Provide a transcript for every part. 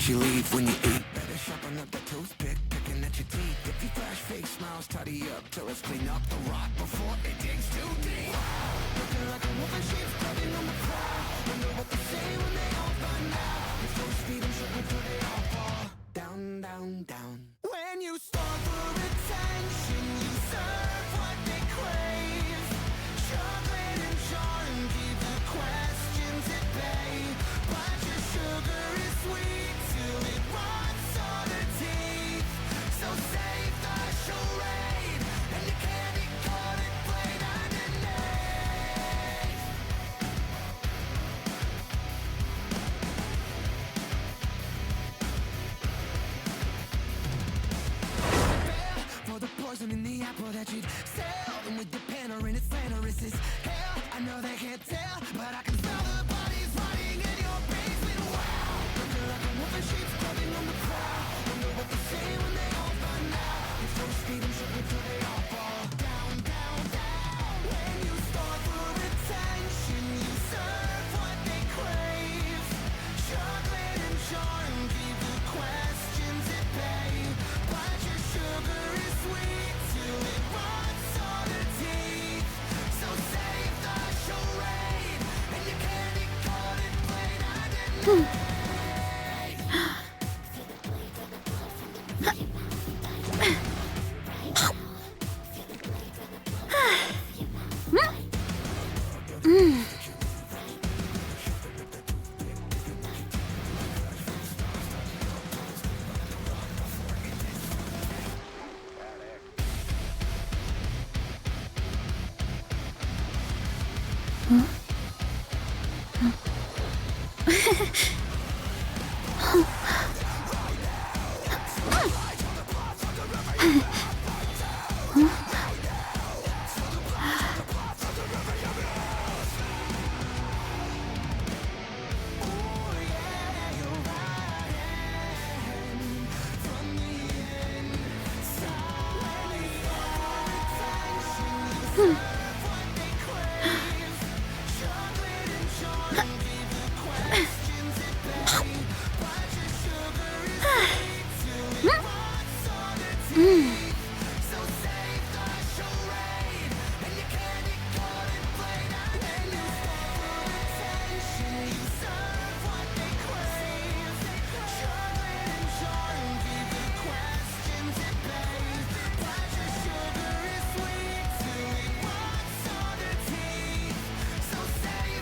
let you leave when you eat. Better sharpen up the toothpick, picking at your teeth. If you flash fake smiles, tidy up till it's clean up the rot before it digs too deep. Looking like a wolf in sheep's clothing on the prowl. Wonder what they say when they all find out. If those feet and shut until they all fall down, down, down. When you starve for attention, you serve what they crave. Chocolate and charm keep the questions at bay. But your sugar is sweet till it rots all the teeth. So save the charade and the candy coated plate underneath. For the poison in the apple that you'd sell, and with the panner in its slanderous is hell. I know they can't tell, but I can smell the bodies rotting in your basement. Wow, looking like a wolf in sheep's clothing on the prowl. Wonder what they say when they all find out. If those feet and shut until they all fall down, down, down. When you starve for attention, you serve what they crave. Chocolate and charm keep the questions at bay. But your sugar is sweet till it rots all the teeth. So save the charade and your candy coated plate underneath.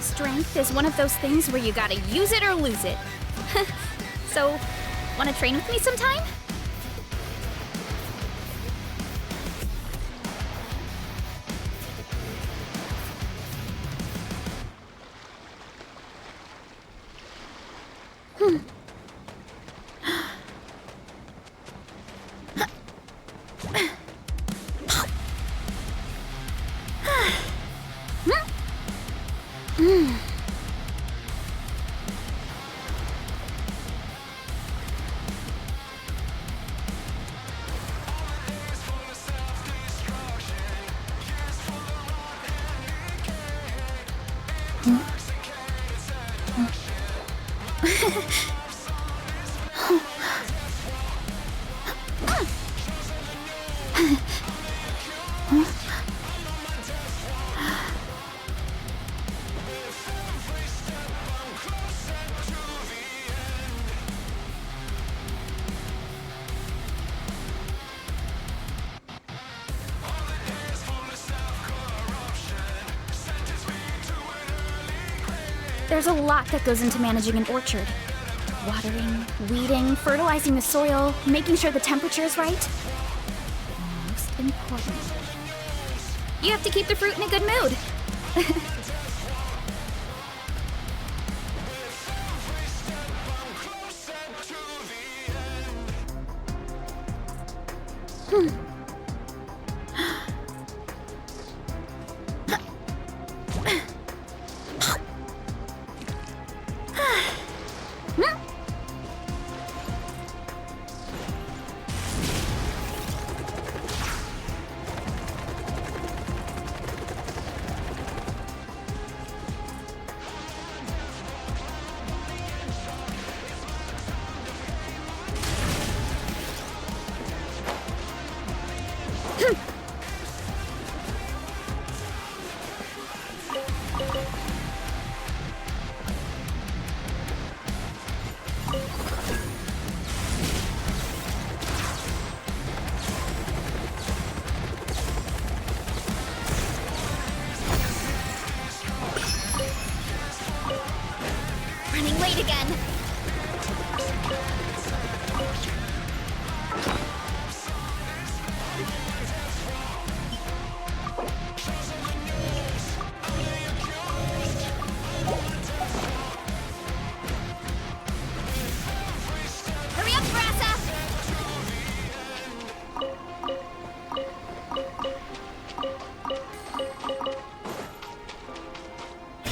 Strength is one of those things where you gotta use it or lose it. So, wanna train with me sometime? There's a lot that goes into managing an orchard. Watering, weeding, fertilizing the soil, making sure the temperature is right. Most important, you have to keep the fruit in a good mood. Running late again. Hurry up, Brassa!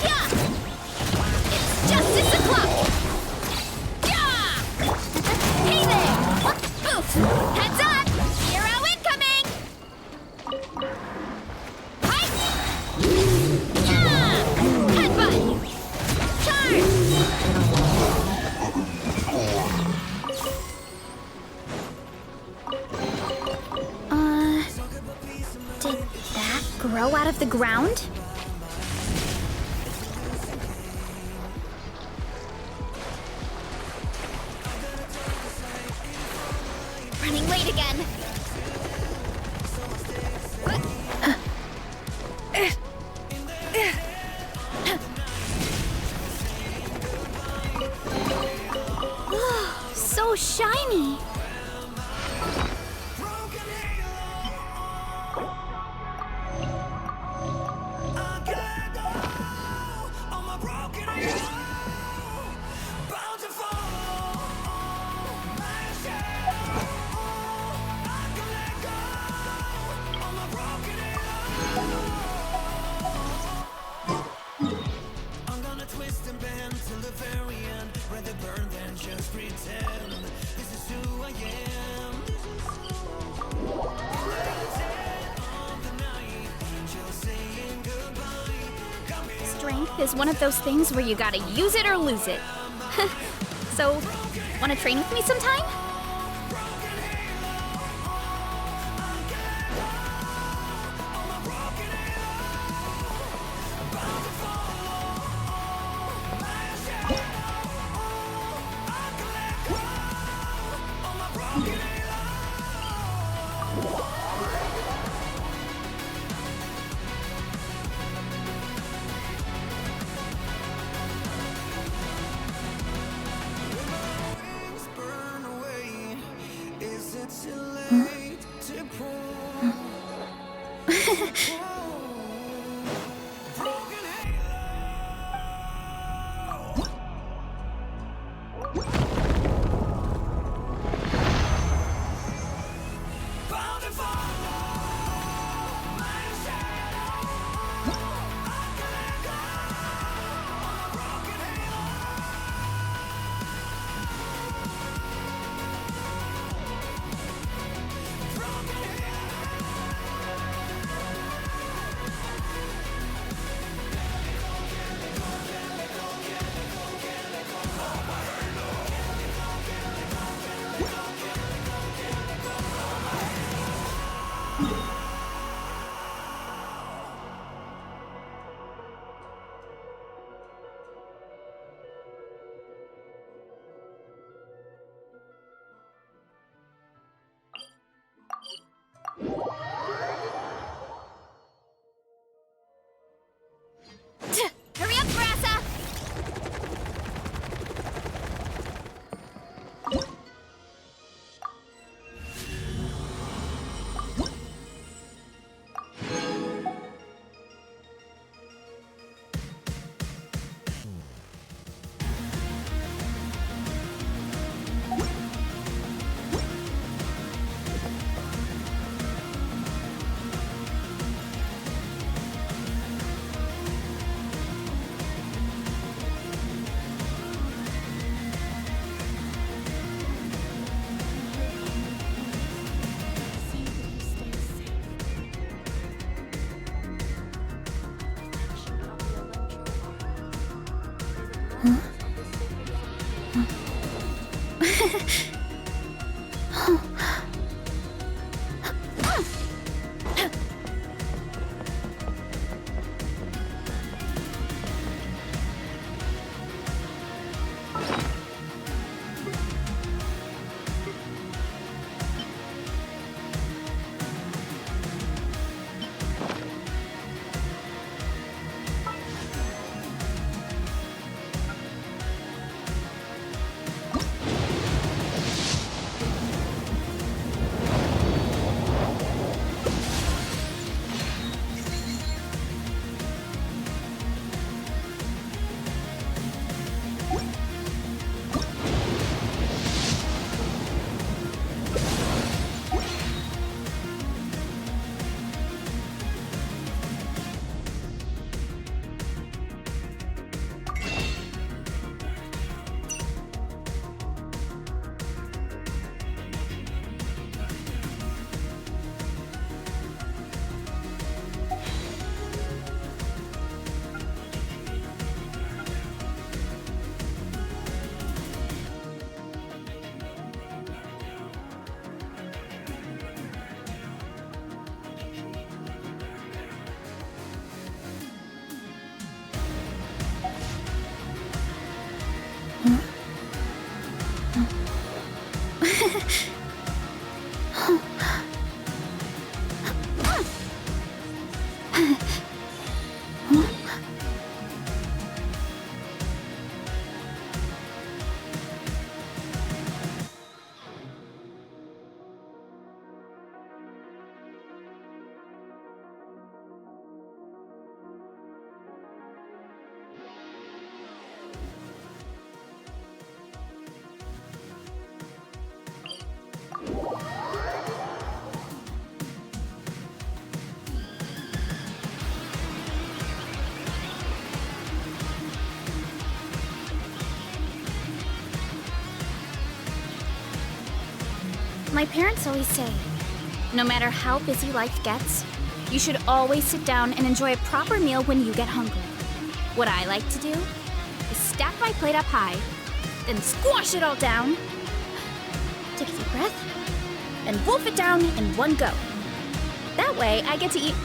Yeah! It's justice o'clock! Yeah! Hey there! Oof! Heads up! Hero incoming! Hi! Yeah! Headbutt! Charge! Did that grow out of the ground? Running late again. So shiny. I'm gonna twist and bend till the very end. Rather burn than just pretend. This is who I am. On the night, angels saying goodbye. Come here. Strength is one of those things where you gotta use it or lose it. So, wanna train with me sometime? Burn away. Is it too late to pull? Broken halo. Bound to follow my shadow. I can let go on my broken halo. Broken Hurry up, Brassa! My parents always say, no matter how busy life gets, you should always sit down and enjoy a proper meal when you get hungry. What I like to do is stack my plate up high, then squash it all down, take a deep breath, and wolf it down in one go. That way, I get to eat...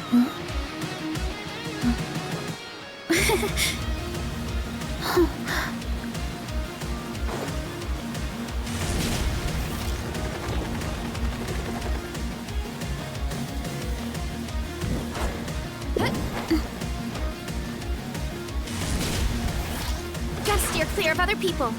Gotta steer clear of other people.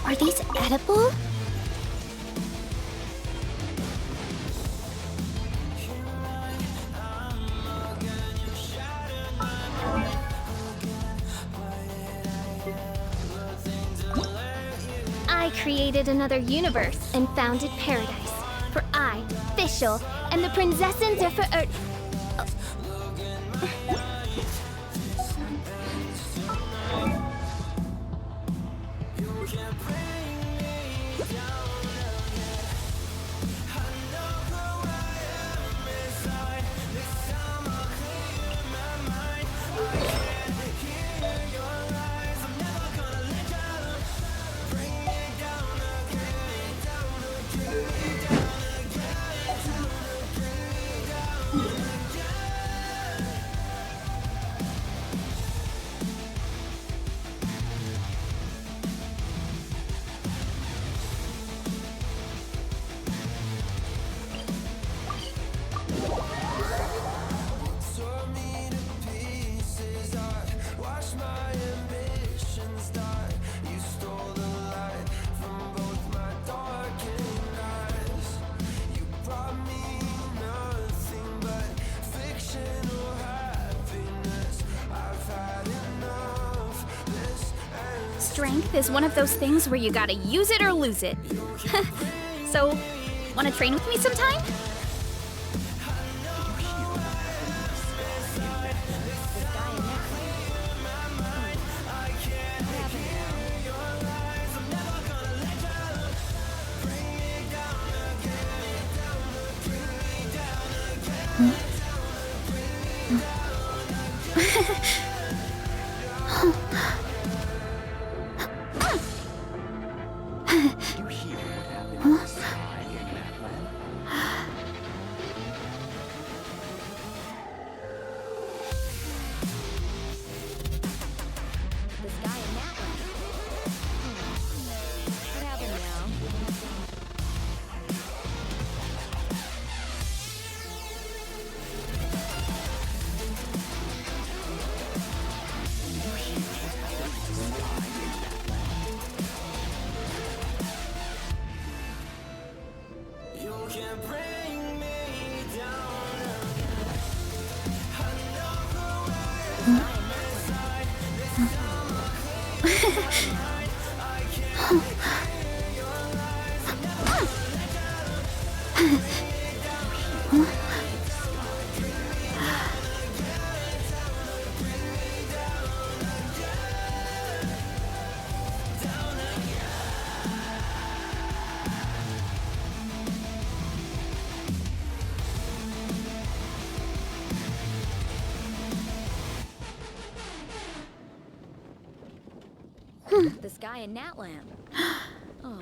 Are these edible? I created another universe and founded paradise. For I, Fischl, and the Prinzessin der Verirrten. Strength is one of those things where you gotta use it or lose it. So, wanna train with me sometime? This guy in Natland. Oh,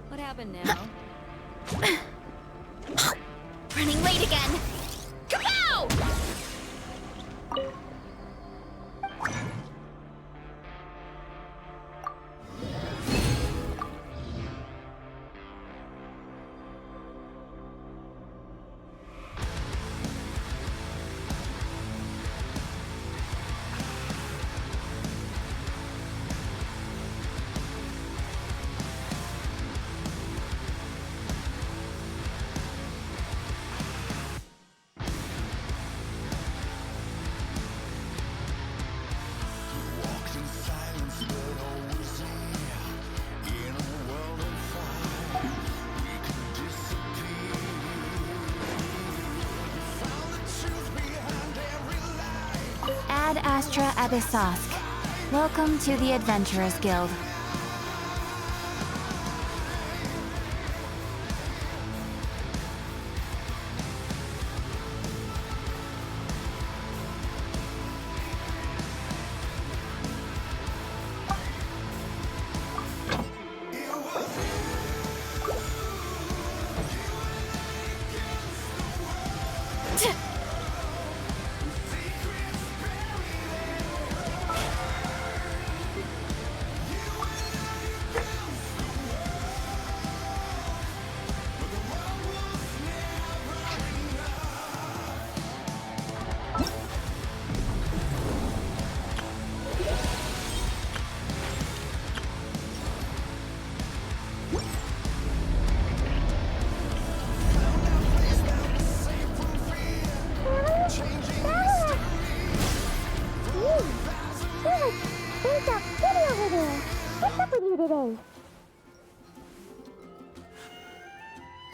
what happened now? Running late again. Kapow! Ad Astra Abyssosk. Welcome to the Adventurers Guild.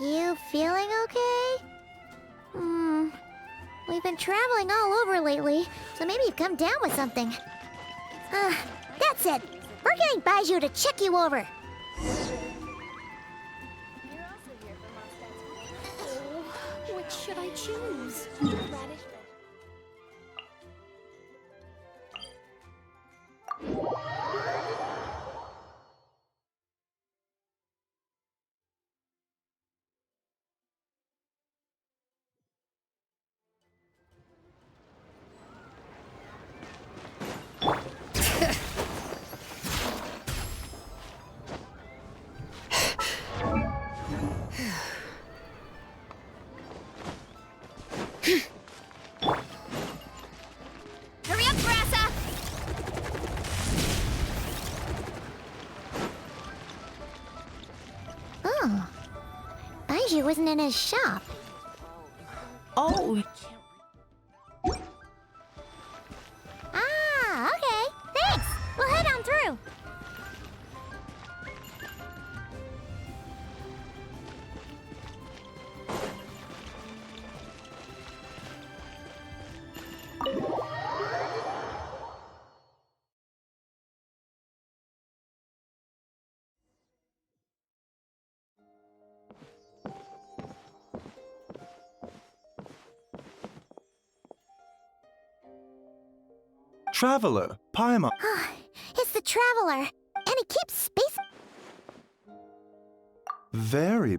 You feeling okay? We've been traveling all over lately, so maybe you've come down with something. That's it. We're getting Baiju to check you over. Which should I choose? Hurry up, Grassa! Oh. Baiju isn't in his shop. Oh, Ah, okay. Thanks. We'll head on through. Traveler, Paimon. It's the Traveler, and he keeps space. Very.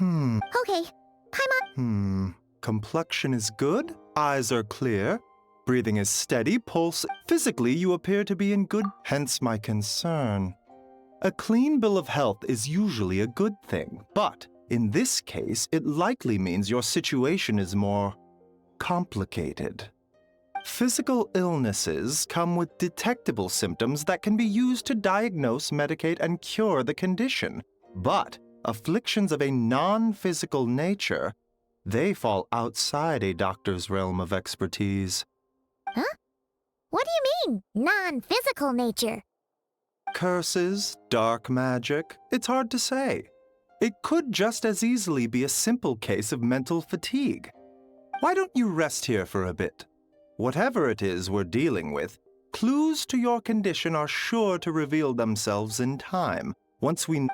Okay, Paimon. Complexion is good, eyes are clear, breathing is steady, pulse. Physically, you appear to be in good, hence my concern. A clean bill of health is usually a good thing, but in this case, it likely means your situation is more complicated. Physical illnesses come with detectable symptoms that can be used to diagnose, medicate, and cure the condition. But afflictions of a non-physical nature, they fall outside a doctor's realm of expertise. What do you mean, non-physical nature? Curses, dark magic, it's hard to say. It could just as easily be a simple case of mental fatigue. Why don't you rest here for a bit? Whatever it is we're dealing with, clues to your condition are sure to reveal themselves in time, once we...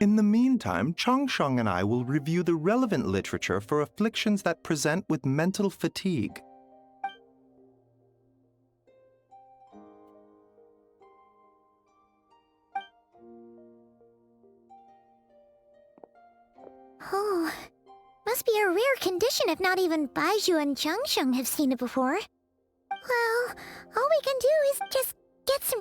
In the meantime, Changsheng and I will review the relevant literature for afflictions that present with mental fatigue. Oh, must be a rare condition if not even Baiju and Changsheng have seen it before. Well, all we can do is just get some...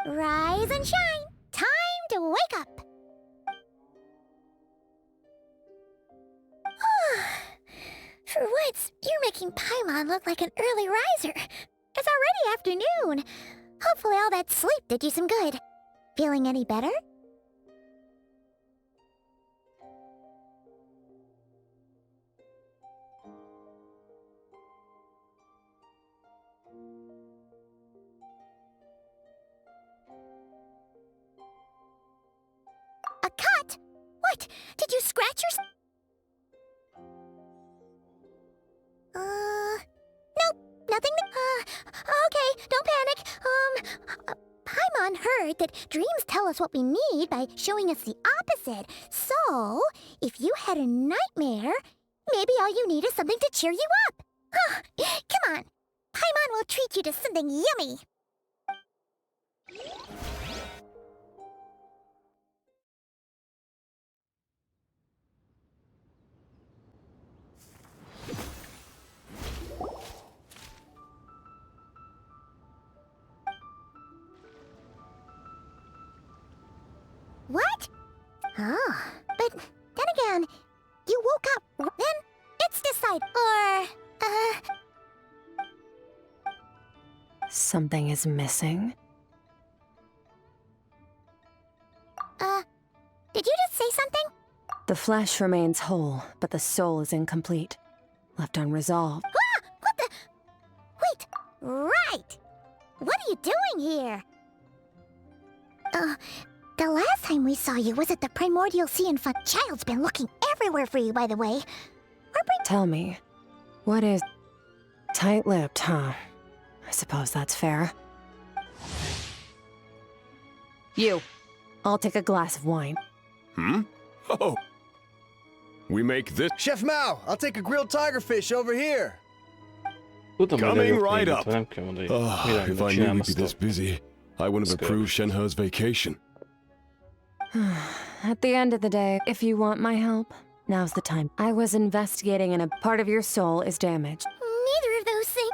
Rise and shine! Time to wake up! For once, you're making Paimon look like an early riser. It's already afternoon. Hopefully all that sleep did you some good. Feeling any better? A cut? What? Did you scratch yourself? Nope, nothing. Okay, don't panic. Paimon heard that dreams tell us what we need by showing us the opposite. So, if you had a nightmare, maybe all you need is something to cheer you up. Come on, Paimon will treat you to something yummy. What? Oh, but then again, you woke up, then it's decide, or, Something is missing. did you just say something? The flesh remains whole, but the soul is incomplete. Left unresolved. Ah! What the? Wait, right! What are you doing here? The last time we saw you was at the Primordial Sea and Fun. Child's been looking everywhere for you, by the way. Tell me, what is... Tight-lipped, huh? I suppose that's fair. You. I'll take a glass of wine. Oh. We make this... Chef Mao, I'll take a grilled tiger fish over here. Tudom, hogy Coming eljött right még up. itt, nem kell mondani, hogy If I knew we'd be this busy, I wouldn't have Skirk. approved Shenhe's vacation. At the end of the day, if you want my help, now's the time. I was investigating and a part of your soul is damaged. Neither of those things.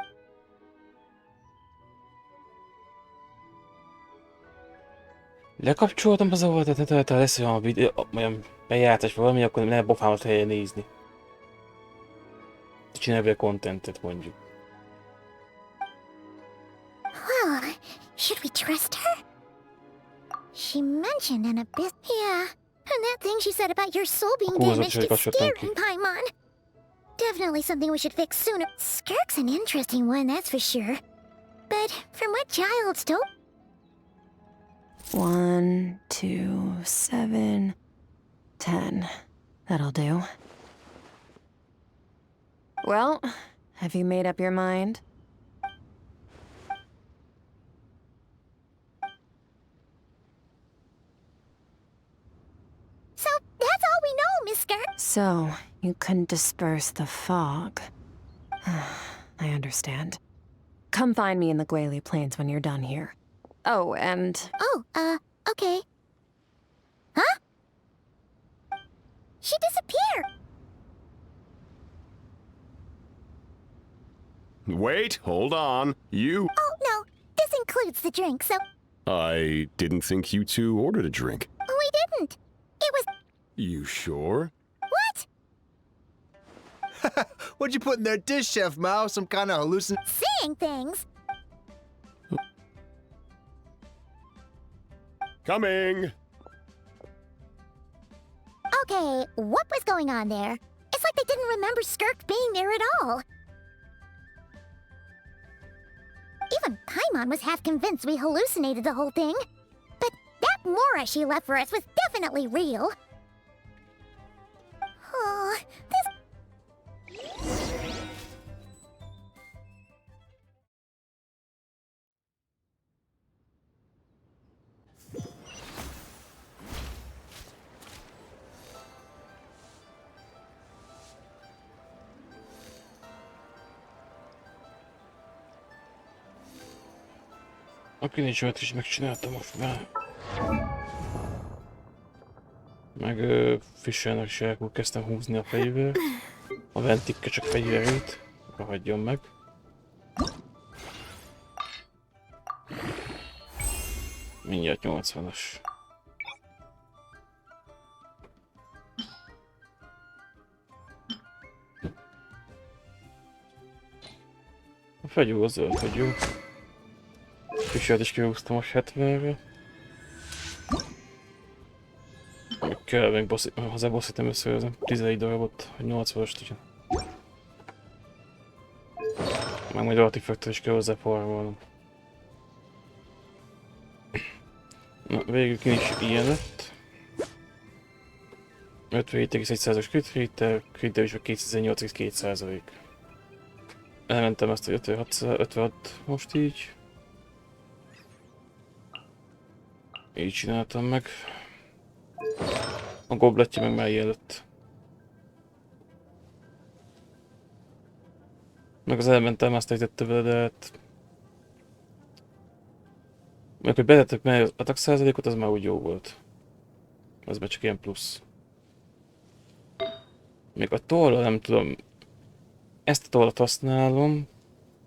Lekapcsoltam az avatat, tehát lesz olyan videó, olyan bejátás valami, akkor nem lehet bofámat helyen nézni. Csinálj vele contentet mondjuk. Well, should we trust her? She mentioned an abyss. Yeah, and that thing she said about your soul being Akkor damaged is kapcsoltam ki. scaring Paimon. Definitely something we should fix sooner. Skirk's an interesting one, that's for sure. But from what Child's told... 1, 2, 7, 10. That'll do. Well, have you made up your mind? So, that's all we know, Miss Skirk. So, you couldn't disperse the fog. I understand. Come find me in the Guili Plains when you're done here. Oh, and... Oh, okay. Huh? She disappeared. Wait, hold on. You... Oh, no, this includes the drink, so I didn't think you two ordered a drink. we didn't. It was... You sure? What? What'd you put in their dish, Chef Mao? Some kind of hallucin... Seeing things. Coming! Okay, what was going on there? It's like they didn't remember Skirk being there at all. Even Paimon was half convinced we hallucinated the whole thing. But that Mora she left for us was definitely real. Oh, this... A kinincsövet is megcsináltam most már. Meg Fishernek se akkor kezdtem húzni a fejével. A Ventikke csak fegyverét. Akkor hagyjon meg. Mindjárt 80-as. A fegyú az zöld fegyú. Kisert is kihúztam most 70-re. Még kell még hozzá bosszítom összehozni 11 darabot, hogy 80-ast ugyan. Meg majd artifactor is kell hozzá farmolnom. Na, végül ki is ilyen lett. 57,1%-os crit rate, is a 208,2%. Elmentem ezt, hogy 56 most így. Így csináltam meg. A gobletje meg már ilyen lett. Meg az elmentem, azt ejtette vele, de hát... Meg hogy betettek meg az attack százalékot, az már úgy jó volt. Az már csak ilyen plusz. Még a tollal nem tudom... Ezt a tollat használom,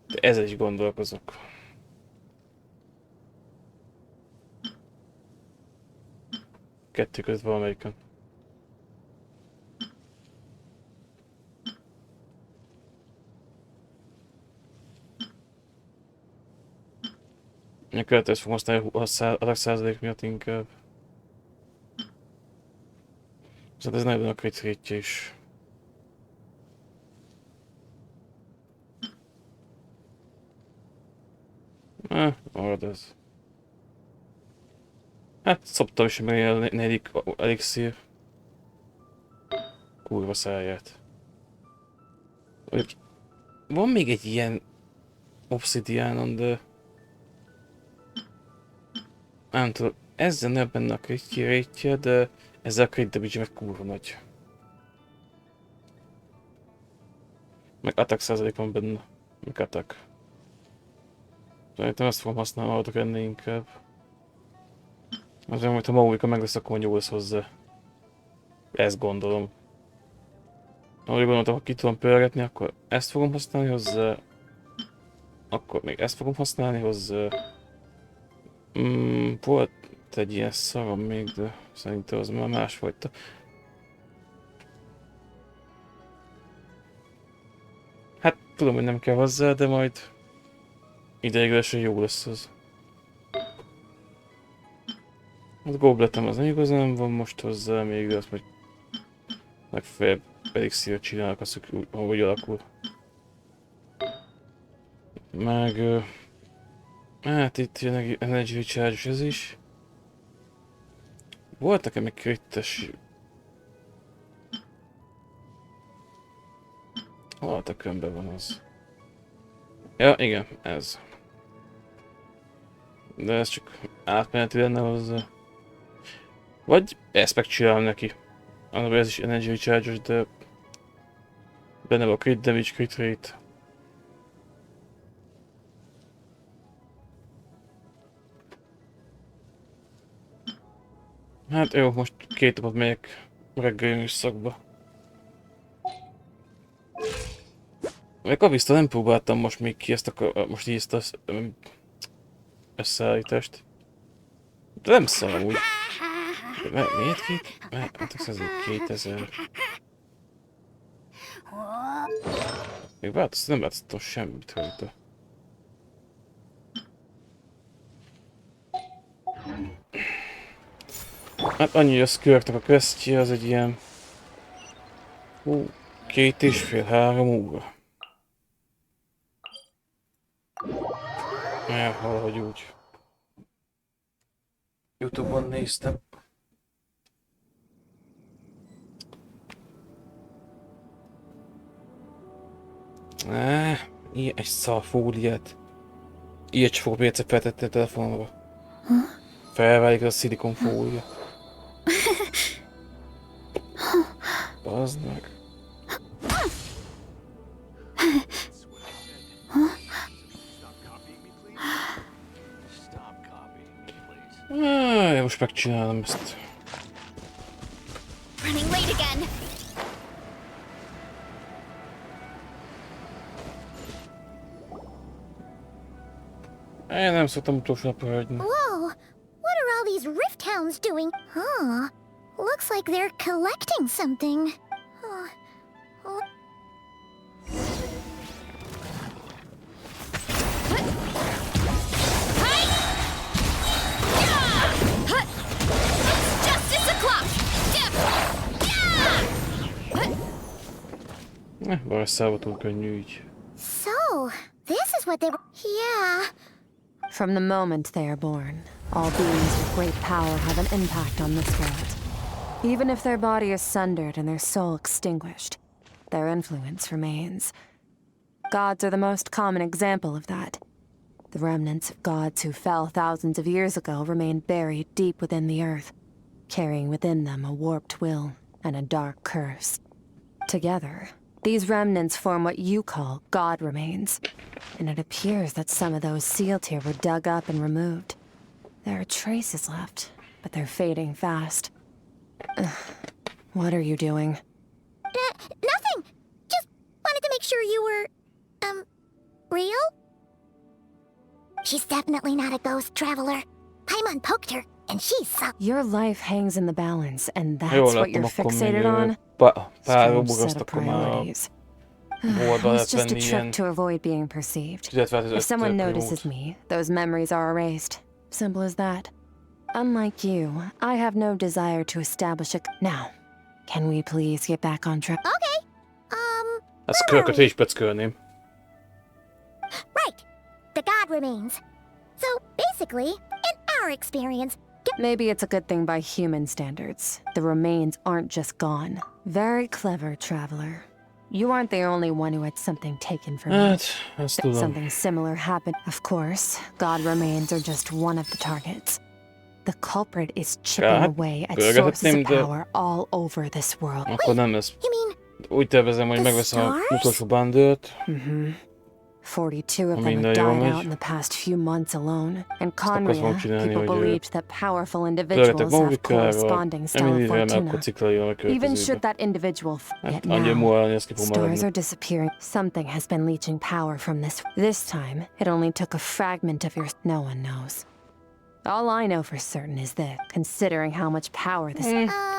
de ezzel is gondolkozok. Kettő között valamelyiken. A követőt fogom használni a attack százalék miatt inkább. Viszont ez nagyon a crit rate-je is. Marad ez. Hát szoptam is meg a negyedik elixír. Kurva száját. Van még egy ilyen obszidiánon, de... Nem tudom, ezzel nem benne a crit rate-je, de ezzel a crit damage meg kurva nagy. Meg attack százalék van benne. Meg attack. Szerintem ezt fogom használni, maradok ennél inkább. Azért, hogyha Maurika meg lesz, akkor jó lesz hozzá. Ezt gondolom. Ahogy gondoltam, ha ki tudom pörgetni, akkor ezt fogom használni hozzá. Akkor még ezt fogom használni hozzá. Volt egy ilyen szarom még, de szerintem az már másfajta. Hát tudom, hogy nem kell hozzá, de majd ideiglenesen jó lesz az. A gobletem az nem igazán van most hozzá még, de azt majd legfeljebb elixírt csinálok, azt hogy alakul. Meg... hát itt jön energy recharge ez is. Volt nekem egy krittes... Hol a könyvben van az? Ja, igen, ez. De ez csak átmeneti lenne hozzá. Vagy ezt megcsinálom neki. Annak ez is energy recharge-os, de... benne van a crit damage, crit rate. Hát jó, most 2 napot megyek reggeli szakba. Meg a biztos nem próbáltam most még ki ezt most így ezt az összeállítást. De nem szar úgy. Miért két? Hát ez 2000. Még nem változtattam semmit rajta. Hát annyi, hogy a Skirknek a questje az egy ilyen... 2,5-3 óra. Valahogy úgy. YouTube-on néztem. Ilyen egy szalfóliát. Ilyet sem fogok egyszer feltetni a telefonomra. Felválik az a szilikonfólia. Bazd meg. Most megcsinálom ezt. Running late again. Én nem szoktam utolsó napra hagyni. Whoa! What these Rift Hounds doing? Huh. Looks like they're collecting something. It's justice o'clock! Valószínűleg túl könnyű így. So, this is what they were. Yeah. From the moment they are born, all beings with great power have an impact on this world. Even if their body is sundered and their soul extinguished, their influence remains. Gods are the most common example of that. The remnants of gods who fell thousands of years ago remain buried deep within the earth, carrying within them a warped will and a dark curse. Together, these remnants form what you call god remains, and it appears that some of those sealed here were dug up and removed. There are traces left, but they're fading fast. What are you doing? Nothing. Just wanted to make sure you were, real? She's definitely not a ghost traveler. Paimon poked her, and she's so. Your life hangs in the balance, and that's Jól what láttam, you're akkor fixated még on? pár Strange robogaszt, set of akkor már a priorities. boldal It's lehet just a venni trick ilyen to avoid being perceived. 15 If someone öt notices pilót. me, those memories are erased. Simple as that. Unlike you, I have no desire to establish a... Now, can we please get back on track? Okay. Hát Skirköt is pöckölném. Right. The god remains. So, basically, in our experience, Maybe it's a good thing by human standards. The remains aren't just gone. Very clever, traveler. You aren't the only one who had something taken from you. Hát, ezt tudom. Something similar happened. Of course, god remains are just one of the targets. The culprit is chipping Hát, away at pörgethetném, sources of de power all over this world. akkor nem ez. you mean Úgy tervezem, hogy The megveszem a stars? utolsó bandőrt. 42 of them Minden have jól died megy. out in the past few months alone. In akartam Conria, csinálni, people hogy, believed that powerful Pörgetek individuals have Movikára, corresponding style of Emily-vel, meg fortuna. akkor ciklaival a Even should következőbe. that individual Hát yet annyi now, múlva néz ki fog stars maradni. are disappearing. Something has been leeching power from this. This time, it only took a fragment of your... No one knows. All I know for certain is this, considering how much power this...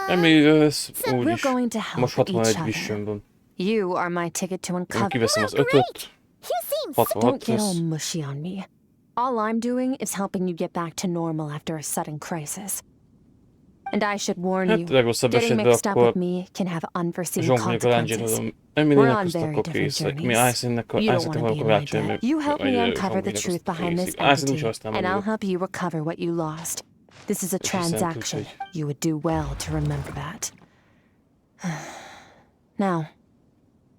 Emily, ez We're úgyis. going to help Most each 61 other. mission van. You are my ticket to Én uncover... kiveszem az Well, 5-öt. great. You seem 66 Don't get all lesz. mushy on me. All I'm doing is helping you get back to normal after a sudden crisis. And I should warn Hát you, legrosszabb getting esetben mixed up with akkor me can have unforeseen zsongoljuk a lángyét, consequences. tudom. We're Emilynek on azt very akkor different készek. Mi journeys. Icelandnek You don't want to be akkor in my rácsolni, debt. meg... You help me vagy, uncover the zsongolják truth azt behind this készik. Iceland entity, úgyse aztán and I'll mondjuk. help you recover what you lost. This is a És hiszem, transaction. úgyhogy... You would do well to remember that. Now,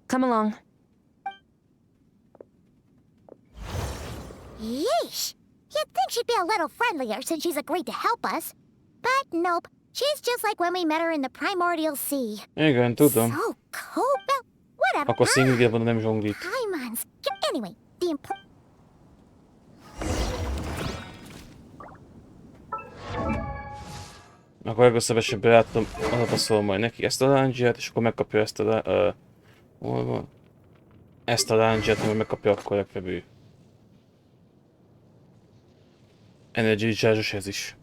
come along. yeesh. You'd think she'd be a little friendlier since she's agreed to help us. But nope. She's just like when we met her in the primordial sea. Igen, tudom. So cool. Well, whatever. Akkor szingligében nem zsonglít. Paimon's. Anyway, the important. Akkor legrosszabb esetben láttam, adapaszolom majd neki ezt a lángyát, és akkor megkapja ezt a... hol van? Ezt a lángyát, majd megkapja akkor legfeljebb ő. Energy charge ez is.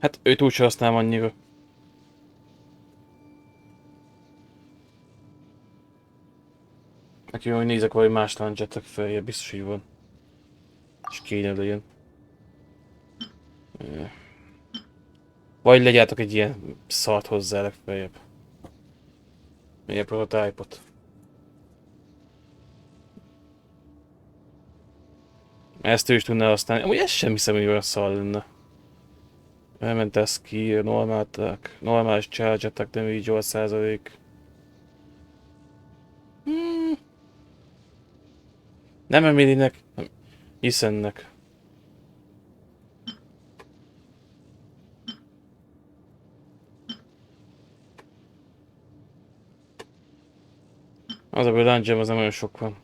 Hát őt úgyse használom annyira. Neki jó, hogy nézek valami más lángyát feljebb, biztos így van. És kényelme legyen. Vagy legyártok egy ilyen szart hozzá legfeljebb. Milyen prototype-ot. Ezt ő is tudná használni. Amúgy ez sem hiszem, hogy olyan szar lenne. Elment ez ki, normális charge attack damage 8%. Nem Emilynek, nem Ethannek. Az a bőr dungeon az nem olyan sok van.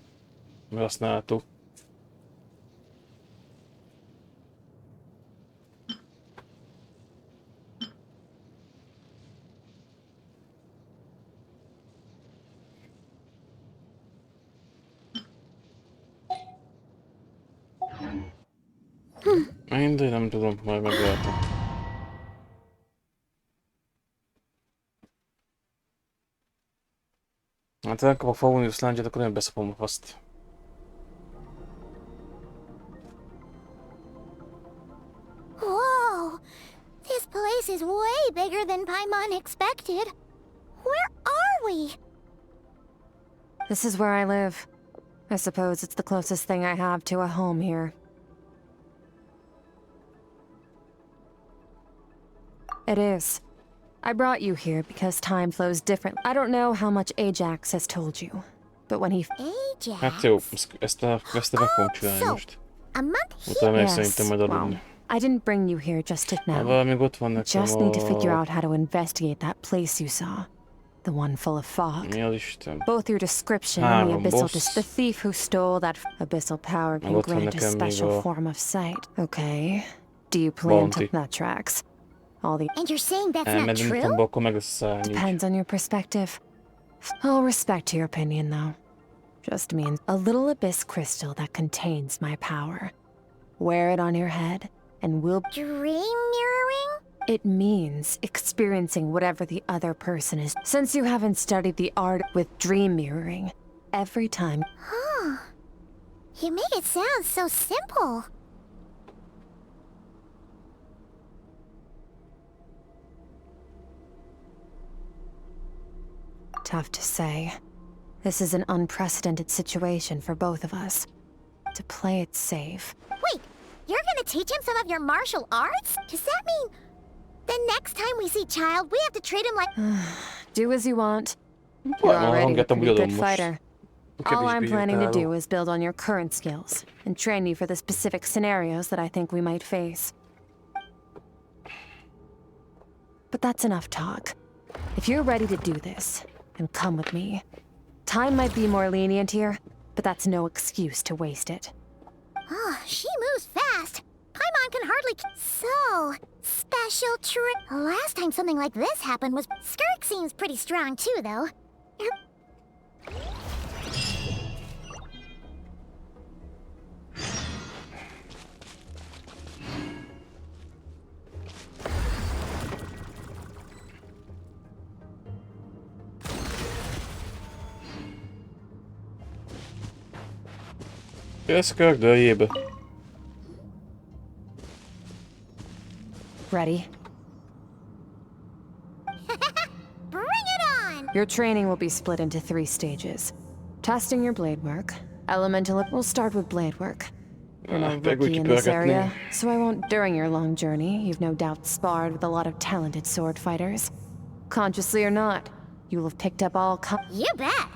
Mert használható. De nem tudom, majd meglátom. Hát ha elkapok Faunius láncsát, akkor nem beszopom a faszt. Whoa! This place is way bigger than Paimon expected. Where are we? This is where I live. I suppose it's the closest thing I have to a home here. It is. I brought you here because time flows different. I don't know how much Ajax has told you, but when he... Ajax? Hát jó, ezt a questet meg fogom csinálni most. A month here? Utána meg szerintem majd aludni. I didn't bring you here just to Hát know. még ott van nekem Just need to figure a... out how to investigate that place you saw. The one full of fog. Mi az Isten? Both your description and the Három abyssal boss. The thief who stole that abyssal power Meg can ott van grant a nekem még special a... form of sight. Okay. Do you plan to... Bounty. That tracks. All the... And you're saying that's not Elmedünk true? abba, akkor meg lesz szállni. Depends on your perspective. I'll respect your opinion, though. Just means a little abyss crystal that contains my power. Wear it on your head, and we'll... Dream mirroring? It means experiencing whatever the other person is. Since you haven't studied the art with dream mirroring, every time... Huh. You make it sound so simple. Tough to say. This is an unprecedented situation for both of us. To play it safe. Wait, you're gonna teach him some of your martial arts? Does that mean the next time we see Child, we have to treat him like... Do as you want. You're Olyan already a hanget pretty amúgy adom good most. fighter. All I'm planning to do is build on your current skills and train you for the specific scenarios that I think we might face. But that's enough talk. If you're ready to do this, then come with me. Time might be more lenient here, but that's no excuse to waste it. Oh, she moves fast. Paimon can hardly... So, special trick... The last time something like this happened was... Skirk seems pretty strong too, though. Skirk, dőljébe. Ready? Bring it on! Your training will be split into 3 stages. Testing your blade work. Elemental... We'll start with blade work. You're no rookie in this area, so I won't... During your long journey, you've no doubt sparred with a lot of talented sword fighters. Consciously or not, you'll have picked up all You bet!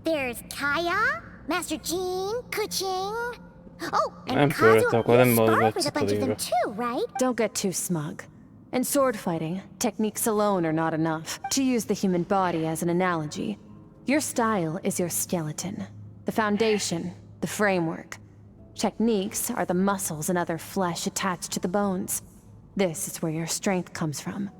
There's Kaya, Master Jean, Kuching... Oh, and Nem Kazuo, fölötte, akkor nem you sparred maradsz with a a bunch of them lényre. too, right? Don't get too smug. In sword fighting, techniques alone are not enough. To use the human body as an analogy, your style is your skeleton. The foundation, the framework. Techniques are the muscles and other flesh attached to the bones. This is where your strength comes from.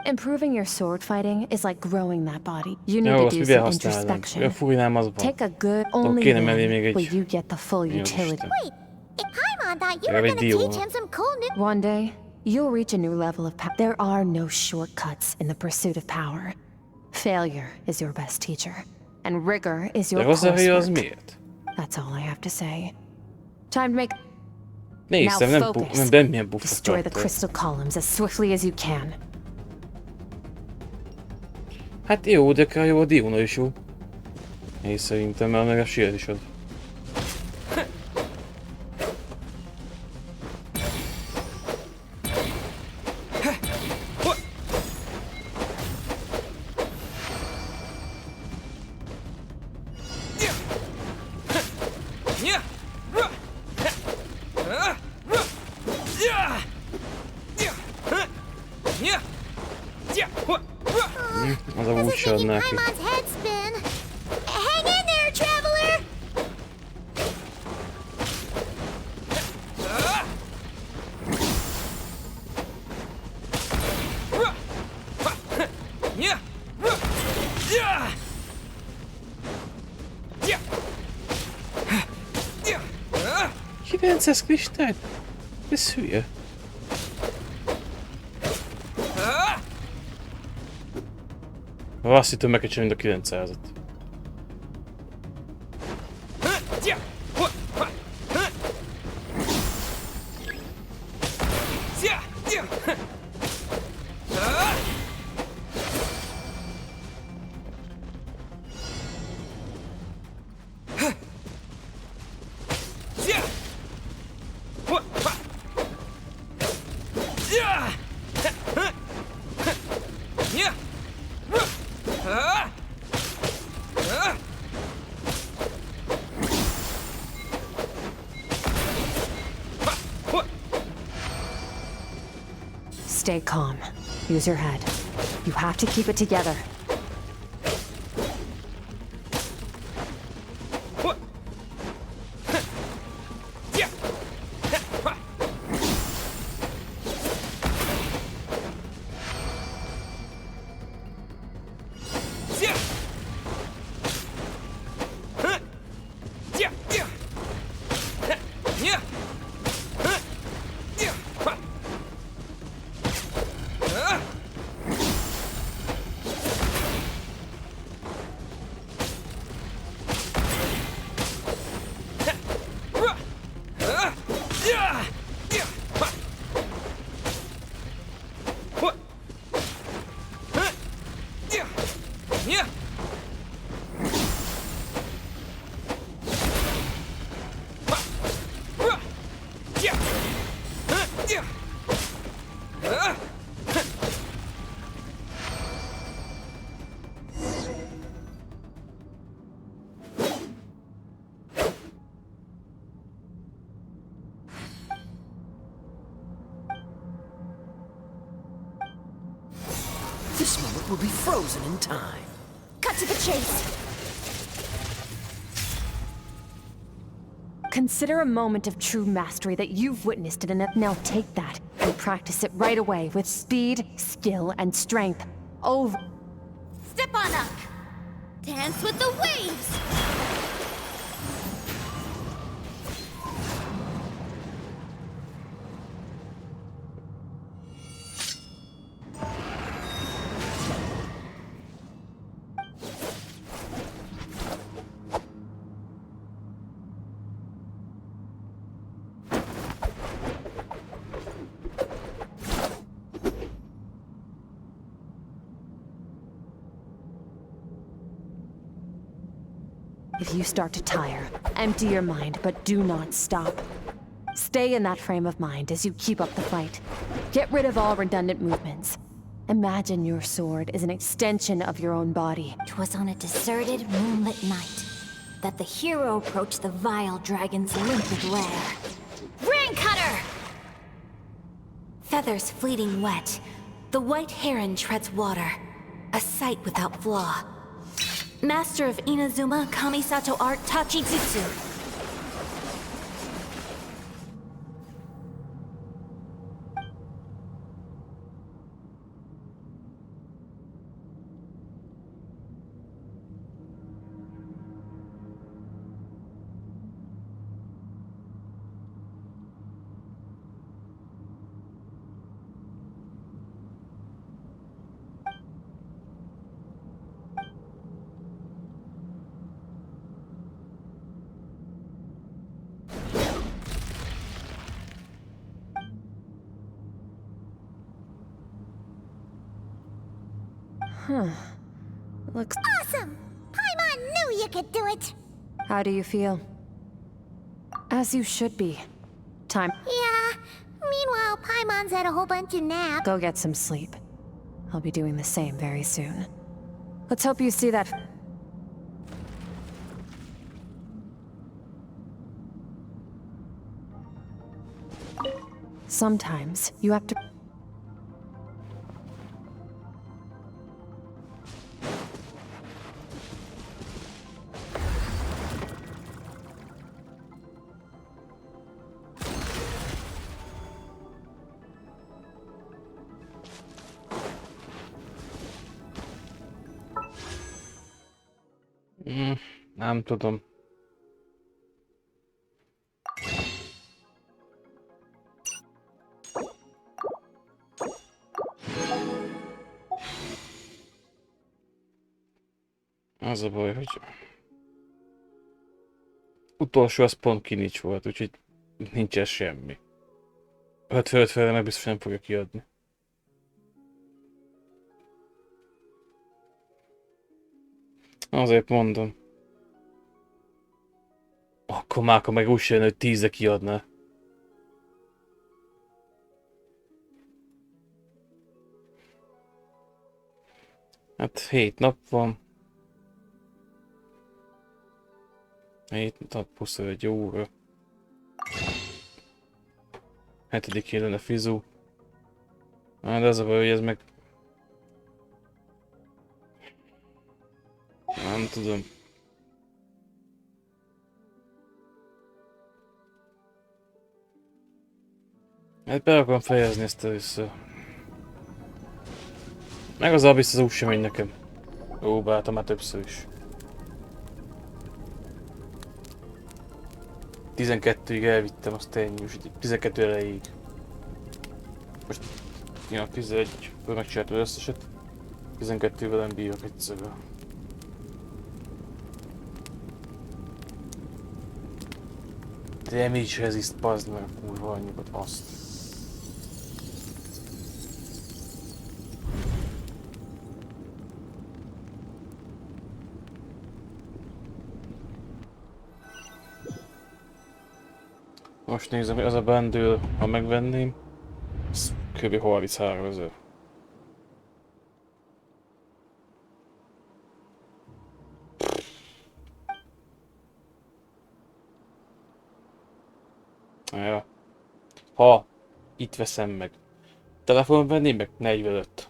Improving your sword fighting is like growing that body. You need Jó, to azt do mivel some használnám? Olyan introspection. fújnám, az van. Take a good only kéne mellé then még will egy... you get the full Jó utility. Isten. Wait, if Paimon thought you Legalább were egy gonna dió. teach him some cool new... One day, you'll reach a new level of power. There are no shortcuts in the pursuit of power. Failure is your best teacher, and rigor is your De hozzáhelyő az coursework. miért? That's all I have to say. Time to make... Néztem, Now nem, focus. nem milyen buffot Destroy the tartol. crystal columns as swiftly as you can. Hát jó, de kell jó a Diona is jó. Én szerintem, mert meg a shield is ad. Az a This úgy is se ad making neki. Paimon's head spin. Hang in there, traveler! Kilences kristályt? Ez hülye. Azt hittem meg kell csinálni a 900-at. Stay calm. Use your head. You have to keep it together. This moment will be frozen in time. Cut to the chase. Consider a moment of true mastery that you've witnessed in enough. Now take that and practice it right away with speed, skill, and strength. Over. Step on up. Dance with the waves. If you start to tire, empty your mind, but do not stop. Stay in that frame of mind as you keep up the fight. Get rid of all redundant movements. Imagine your sword is an extension of your own body. 'Twas on a deserted, moonlit night that the hero approached the vile dragon's limpid lair. Ring cutter! Feathers fleeting wet, the white heron treads water, a sight without flaw. Master of Inazuma Kamisato art Tachijutsu. Looks... Awesome! Paimon knew you could do it! How do you feel? As you should be. Time. Yeah. Meanwhile, Paimon's had a whole bunch of naps. Go get some sleep. I'll be doing the same very soon. Let's hope you see that... Sometimes, you have to... Nem tudom. Az a baj, hogy utolsó az pont kinics volt, úgyhogy nincsen semmi. 5 meg biztos nem fogja kiadni. Azért mondom. Akkor Máka meg úgy jön, hogy 10-re kiadná. Hát 7 nap van. 7 nap plusz 1 óra. 7-én lenne fizu. Hát az a baj, hogy ez meg... Nem tudom. Hát be akarom fejezni ezt először. Meg az Abyss az úgy sem megy nekem. Ó, bártam már többször is. 12-ig elvittem, azt ennyi, és 12 elejéig. Most ja, 11-ből megcsináltam az összeset. 12-vel nem bírok egyszerűen. Damage resist, bazd meg, kurva annyikat, azt. Most nézem, hogy az a bundle, ha megvenném, az kb. 33 000. Ja. Ha itt veszem meg. Telefonon venném meg 45.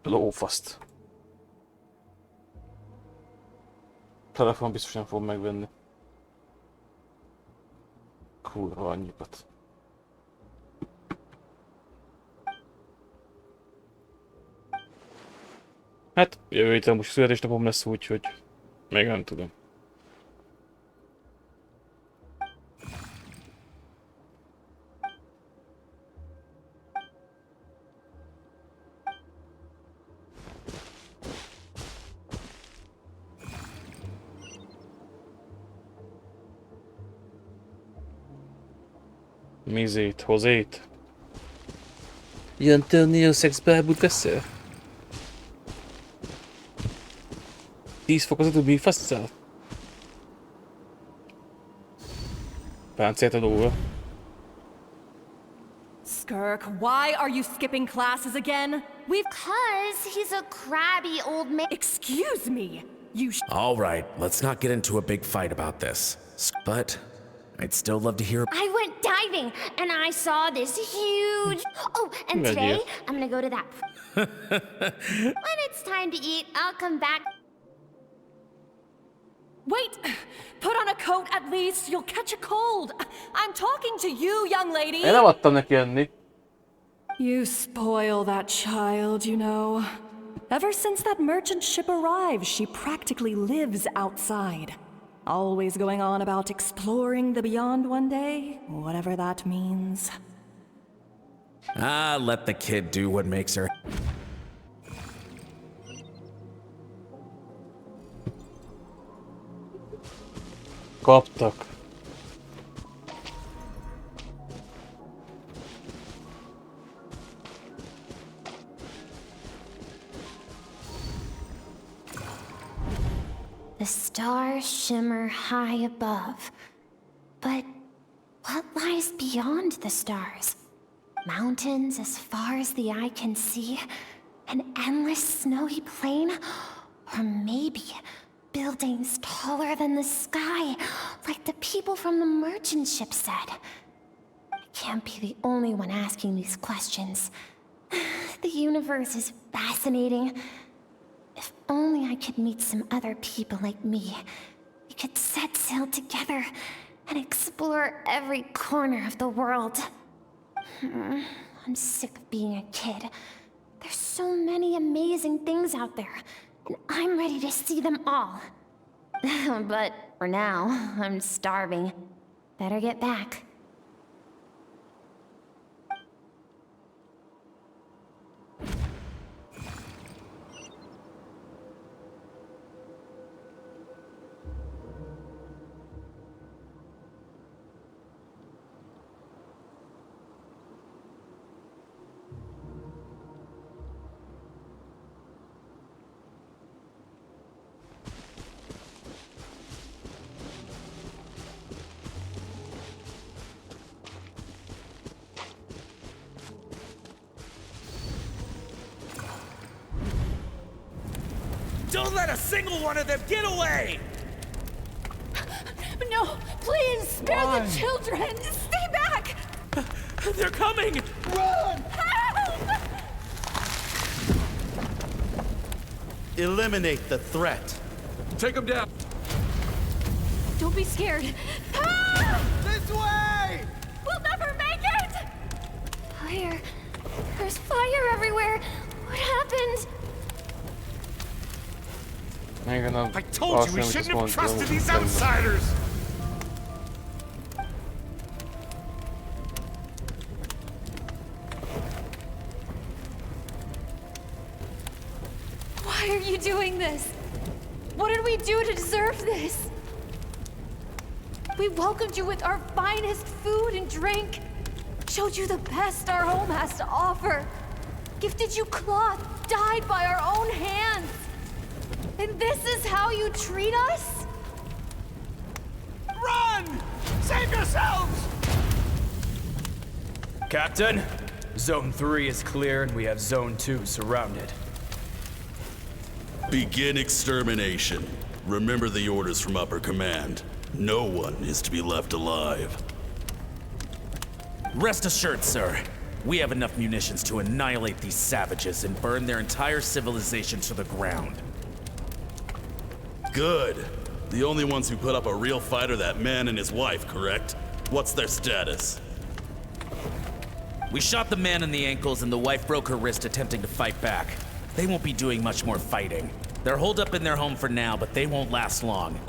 Lófaszt. Telefon biztos nem fogom megvenni. Kurva annyikat. Hát, jövő héten most születésnapom lesz, úgyhogy még nem tudom. Mizét, hozét. Ilyen törnél szexbábút veszel? 10 fokozatot mi fasszal? Páncélt a lóra. Skirk, why are you skipping classes again? Because he's a crabby old man. Excuse me! All right, let's not get into a big fight about this. But I'd still love to hear. I went diving and I saw this huge. Oh, and Good today idea. I'm gonna go to that. When it's time to eat, I'll come back. Wait! Put on a coat at least, you'll catch a cold! I'm talking to you, young lady! Én nem adtam neki enni. You spoil that child, you know. Ever since that merchant ship arrived, she practically lives outside. Always going on about exploring the beyond one day, whatever that means. Ah, let the kid do what makes her. Kaptak. The stars shimmer high above. But what lies beyond the stars? Mountains as far as the eye can see? An endless snowy plain? Or maybe buildings taller than the sky, like the people from the merchant ship said? I can't be the only one asking these questions. The universe is fascinating. If only I could meet some other people like me. We could set sail together and explore every corner of the world. I'm sick of being a kid. There's so many amazing things out there, and I'm ready to see them all. But for now, I'm starving. Better get back. Don't let a single one of them get away! No, please, spare Why? the children! Stay back! They're coming! Run! Help! Eliminate the threat. Take them down. Don't be scared. This way! We'll never make it! Fire. There's fire everywhere. What happened? I told you we shouldn't have trusted these outsiders! Why are you doing this? What did we do to deserve this? We welcomed you with our finest food and drink, showed you the best our home has to offer, gifted you cloth dyed by our own hands. And this is how you treat us? Run! Save yourselves! Captain, Zone 3 is clear and we have Zone 2 surrounded. Begin extermination. Remember the orders from upper command. No one is to be left alive. Rest assured, sir. We have enough munitions to annihilate these savages and burn their entire civilization to the ground. Good. The only ones who put up a real fight are that man and his wife, correct? What's their status? We shot the man in the ankles and the wife broke her wrist attempting to fight back. They won't be doing much more fighting. They're holed up in their home for now, but they won't last long.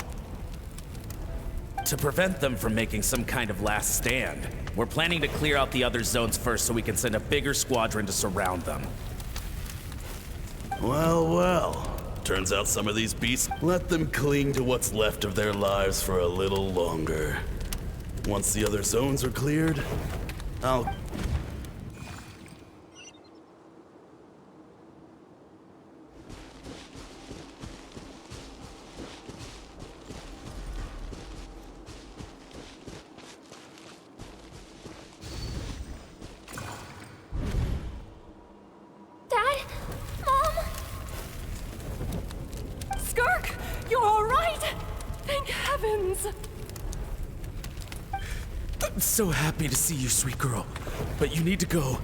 To prevent them from making some kind of last stand, we're planning to clear out the other zones first so we can send a bigger squadron to surround them. Well, well. Turns out some of these beasts let them cling to what's left of their lives for a little longer. Once the other zones are cleared, I'll... Dad? Mom? Skirk, you're all right? Thank heavens. I'm so happy to see you, sweet girl. But you need to go.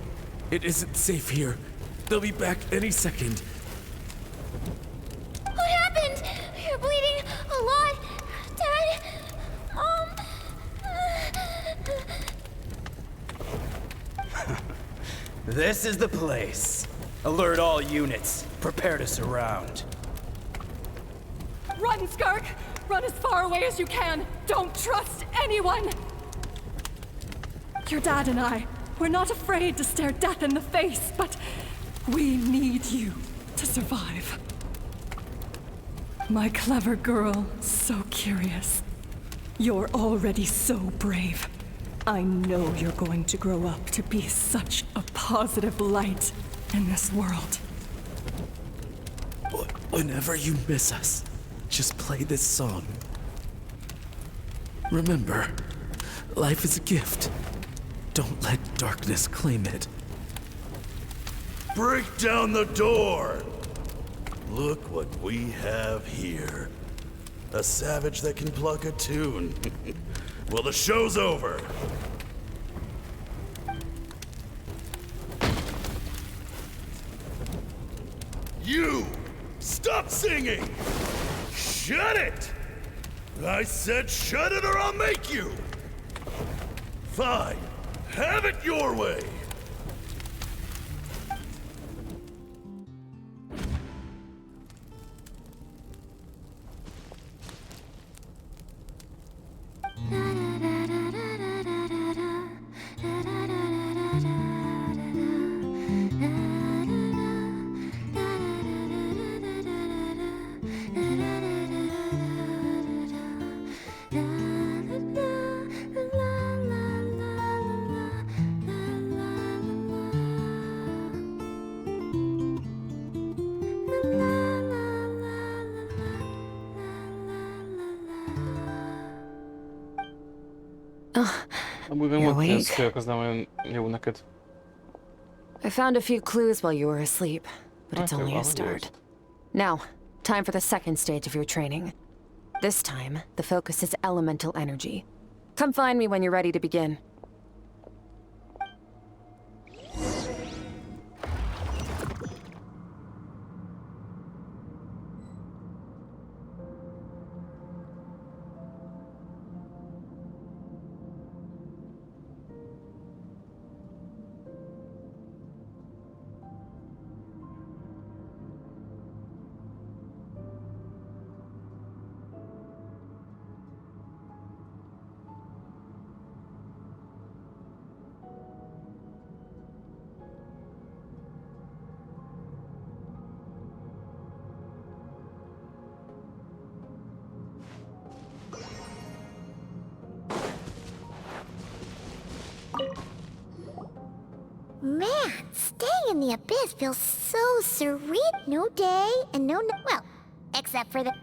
It isn't safe here. They'll be back any second. What happened? You're bleeding a lot. Dad? This is the place. Alert all units. Prepare to surround. Run, Skirk! Run as far away as you can! Don't trust anyone! Your dad and I, we're not afraid to stare death in the face, but we need you to survive. My clever girl, so curious. You're already so brave. I know you're going to grow up to be such a positive light in this world. Whenever you miss us, just play this song. Remember, life is a gift. Don't let darkness claim it. Break down the door! Look what we have here. A savage that can pluck a tune. Well, the show's over. You! Stop singing! Shut it! I said shut it or I'll make you! Fine. Have it your way! Amúgy meg mondta, hogy Skirk az nem olyan jó neked. I found a few clues while you were asleep, but it's only a start. Now, time time for the second stage of your training. This time, the focus is elemental energy. Come find me when you're ready to begin. Man, staying in the abyss feels so serene. No day and no, well, except for the...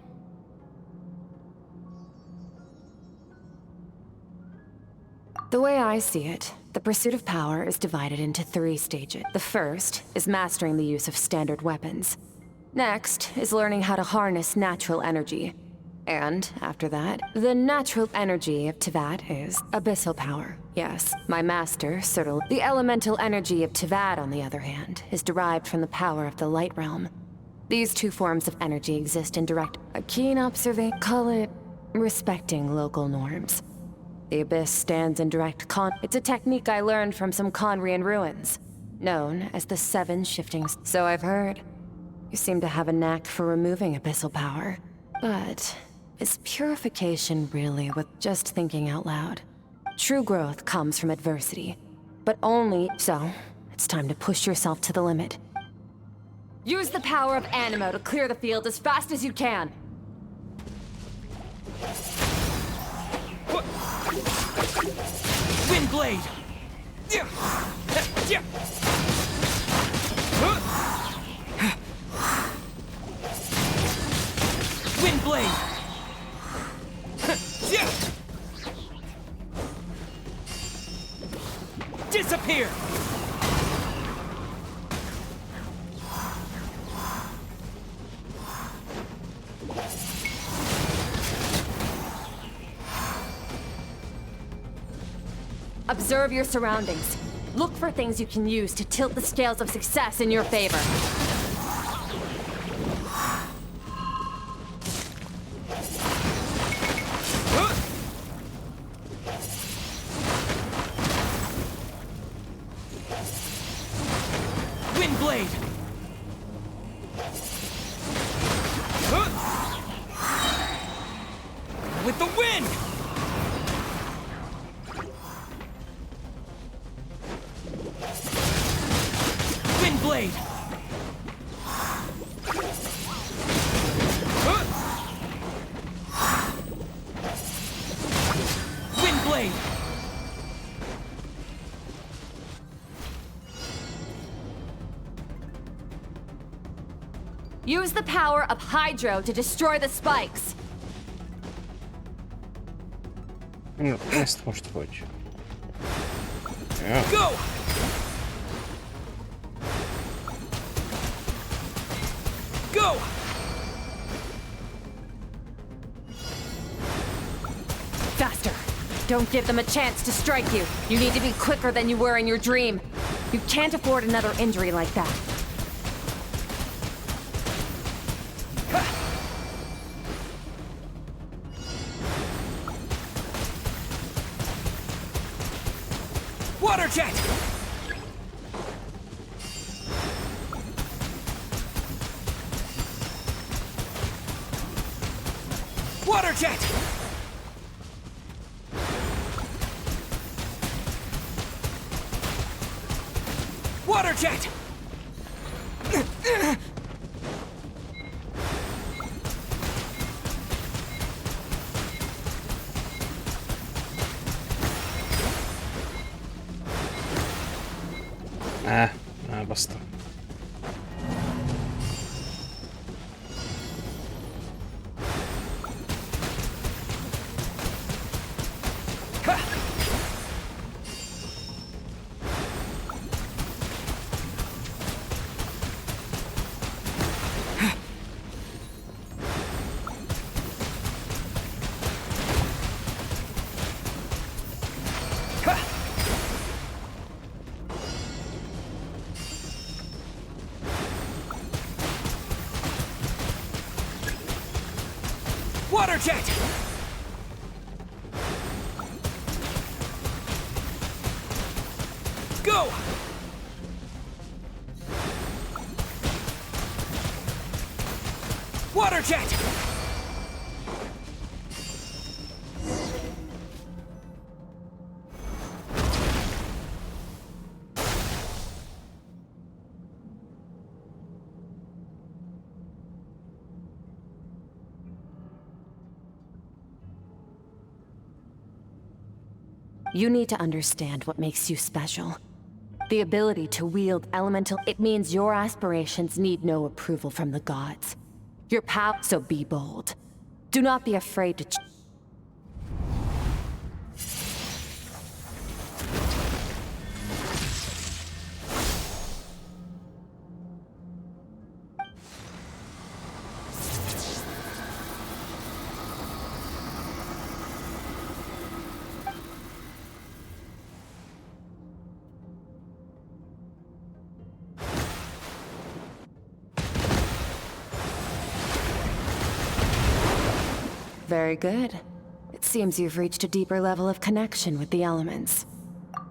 The way I see it, the pursuit of power is divided into 3 stages. The first is mastering the use of standard weapons. Next is learning how to harness natural energy. And, after that, the natural energy of Tevat is abyssal power. Yes, my master, Sertal. The elemental energy of Tevat, on the other hand, is derived from the power of the light realm. These 2 forms of energy exist in direct... A keen observation... Call it... respecting local norms. The abyss stands in direct It's a technique I learned from some Conrian ruins, known as the 7 shifting... So I've heard. You seem to have a knack for removing abyssal power. But... is purification really with just thinking out loud? True growth comes from adversity, but only... So, it's time to push yourself to the limit. Use the power of Animo to clear the field as fast as you can! Windblade! Windblade! Disappear! Observe your surroundings. Look for things you can use to tilt the scales of success in your favor. Windblade! With the wind! Windblade! Windblade! Use the power of Hydro to destroy the spikes. No, ezt most hogy? Ja. Go! Go! Faster! Don't give them a chance to strike you. You need to be quicker than you were in your dream. You can't afford another injury like that. Water jet! Water jet! Water jet! Elbasztam. Water jet! Go! Water jet! You need to understand what makes you special. The ability to wield elemental, it means your aspirations need no approval from the gods. Your power, so be bold. Do not be afraid to Very good. It seems you've reached a deeper level of connection with the elements.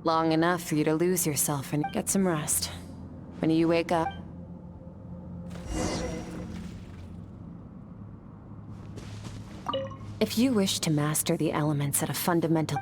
Long enough for you to lose yourself and get some rest. When you wake up... If you wish to master the elements at a fundamental...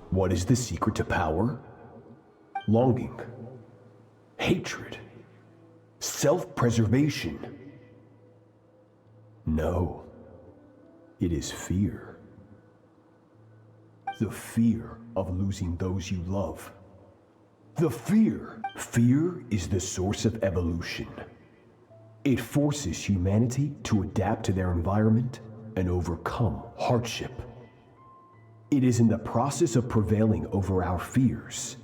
What is the secret to power? Longing, hatred, self-preservation. No, it is fear. The fear of losing those you love. The fear. Fear is the source of evolution. It forces humanity to adapt to their environment and overcome hardship. It is in the process of prevailing over our fears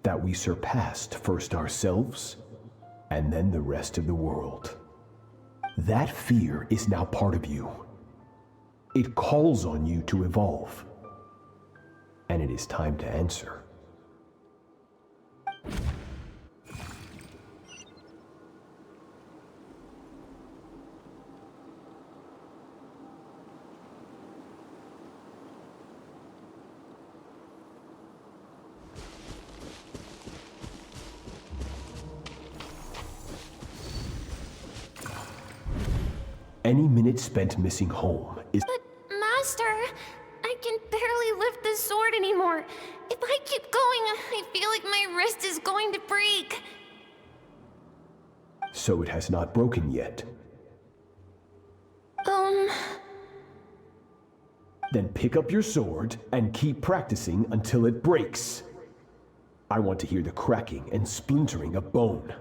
that we surpassed first ourselves and then the rest of the world. That fear is now part of you. It calls on you to evolve. And it is time to answer. Any minute spent missing home is— But, Master, I can barely lift the sword anymore. If I keep going, I feel like my wrist is going to break. So it has not broken yet. Then pick up your sword and keep practicing until it breaks. I want to hear the cracking and splintering of bone.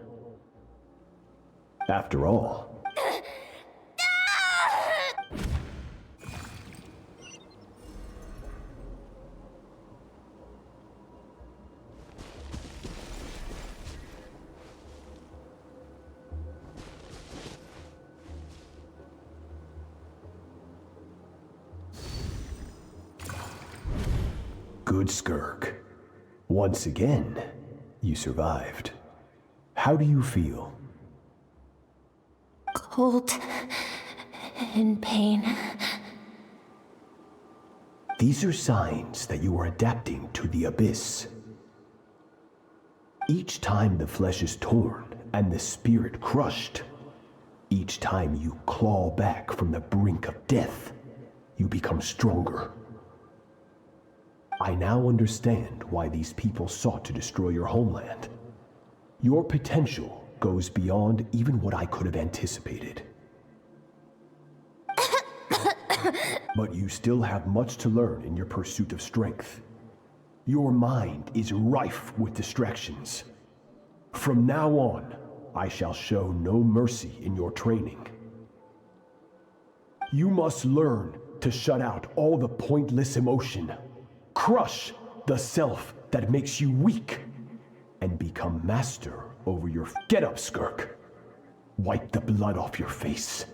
After all, good Skirk. Once again, you survived. How do you feel? Cold. In pain. These are signs that you are adapting to the abyss. Each time the flesh is torn and the spirit crushed, each time you claw back from the brink of death, you become stronger. I now understand why these people sought to destroy your homeland. Your potential goes beyond even what I could have anticipated. But you still have much to learn in your pursuit of strength. Your mind is rife with distractions. From now on, I shall show no mercy in your training. You must learn to shut out all the pointless emotion. Crush the self that makes you weak, and become master over your... Get up, Skirk. Wipe the blood off your face.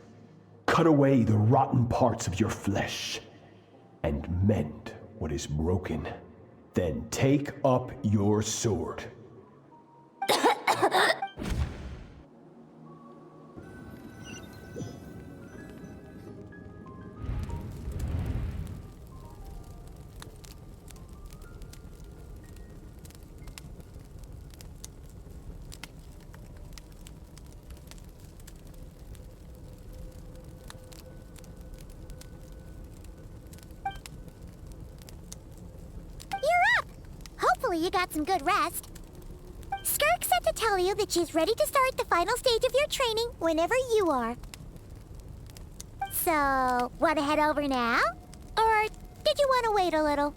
Cut away the rotten parts of your flesh, and mend what is broken. Then take up your sword. Hopefully you got some good rest. Skirk said to tell you that she's ready to start the final stage of your training whenever you are. So, want to head over now? Or did you want to wait a little?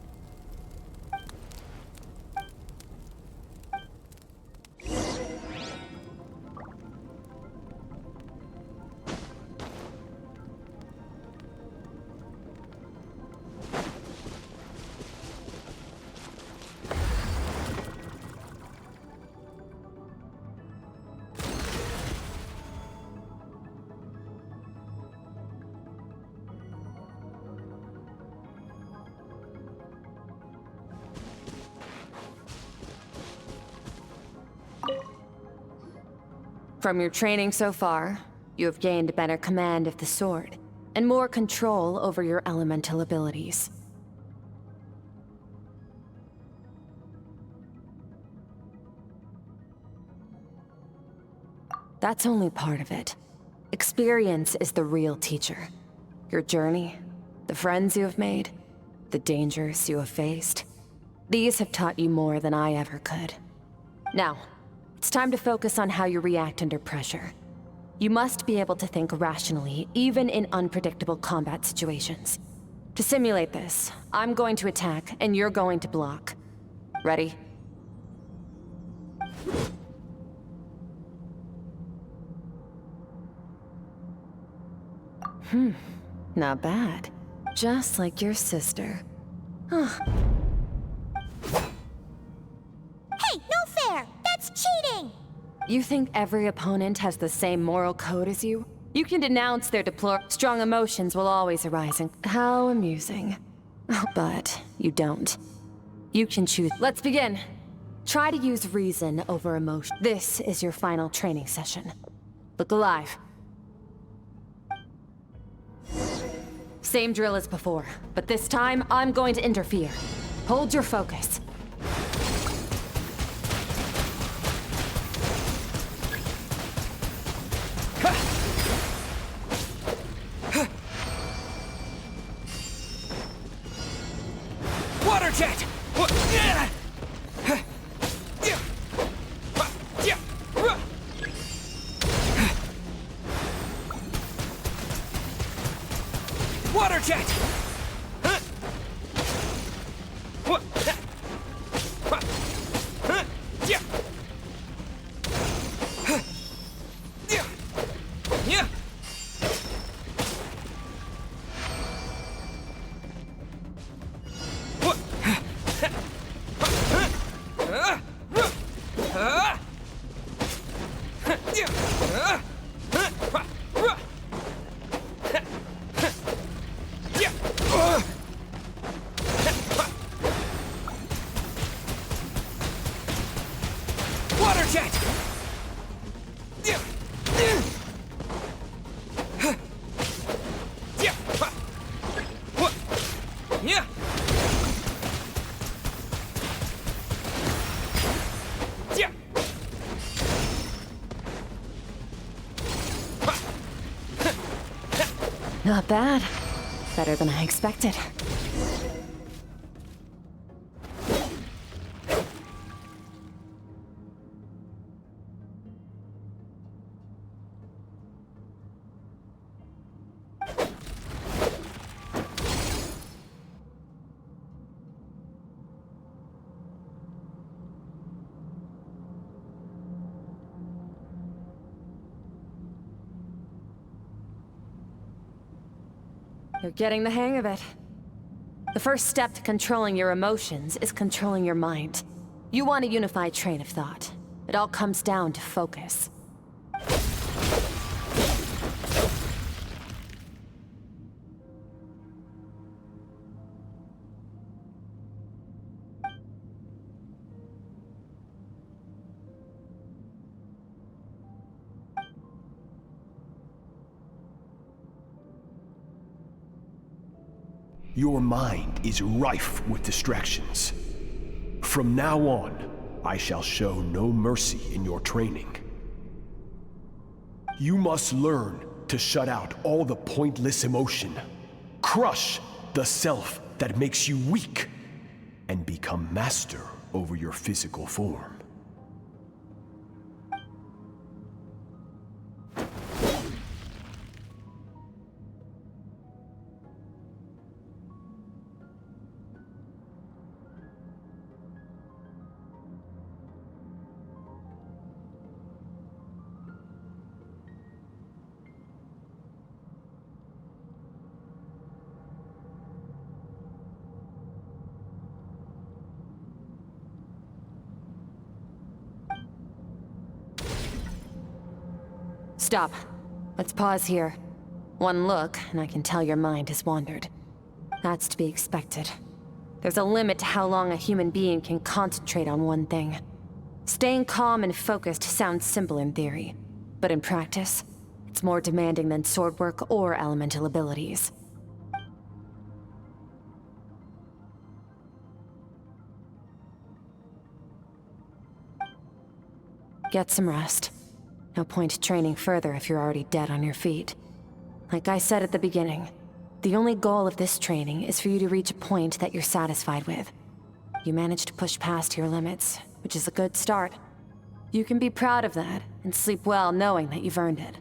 From your training so far, you have gained better command of the sword, and more control over your elemental abilities. That's only part of it. Experience is the real teacher. Your journey, the friends you have made, the dangers you have faced. These have taught you more than I ever could. Now, it's time to focus on how you react under pressure. You must be able to think rationally, even in unpredictable combat situations. To simulate this, I'm going to attack, and you're going to block. Ready? Not bad. Just like your sister. Hey, no fair! That's cheating! You think every opponent has the same moral code as you? You can denounce their strong emotions will always arise. How amusing. But you don't. You can choose. Let's begin. Try to use reason over emotion. This is your final training session. Look alive. Same drill as before, but this time I'm going to interfere. Hold your focus. Water jet! Water jet! Yeah. Yeah. Not bad. Better than I expected. You're getting the hang of it. The first step to controlling your emotions is controlling your mind. You want a unified train of thought. It all comes down to focus. Your mind is rife with distractions. From now on, I shall show no mercy in your training. You must learn to shut out all the pointless emotion, crush the self that makes you weak, and become master over your physical form. Stop. Let's pause here. One look, and I can tell your mind has wandered. That's to be expected. There's a limit to how long a human being can concentrate on one thing. Staying calm and focused sounds simple in theory, but in practice, it's more demanding than sword work or elemental abilities. Get some rest. No point training further if you're already dead on your feet. Like I said at the beginning, the only goal of this training is for you to reach a point that you're satisfied with. You managed to push past your limits, which is a good start. You can be proud of that, and sleep well knowing that you've earned it.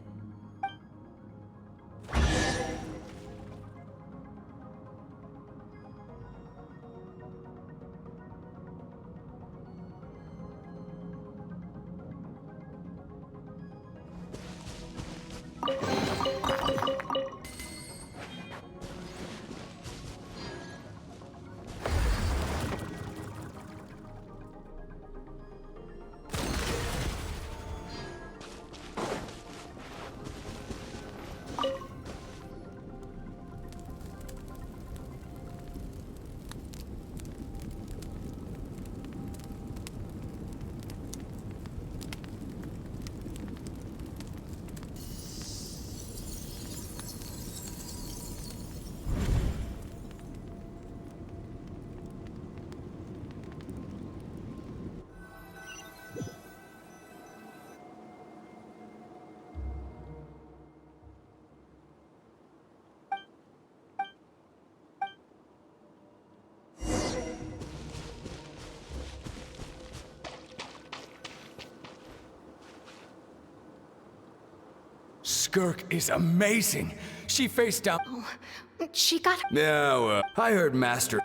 Skirk is amazing. She faced down. Oh, she got. No, I heard Master.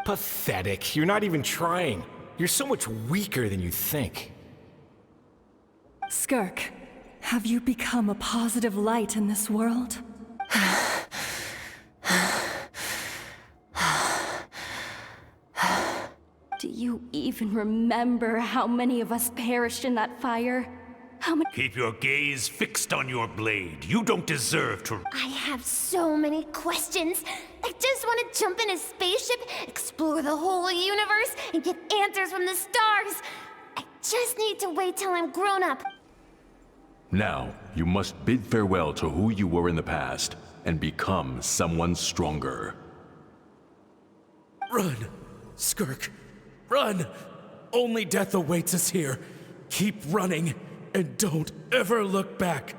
Pathetic. You're not even trying. You're so much weaker than you think. Skirk, have you become a positive light in this world? Do you even remember how many of us perished in that fire? How much? Keep your gaze fixed on your blade. You don't deserve to. I have so many questions. I just want to jump in a spaceship, explore the whole universe, and get answers from the stars. I just need to wait till I'm grown up. Now, you must bid farewell to who you were in the past and become someone stronger. Run, Skirk. Run! Only death awaits us here. Keep running, and don't ever look back.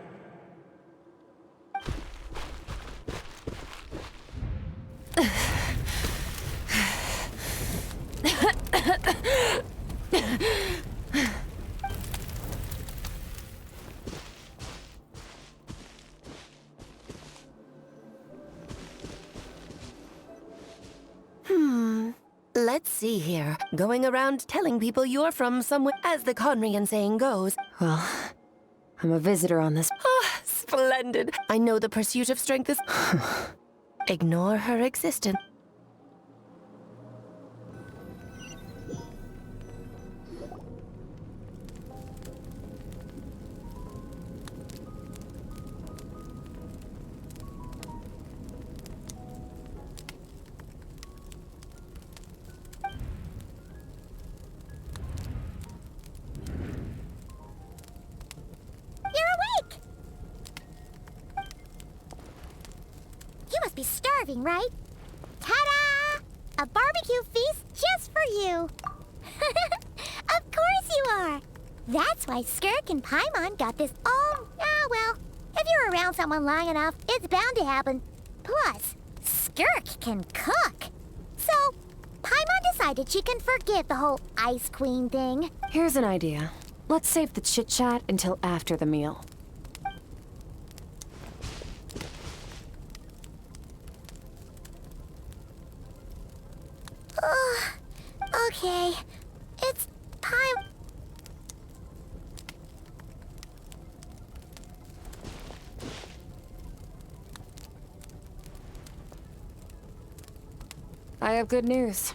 Let's see here. Going around telling people you're from somewhere, as the Conrian saying goes. Well, I'm a visitor on this. Ah, splendid. I know the pursuit of strength is... Ignore her existence. Be starving, right? Ta-da! A barbecue feast just for you. Of course you are. That's why Skirk and Paimon got this all... well, if you're around someone long enough, it's bound to happen. Plus, Skirk can cook. So, Paimon decided she can forget the whole Ice Queen thing. Here's an idea. Let's save the chit-chat until after the meal. Okay, it's time. I have good news.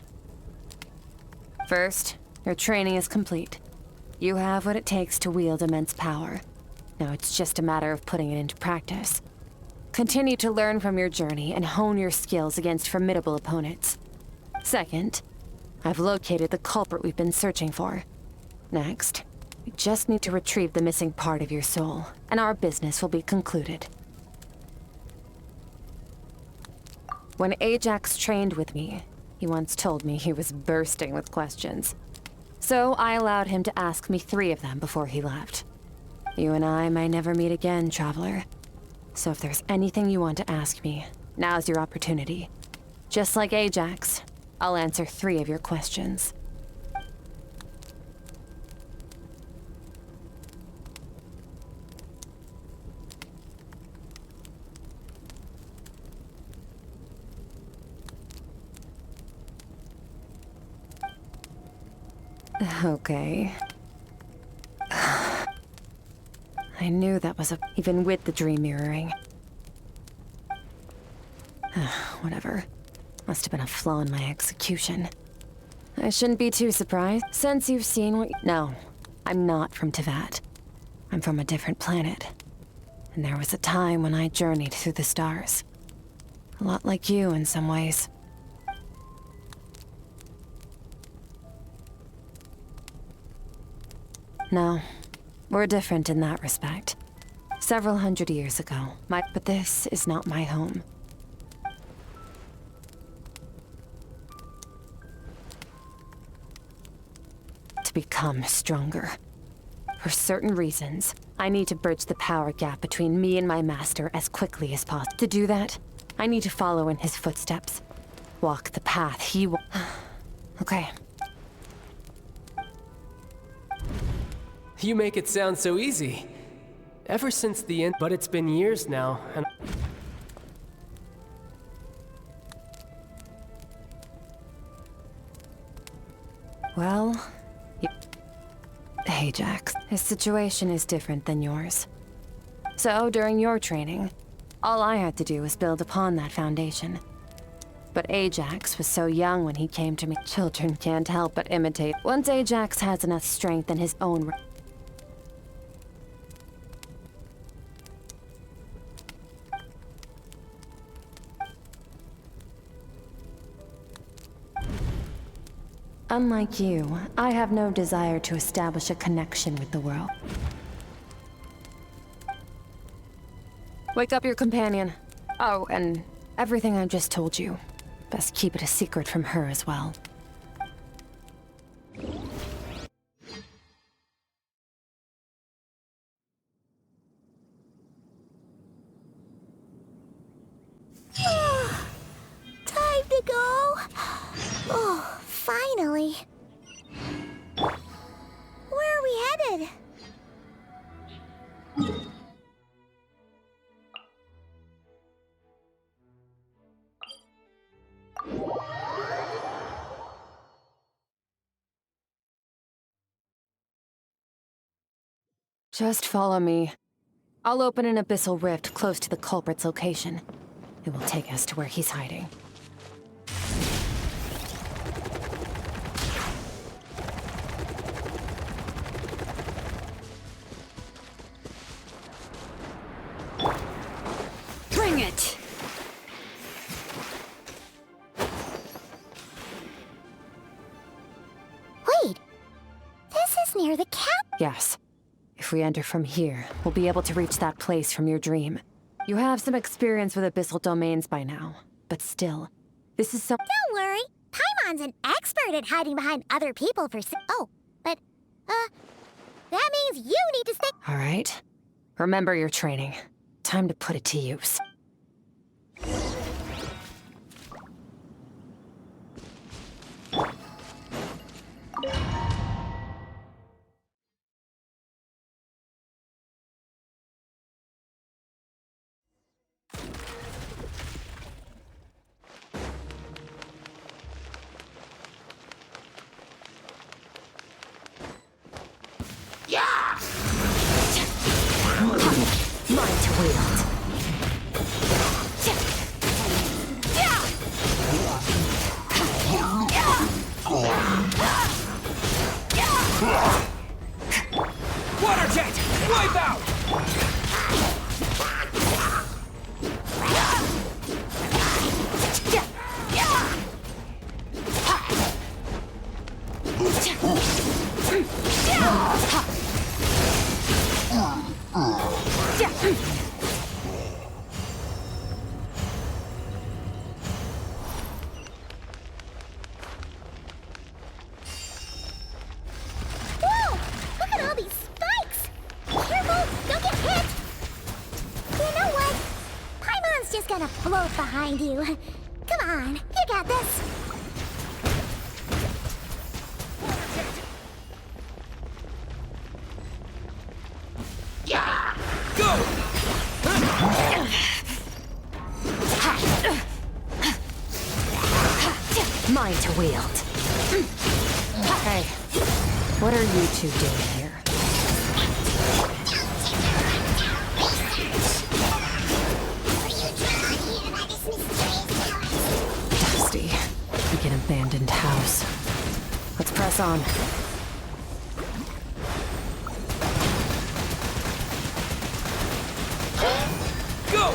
First, your training is complete. You have what it takes to wield immense power. Now it's just a matter of putting it into practice. Continue to learn from your journey and hone your skills against formidable opponents. Second, I've located the culprit we've been searching for. Next, we just need to retrieve the missing part of your soul, and our business will be concluded. When Ajax trained with me, he once told me he was bursting with questions. So I allowed him to ask me 3 of them before he left. You and I may never meet again, Traveler. So if there's anything you want to ask me, now's your opportunity. Just like Ajax, I'll answer 3 of your questions. Okay. I knew that was even with the dream mirroring. Whatever. Must have been a flaw in my execution. I shouldn't be too surprised, since you've seen what— No, I'm not from Teyvat. I'm from a different planet. And there was a time when I journeyed through the stars. A lot like you in some ways. No, we're different in that respect. Several hundred years ago, but this is not my home. To become stronger. For certain reasons, I need to bridge the power gap between me and my master as quickly as possible. To do that, I need to follow in his footsteps. Walk the path he will. Okay. You make it sound so easy. Ever since the end, but it's been years now, and... Well, Ajax, his situation is different than yours. So, during your training, all I had to do was build upon that foundation. But Ajax was so young when he came to me. Children can't help but imitate. Once Ajax has enough strength in his own... Unlike you, I have no desire to establish a connection with the world. Wake up your companion. Oh, and everything I just told you. Best keep it a secret from her as well. Time to go. Oh, finally. Where are we headed? Just follow me. I'll open an abyssal rift close to the culprit's location. It will take us to where he's hiding. Bring it! Wait, this is near the cap. Yes. If we enter from here, we'll be able to reach that place from your dream. You have some experience with abyssal domains by now, but still, this is some— Don't worry, Paimon's an expert at hiding behind other people for Oh, but, that means you need to stay— All right. Remember your training. Time to put it to use. Mine to wield. Water jet! Wipe out! Whoa! Look at all these spikes! Careful! Don't get hit! You know what? Paimon's just gonna float behind you. Come on, you got this! Mine to wield. Hey, what are you two doing here? Dusty, like an abandoned house. Let's press on. Go!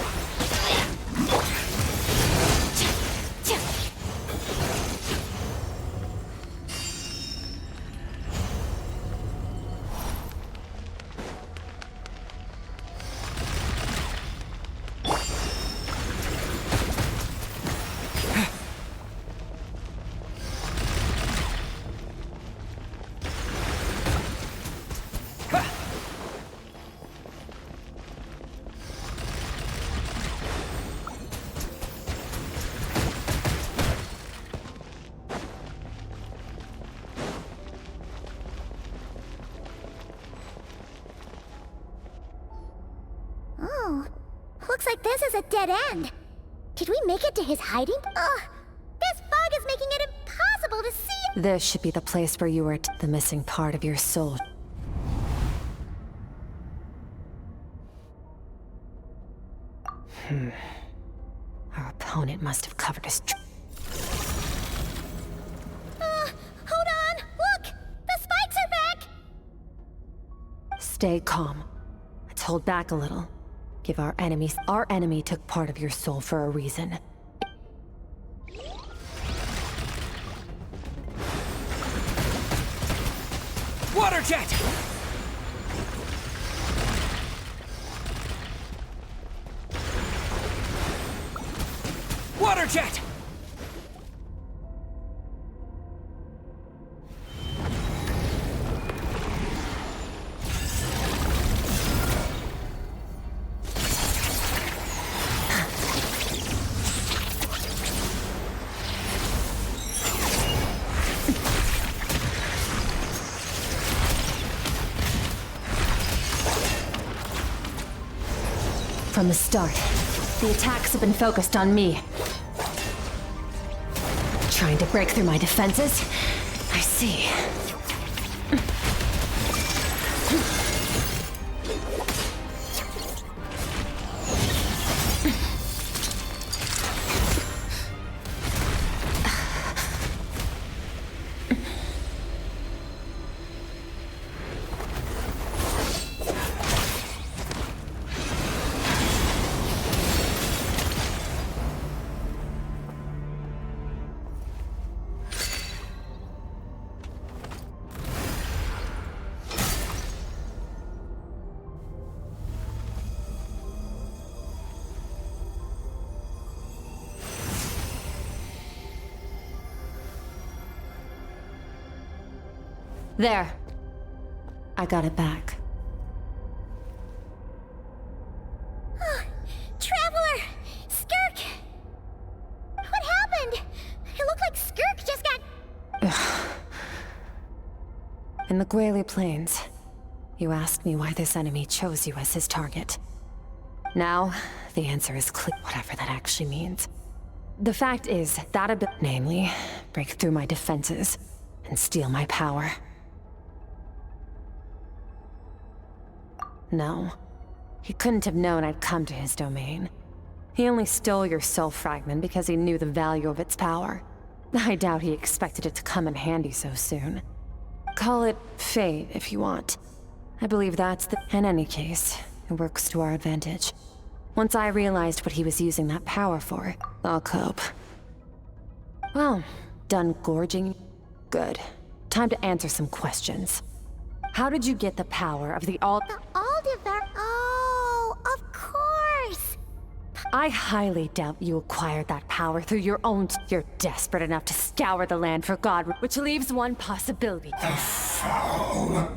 Oh, looks like this is a dead end. Did we make it to his hiding? Ugh, this fog is making it impossible to see. This should be the place where you were the missing part of your soul. Our opponent must have covered his Hold on! Look! The spikes are back! Stay calm. Let's hold back a little. Give our enemies— Our enemy took part of your soul for a reason. Water jet! Water jet! From the start, the attacks have been focused on me. Trying to break through my defenses? I see. There. I got it back. Traveler! Skirk! What happened? It looked like Skirk just got... In the Gwali Plains, you asked me why this enemy chose you as his target. Now, the answer is clear, whatever that actually means. The fact is, that ability, namely, break through my defenses and steal my power. No. He couldn't have known I'd come to his domain. He only stole your soul fragment because he knew the value of its power. I doubt he expected it to come in handy so soon. Call it fate, if you want. I believe that's the... In any case, it works to our advantage. Once I realized what he was using that power for, I'll cope. Well, done gorging? Good. Time to answer some questions. How did you get the power of the Aldevar... Oh, of course! I highly doubt you acquired that power through your own... You're desperate enough to scour the land for God, which leaves one possibility. The foul.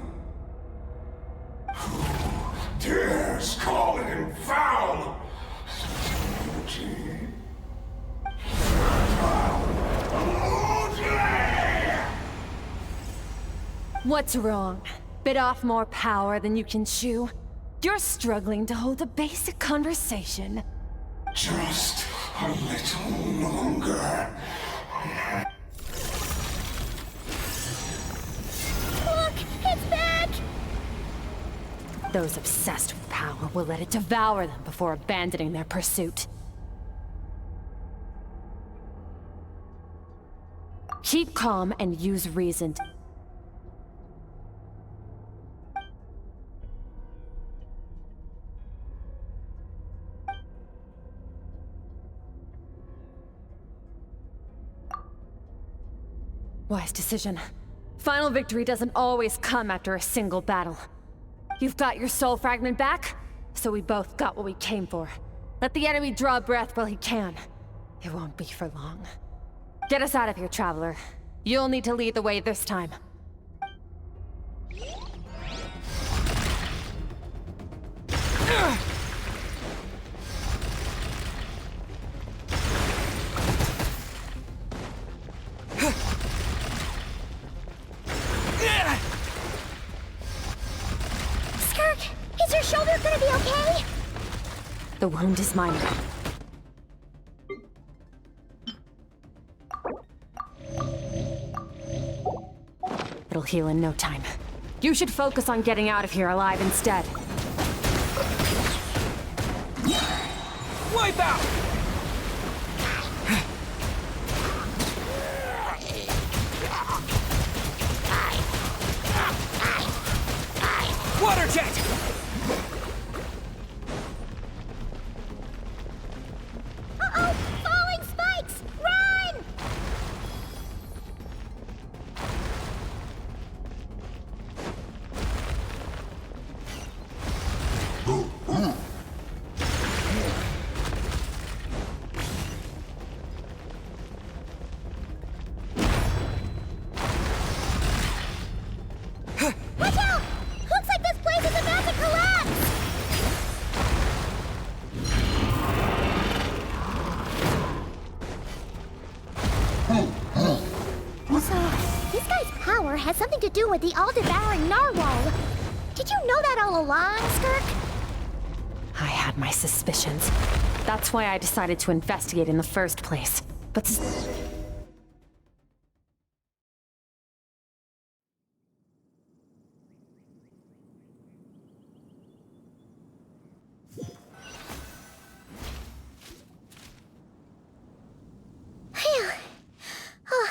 Who dares call him foul? What's wrong? Bit off more power than you can chew? You're struggling to hold a basic conversation. Just a little longer. Look! It's back! Those obsessed with power will let it devour them before abandoning their pursuit. Keep calm and use reason. Wise decision. Final victory doesn't always come after a single battle. You've got your soul fragment back, so we both got what we came for. Let the enemy draw breath while he can. It won't be for long. Get us out of here, Traveler. You'll need to lead the way this time. Skirk, is your shoulder gonna be okay? The wound is minor. It'll heal in no time. You should focus on getting out of here alive instead. Wipe out! Water jet! Uh-oh! Falling spikes! Run! with the all-devouring narwhal. Did you know that all along, Skirk? I had my suspicions. That's why I decided to investigate in the first place. But Phew. Oh,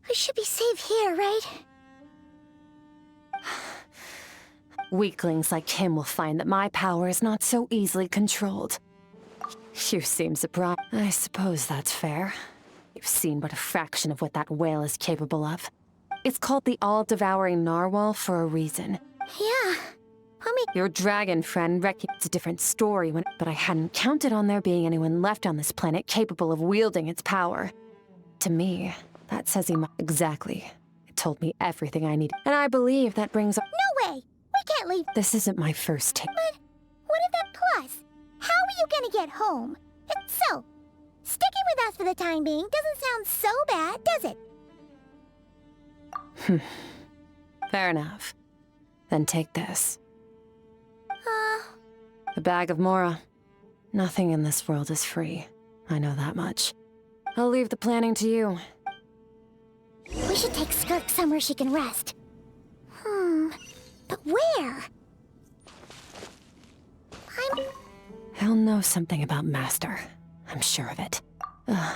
we should be safe here, right? weaklings like him will find that my power is not so easily controlled. You seem surprised. I suppose that's fair. You've seen but a fraction of what that whale is capable of. It's called the all-devouring narwhal for a reason. Yeah. Your dragon friend it's a different story but I hadn't counted on there being anyone left on this planet capable of wielding its power. To me, that says he exactly. It told me everything I needed. And I believe that brings up— No way! We can't leave. This isn't my first take. But what if that plus? How are you gonna get home? So, sticking with us for the time being doesn't sound so bad, does it? Fair enough. Then take this. Uh, A bag of Mora. Nothing in this world is free. I know that much. I'll leave the planning to you. We should take Skirk somewhere she can rest. But where? He'll know something about Master. I'm sure of it. Ugh.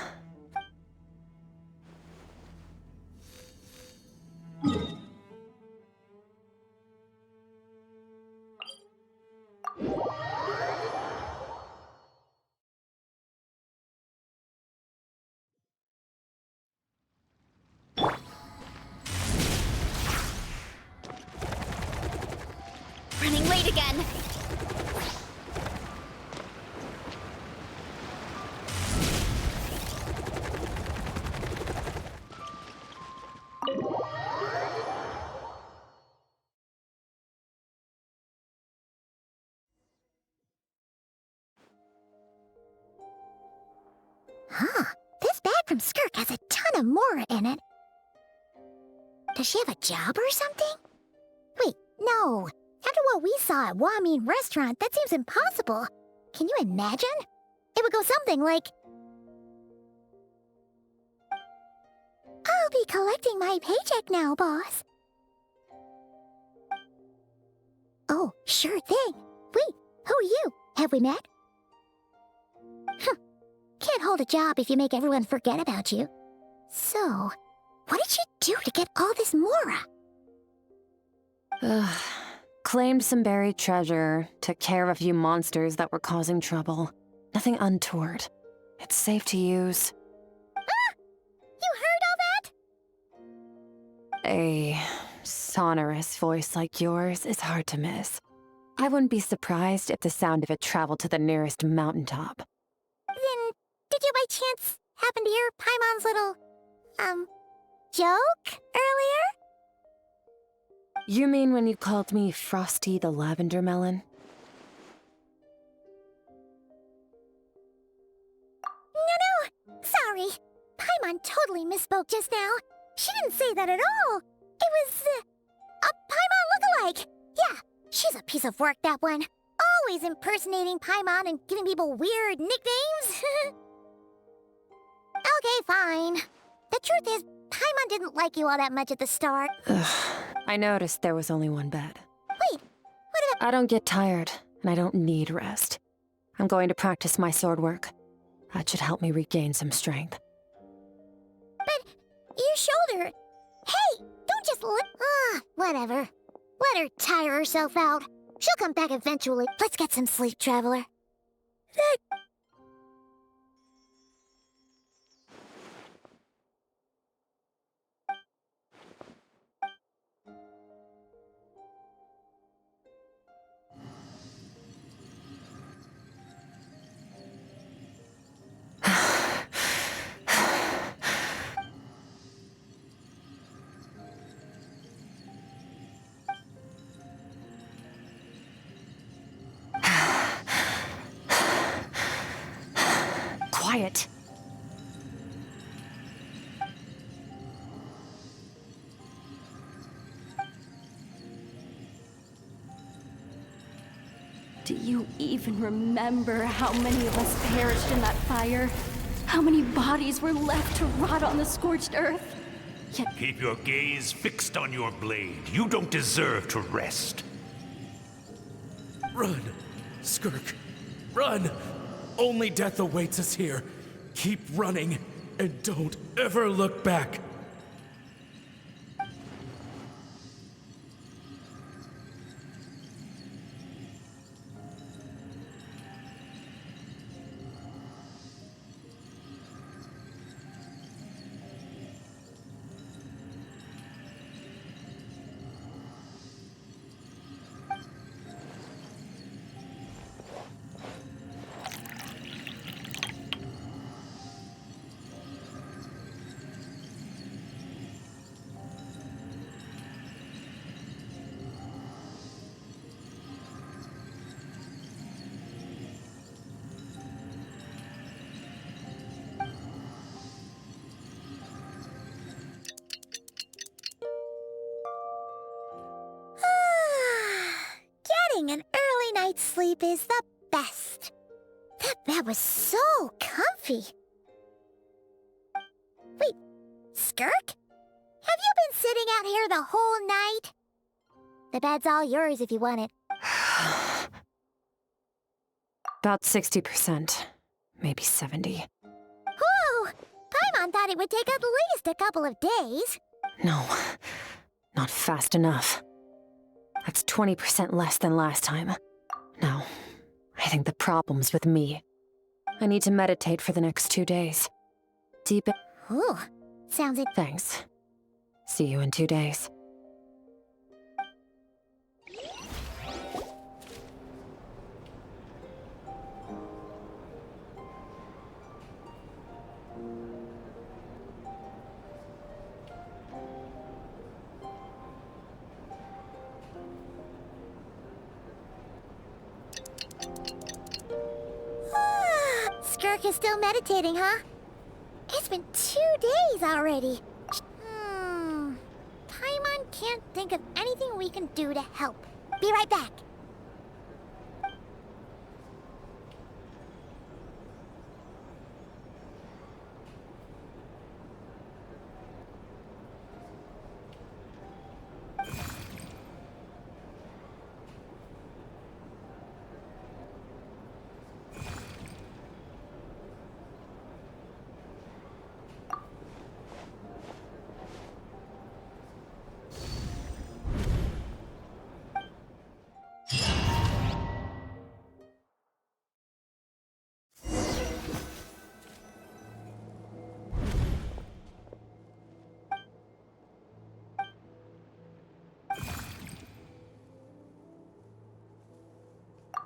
Running late again. Huh. This bag from Skirk has a ton of Mora in it. Does she have a job or something? Wait, no. After what we saw at Wamin Restaurant, that seems impossible. Can you imagine? It would go something like... I'll be collecting my paycheck now, boss. Oh, sure thing. Wait, who are you? Have we met? Can't hold a job if you make everyone forget about you. So, what did you do to get all this Mora? Claimed some buried treasure, took care of a few monsters that were causing trouble. Nothing untoward. It's safe to use. Ah! You heard all that? A sonorous voice like yours is hard to miss. I wouldn't be surprised if the sound of it traveled to the nearest mountaintop. Then, did you by chance happen to hear Paimon's little, joke earlier? You mean when you called me Frosty the Lavender Melon? No, sorry. Paimon totally misspoke just now. She didn't say that at all. It was, a Paimon lookalike. Yeah, she's a piece of work, that one. Always impersonating Paimon and giving people weird nicknames. Okay, fine. The truth is, Paimon didn't like you all that much at the start. I noticed there was only one bed. Wait, what about— I don't get tired, and I don't need rest. I'm going to practice my sword work. That should help me regain some strength. But your shoulder... Hey, don't just whatever. Let her tire herself out. She'll come back eventually. Let's get some sleep, Traveler. Quiet. Do you even remember how many of us perished in that fire? How many bodies were left to rot on the scorched earth? Yet Keep your gaze fixed on your blade. You don't deserve to rest. Run, Skirk. Run! Only death awaits us here. Keep running, and don't ever look back. Getting an early night's sleep is the best. That bed was so comfy. Wait, Skirk? Have you been sitting out here the whole night? The bed's all yours if you want it. About 60%. Maybe 70. Whew! Paimon thought it would take at least a couple of days. No, not fast enough. That's 20% less than last time. No, I think the problem's with me. I need to meditate for the next 2 days. Deep in— Ooh, sounds it. Thanks. See you in 2 days. Skirk is still meditating, huh? It's been 2 days already. Paimon can't think of anything we can do to help. Be right back.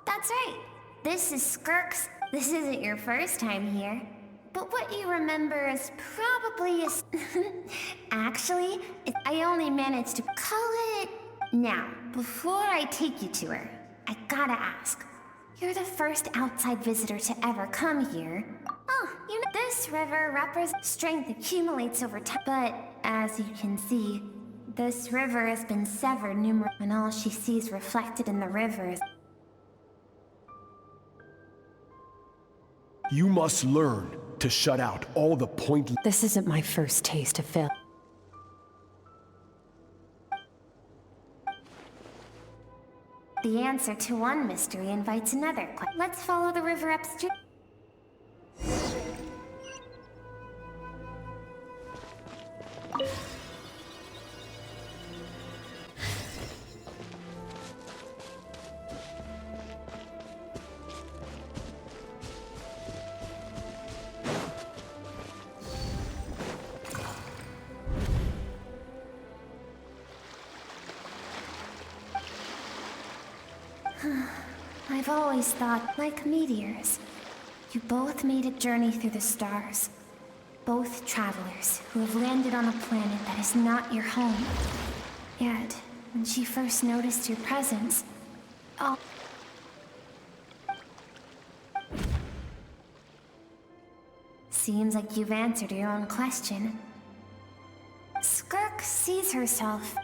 That's right. This is Skirk's. This isn't your first time here. But what you remember is probably Actually, I only managed to call it... Now, before I take you to her, I gotta ask. You're the first outside visitor to ever come here. Oh, you know, this river represents strength accumulates over time. But, as you can see, this river has been severed numerous... And all she sees reflected in the river is... You must learn to shut out all the pointless— This isn't my first taste of fail. The answer to one mystery invites another. Let's follow the river upstream. I've always thought, like meteors, you both made a journey through the stars. Both travelers who have landed on a planet that is not your home. Yet, when she first noticed your presence, oh... Seems like you've answered your own question. Skirk sees herself...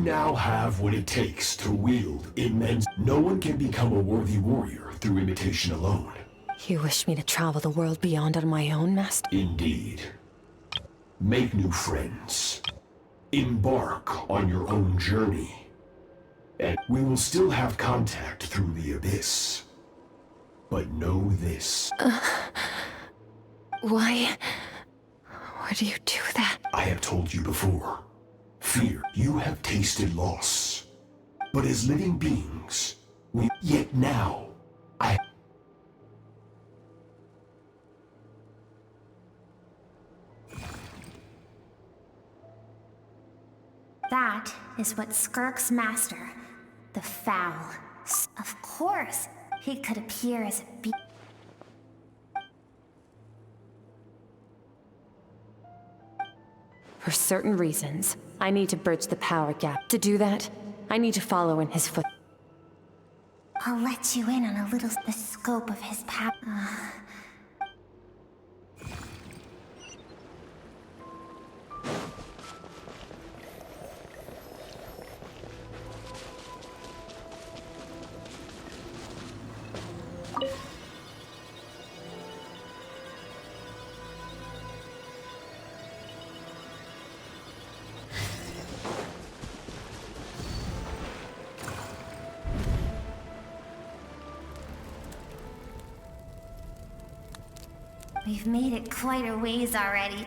now have what it takes to wield immense. No one can become a worthy warrior through imitation alone. You wish me to travel the world beyond on my own, Master? Indeed. Make new friends. Embark on your own journey. And we will still have contact through the abyss. But know this. Why do you do that? I have told you before. Fear, you have tasted loss. But as living beings, yet now, That is what Skirk's master, the Foul. Of course, he could appear as a beast. For certain reasons, I need to bridge the power gap. To do that, I need to follow in his foot. I'll let you in on a little the scope of his power. We've made it quite a ways already.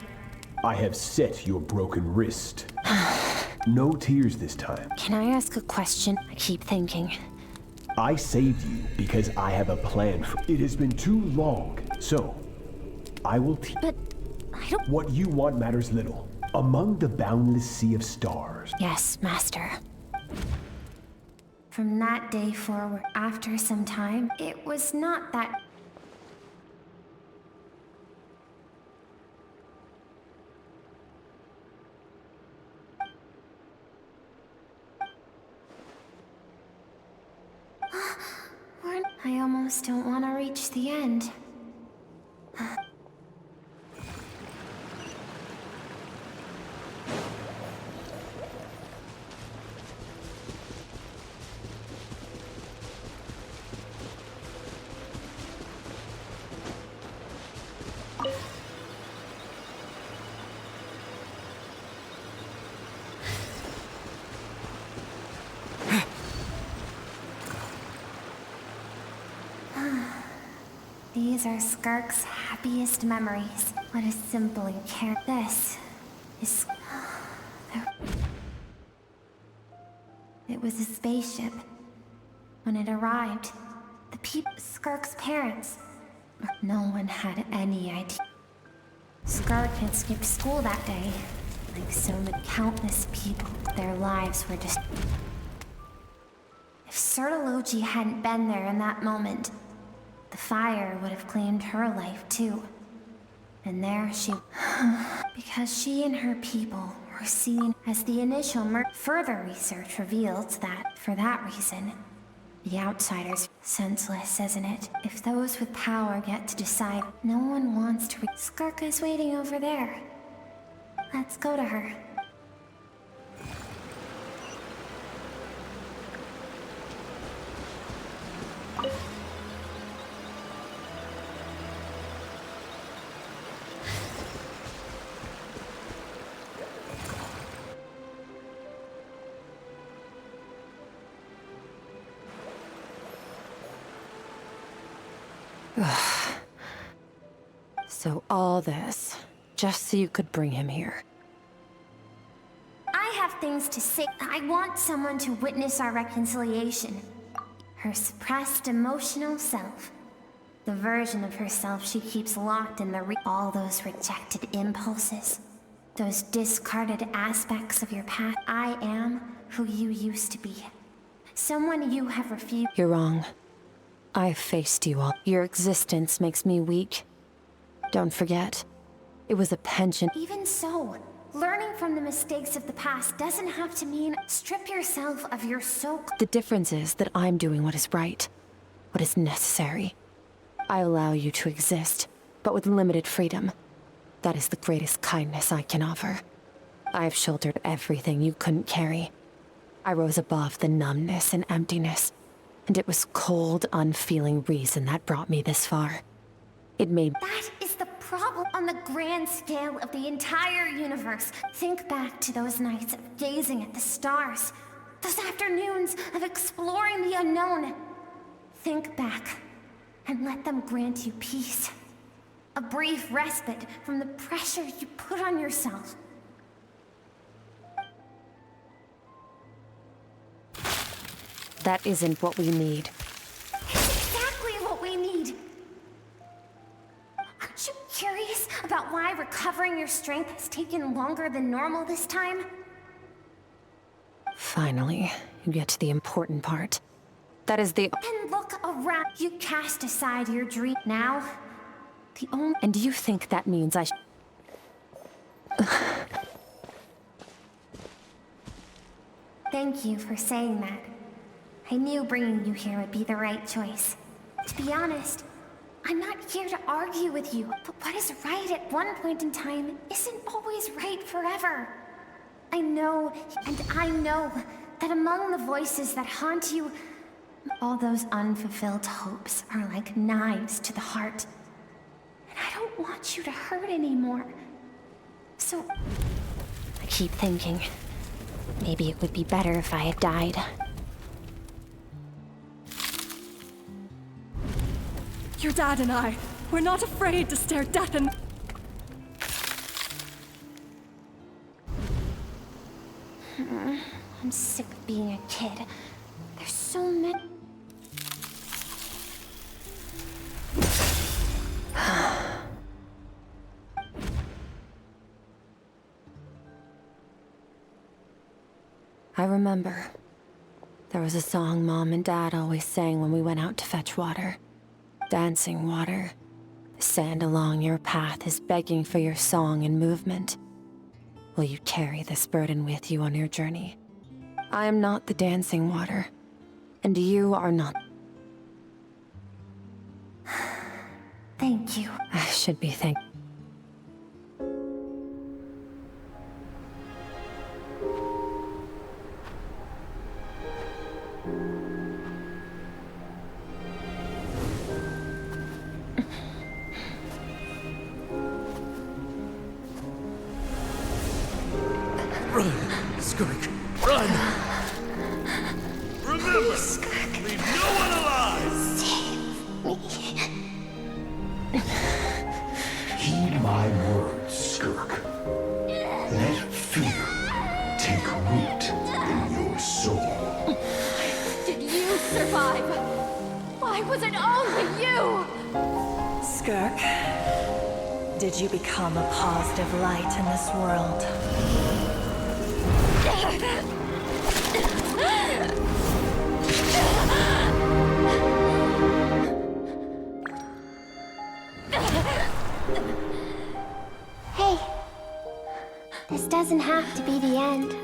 I have set your broken wrist. No tears this time. Can I ask a question? I keep thinking. I saved you because I have a plan for it. Has been too long, so I will teach. But I don't. What you want matters little. Among the boundless sea of stars. Yes, Master. From that day forward, after some time, it was not that. I almost don't want to reach the end. These are Skirk's happiest memories. What a simple and care. This is. It was a spaceship. When it arrived, the people, Skirk's parents, no one had any idea. Skirk had skipped school that day. Like so many countless people, their lives were just. If Sertology hadn't been there in that moment, the fire would have claimed her life too. And there she... because she and her people were seen as the initial Further research revealed that, for that reason, the outsiders... Senseless, isn't it? If those with power get to decide, no one wants to... Skirk is waiting over there. Let's go to her. So all this, just so you could bring him here. I have things to say. I want someone to witness our reconciliation. Her suppressed emotional self. The version of herself she keeps locked in all those rejected impulses. Those discarded aspects of your past. I am who you used to be. Someone you have refused. You're wrong. I've faced you all. Your existence makes me weak. Don't forget, it was a penchant. Even so, learning from the mistakes of the past doesn't have to mean strip yourself of your The difference is that I'm doing what is right, what is necessary. I allow you to exist, but with limited freedom. That is the greatest kindness I can offer. I have shouldered everything you couldn't carry. I rose above the numbness and emptiness, and it was cold, unfeeling reason that brought me this far. It made— That is the problem on the grand scale of the entire universe. Think back to those nights of gazing at the stars, those afternoons of exploring the unknown. Think back, and let them grant you peace. A brief respite from the pressure you put on yourself. That isn't what we need. It's exactly what we need. Aren't you curious about why recovering your strength has taken longer than normal this time? Finally, you get to the important part. That is the— And look around. You cast aside your dream. Now, the only— And do you think that means I Thank you for saying that. I knew bringing you here would be the right choice. To be honest, I'm not here to argue with you, but what is right at one point in time isn't always right forever. I know, and I know, that among the voices that haunt you, all those unfulfilled hopes are like knives to the heart. And I don't want you to hurt anymore. So— I keep thinking, maybe it would be better if I had died. Your dad and I, we're not afraid to stare death in— I'm sick of being a kid. There's so many— I remember. There was a song Mom and Dad always sang when we went out to fetch water. Dancing water. The sand along your path is begging for your song and movement. Will you carry this burden with you on your journey? I am not the dancing water, and you are not. Thank you. I should be thankful. Run, Skirk, run! Remember, leave no one alive! Heed my words, Skirk. Let fear take root in your soul. Did you survive? Why was it only you? Skirk, did you become a positive light in this world? Hey, this doesn't have to be the end.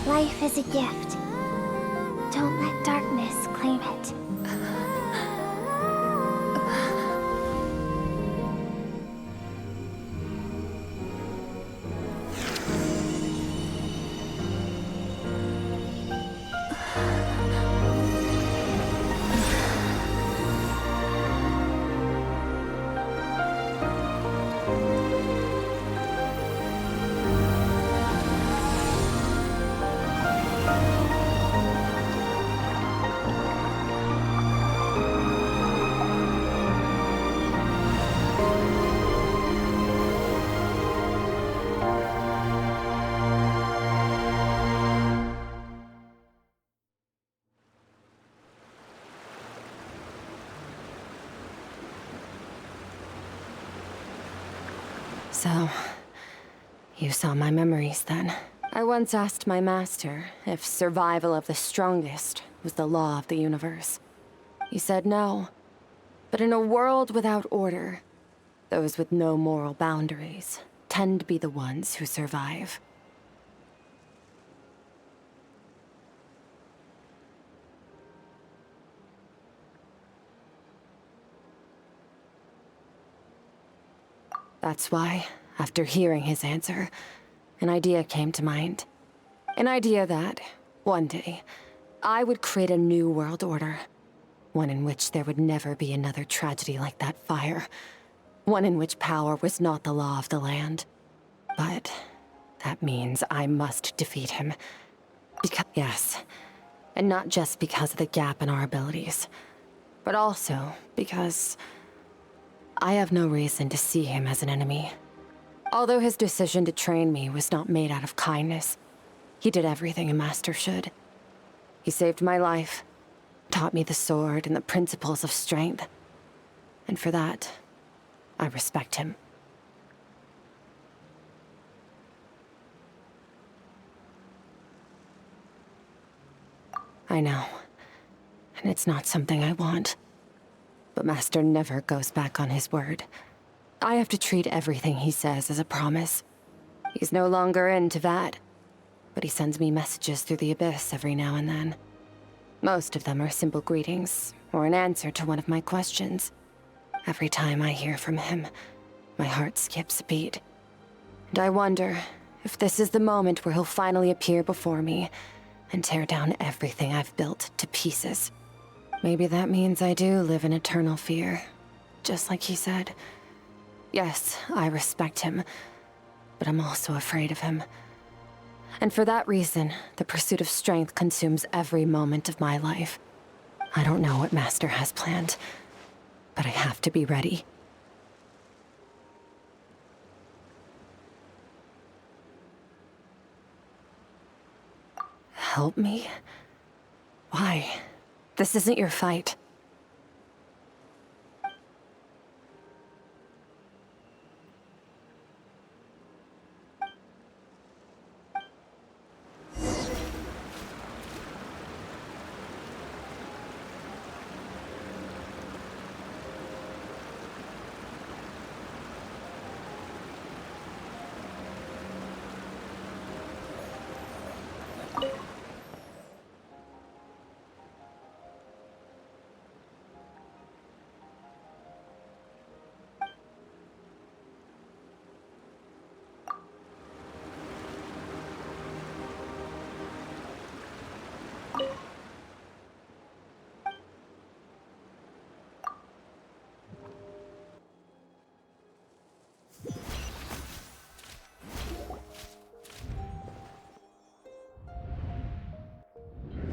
Life is a gift. Don't let darkness claim it. So, you saw my memories then. I once asked my master if survival of the strongest was the law of the universe. He said no. But in a world without order, those with no moral boundaries tend to be the ones who survive. That's why, after hearing his answer, an idea came to mind. An idea that, one day, I would create a new world order. One in which there would never be another tragedy like that fire. One in which power was not the law of the land. But that means I must defeat him. Yes, and not just because of the gap in our abilities, but also because I have no reason to see him as an enemy. Although his decision to train me was not made out of kindness, he did everything a master should. He saved my life, taught me the sword and the principles of strength. And for that, I respect him. I know. And it's not something I want. But Master never goes back on his word. I have to treat everything he says as a promise. He's no longer into that. But he sends me messages through the abyss every now and then. Most of them are simple greetings, or an answer to one of my questions. Every time I hear from him, my heart skips a beat. And I wonder if this is the moment where he'll finally appear before me and tear down everything I've built to pieces. Maybe that means I do live in eternal fear, just like he said. Yes, I respect him, but I'm also afraid of him. And for that reason, the pursuit of strength consumes every moment of my life. I don't know what Master has planned, but I have to be ready. Help me? Why? This isn't your fight.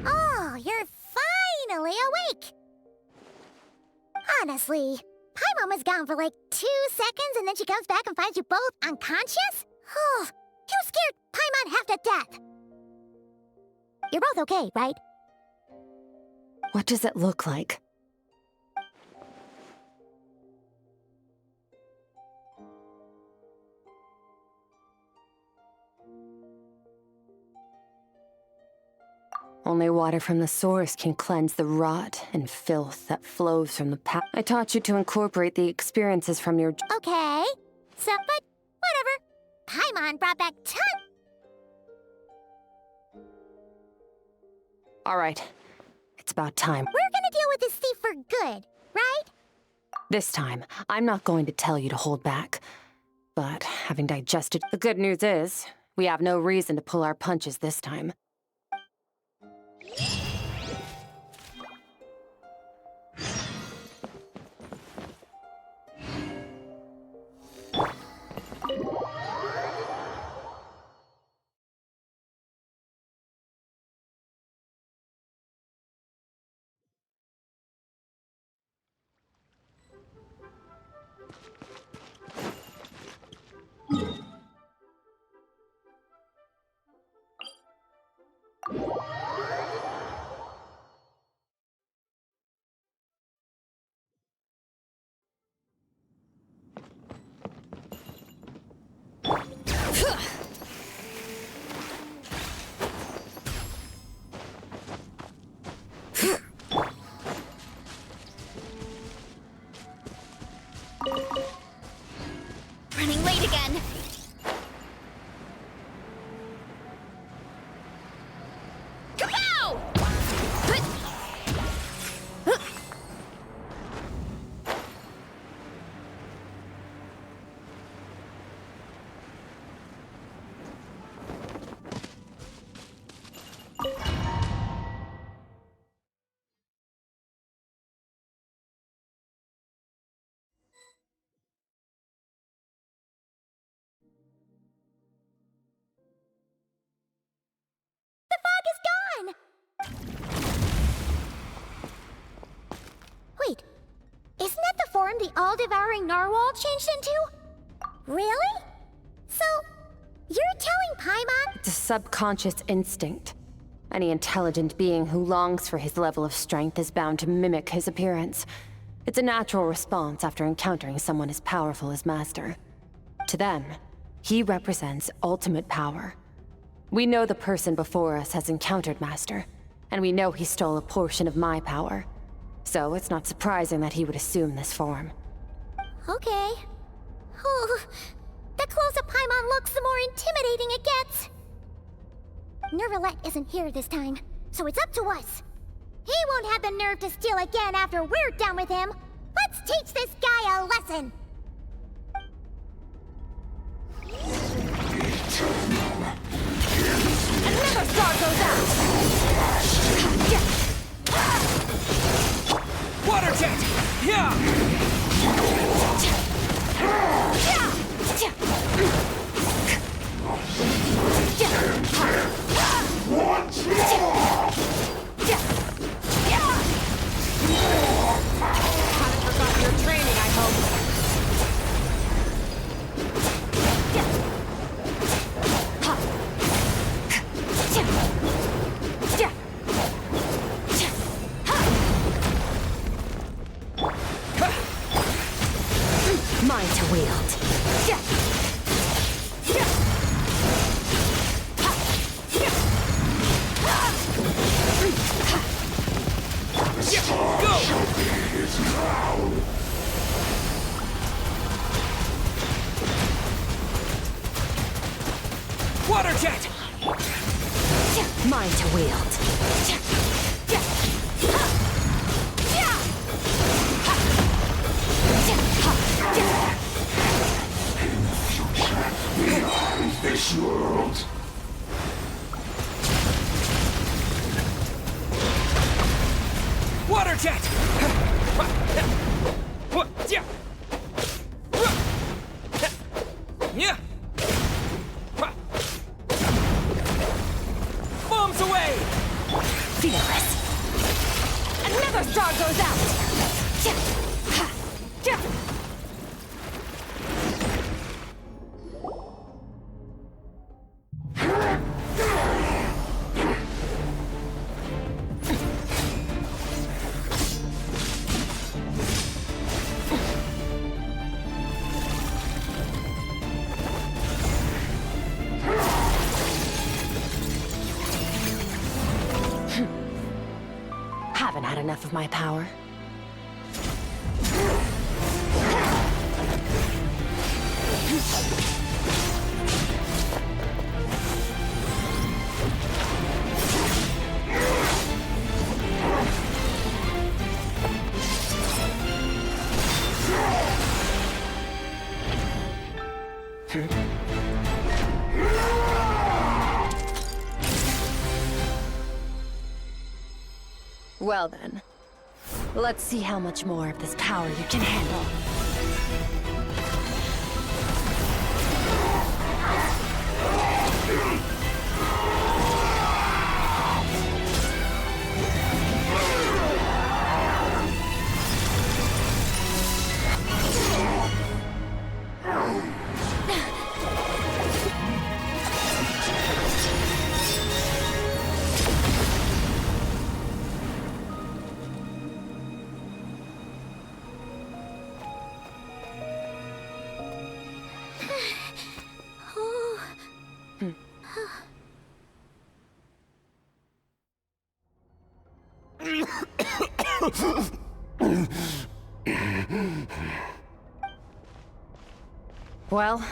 Oh, you're finally awake! Honestly, Paimon was gone for like 2 seconds and then she comes back and finds you both unconscious? Oh, you scared Paimon half to death! You're both okay, right? What does it look like? Only water from the source can cleanse the rot and filth that flows from the past. I taught you to incorporate the experiences from your... Okay. So, but whatever. Paimon brought back All right. It's about time. We're gonna deal with this thief for good, right? This time, I'm not going to tell you to hold back. But having digested... The good news is, we have no reason to pull our punches this time. Running late again. all-devouring narwhal changed into? Really? So, you're telling Paimon? It's a subconscious instinct. Any intelligent being who longs for his level of strength is bound to mimic his appearance. It's a natural response after encountering someone as powerful as Master. To them, he represents ultimate power. We know the person before us has encountered Master, and we know he stole a portion of my power. So it's not surprising that he would assume this form. Okay. Oh, the closer Paimon looks, the more intimidating it gets. Nervalette isn't here this time, so it's up to us. He won't have the nerve to steal again after we're done with him. Let's teach this guy a lesson. Another star goes out! Water jet! Yeah! Once more! Haven't forgotten your training, I hope. Mine to wield. Go! His crown. Water jet! Mine to wield. Behind this world. Water jet! Yeah! Bombs away! Fearless. Another star goes out! Haven't had enough of my power. Well then, let's see how much more of this power you can handle. Well,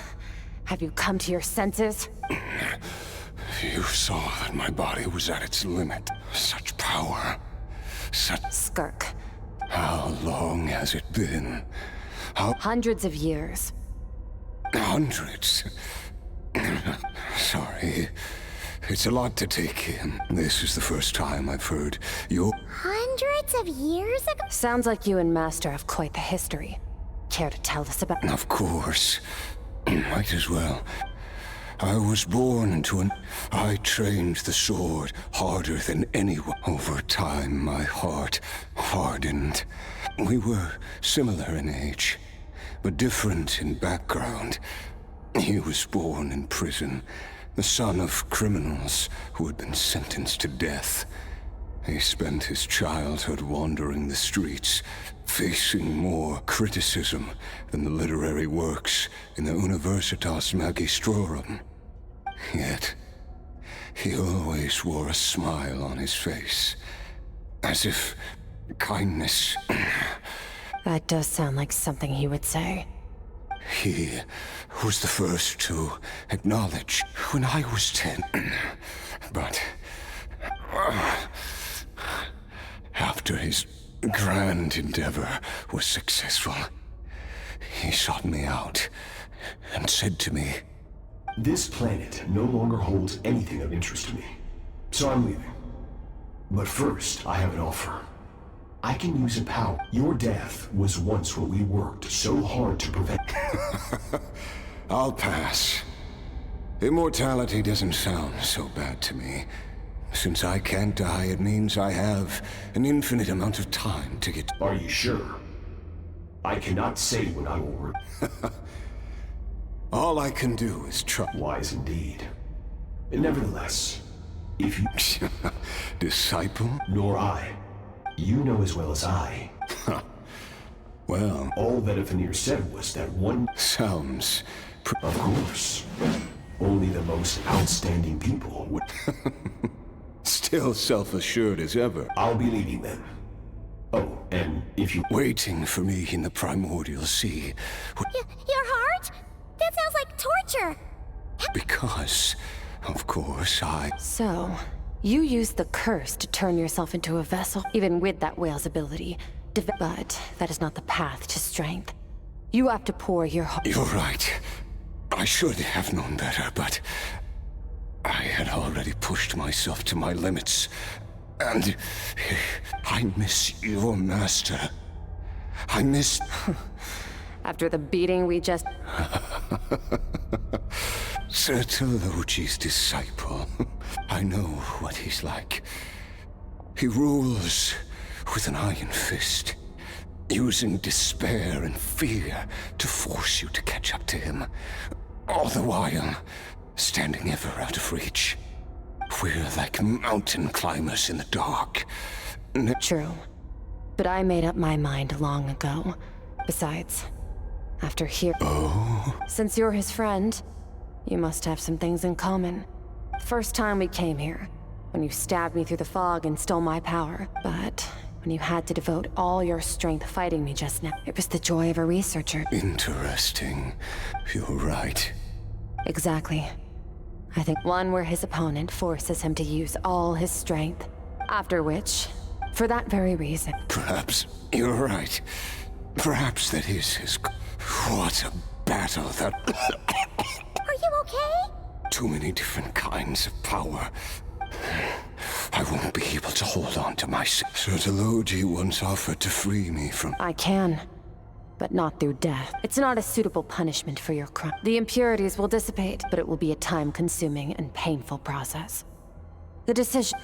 have you come to your senses? You saw that my body was at its limit. Such power. Such... Skirk. How long has it been? Hundreds of years. Hundreds? Sorry. It's a lot to take in. This is the first time I've heard your... Hundreds of years ago? Sounds like you and Master have quite the history. Care to tell us about... Of course. Might as well. I was born into an... I trained the sword harder than anyone. Over time, my heart hardened. We were similar in age, but different in background. He was born in prison, the son of criminals who had been sentenced to death. He spent his childhood wandering the streets, facing more criticism than the literary works in the Universitas Magistrorum. Yet, he always wore a smile on his face, as if kindness... That does sound like something he would say. He was the first to acknowledge when I was 10. But... after his grand endeavor was successful, he sought me out and said to me, "This planet no longer holds anything of interest to me, so I'm leaving. But first, I have an offer. I can use a power. Your death was once what we worked so hard to prevent." I'll pass. Immortality doesn't sound so bad to me. Since I can't die, it means I have an infinite amount of time to get... Are you sure? I cannot say when I will... All I can do is try. Wise indeed. Nevertheless, if you... Disciple? Nor I. You know as well as I. Well... All that Evanir said was that one... Sounds... Of course. Only the most outstanding people would... Still self-assured as ever. I'll be leaving then. Oh, and if you... Waiting for me in the primordial sea. Your heart? That sounds like torture! Because, of course, So, you used the curse to turn yourself into a vessel, even with that whale's ability. But that is not the path to strength. You have to pour your heart... You're right. I should have known better, but... I had already pushed myself to my limits, and I miss your master. I miss... After the beating we just... Sertologi's disciple. I know what he's like. He rules with an iron fist, using despair and fear to force you to catch up to him. All the while, standing ever out of reach. We're like mountain climbers in the dark. True. But I made up my mind long ago. Besides, after here... Oh? Since you're his friend, you must have some things in common. First time we came here, when you stabbed me through the fog and stole my power. But when you had to devote all your strength fighting me just now, it was the joy of a researcher. Interesting. You're right. Exactly. I think one where his opponent forces him to use all his strength. After which, for that very reason... Perhaps you're right. Perhaps that is his... What a battle that... Are you okay? Too many different kinds of power. I won't be able to hold on to my... Sertologi once offered to free me from... I can. But not through death. It's not a suitable punishment for your crime. The impurities will dissipate, but it will be a time-consuming and painful process. The decision...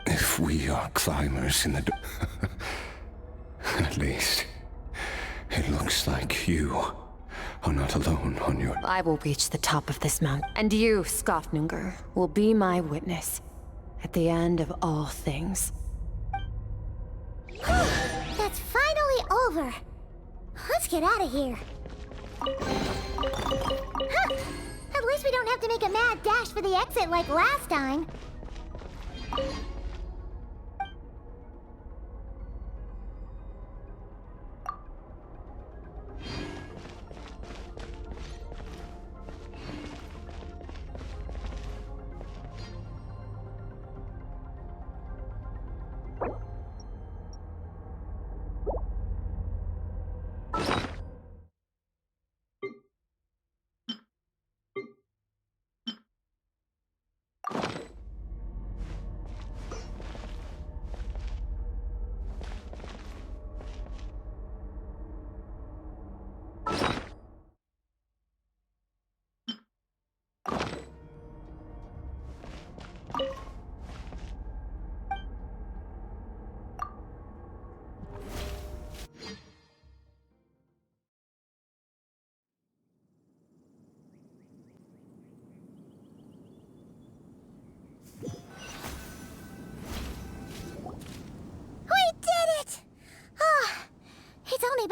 If we are climbers in the... At least, it looks like you are not alone on your... I will reach the top of this mountain, and you, Skofnunger, will be my witness. At the end of all things. That's finally over. Let's get out of here. Huh. At least we don't have to make a mad dash for the exit like last time.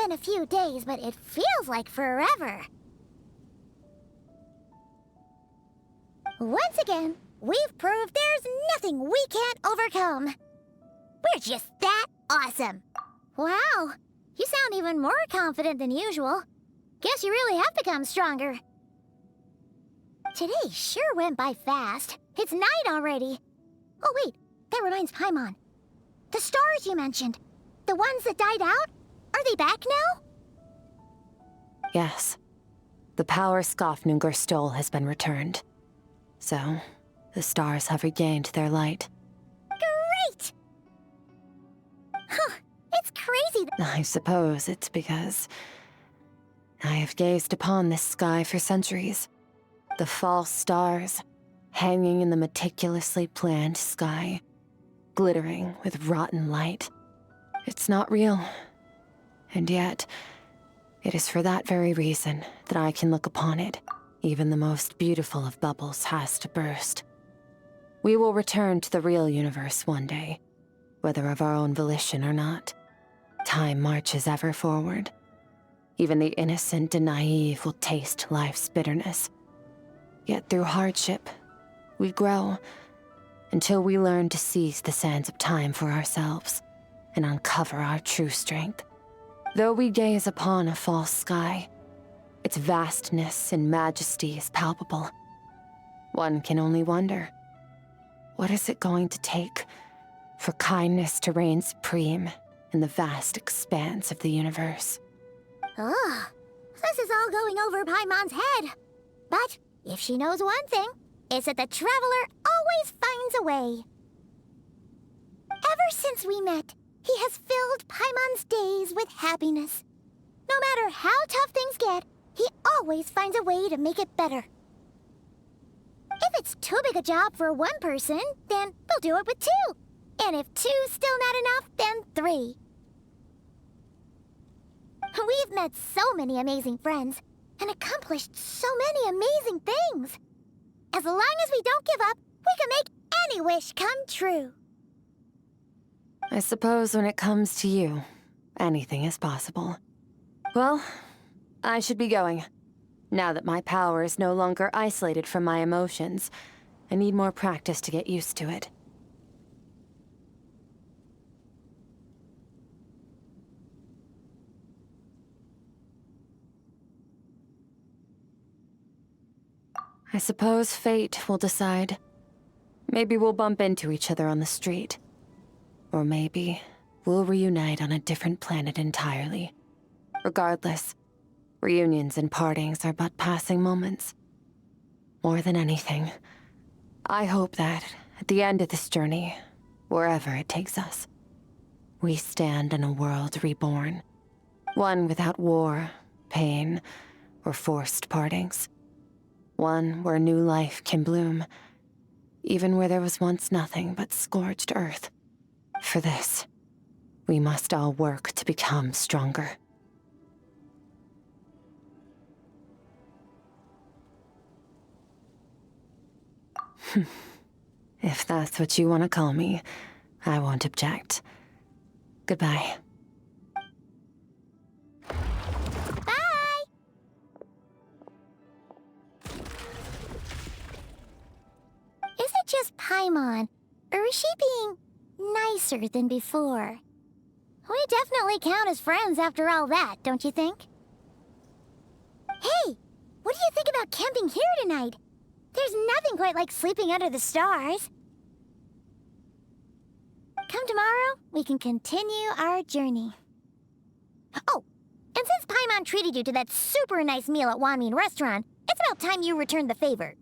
been a few days, but it feels like forever. Once again, we've proved there's nothing we can't overcome. We're just that awesome. Wow, you sound even more confident than usual. Guess you really have become stronger. Today sure went by fast. It's night already. Oh wait, that reminds Paimon. The stars you mentioned, the ones that died out, are they back now? Yes. The power Skafnungur stole has been returned. So, the stars have regained their light. Great! Huh, it's crazy. I suppose it's because I have gazed upon this sky for centuries. The false stars, hanging in the meticulously planned sky, glittering with rotten light. It's not real. And yet, it is for that very reason that I can look upon it. Even the most beautiful of bubbles has to burst. We will return to the real universe one day, whether of our own volition or not. Time marches ever forward. Even the innocent and naive will taste life's bitterness. Yet through hardship, we grow, until we learn to seize the sands of time for ourselves and uncover our true strength. Though we gaze upon a false sky, its vastness and majesty is palpable. One can only wonder, what is it going to take for kindness to reign supreme in the vast expanse of the universe? Ugh, this is all going over Paimon's head. But if she knows one thing, it's that the Traveler always finds a way. Ever since we met, he has filled Paimon's days with happiness. No matter how tough things get, he always finds a way to make it better. If it's too big a job for one person, then we'll do it with two. And if two's still not enough, then three. We've met so many amazing friends and accomplished so many amazing things. As long as we don't give up, we can make any wish come true. I suppose when it comes to you, anything is possible. Well, I should be going. Now that my power is no longer isolated from my emotions, I need more practice to get used to it. I suppose fate will decide. Maybe we'll bump into each other on the street. Or maybe we'll reunite on a different planet entirely. Regardless, reunions and partings are but passing moments. More than anything, I hope that, at the end of this journey, wherever it takes us, we stand in a world reborn. One without war, pain, or forced partings. One where new life can bloom, even where there was once nothing but scorched earth. For this, we must all work to become stronger. If that's what you want to call me, I won't object. Goodbye. Bye! Is it just Paimon, or is she being nicer than before? We definitely count as friends after all that, don't you think? Hey, what do you think about camping here tonight? There's nothing quite like sleeping under the stars. Come tomorrow, we can continue our journey. Oh, and since Paimon treated you to that super nice meal at Wanmin Restaurant, it's about time you returned the favor.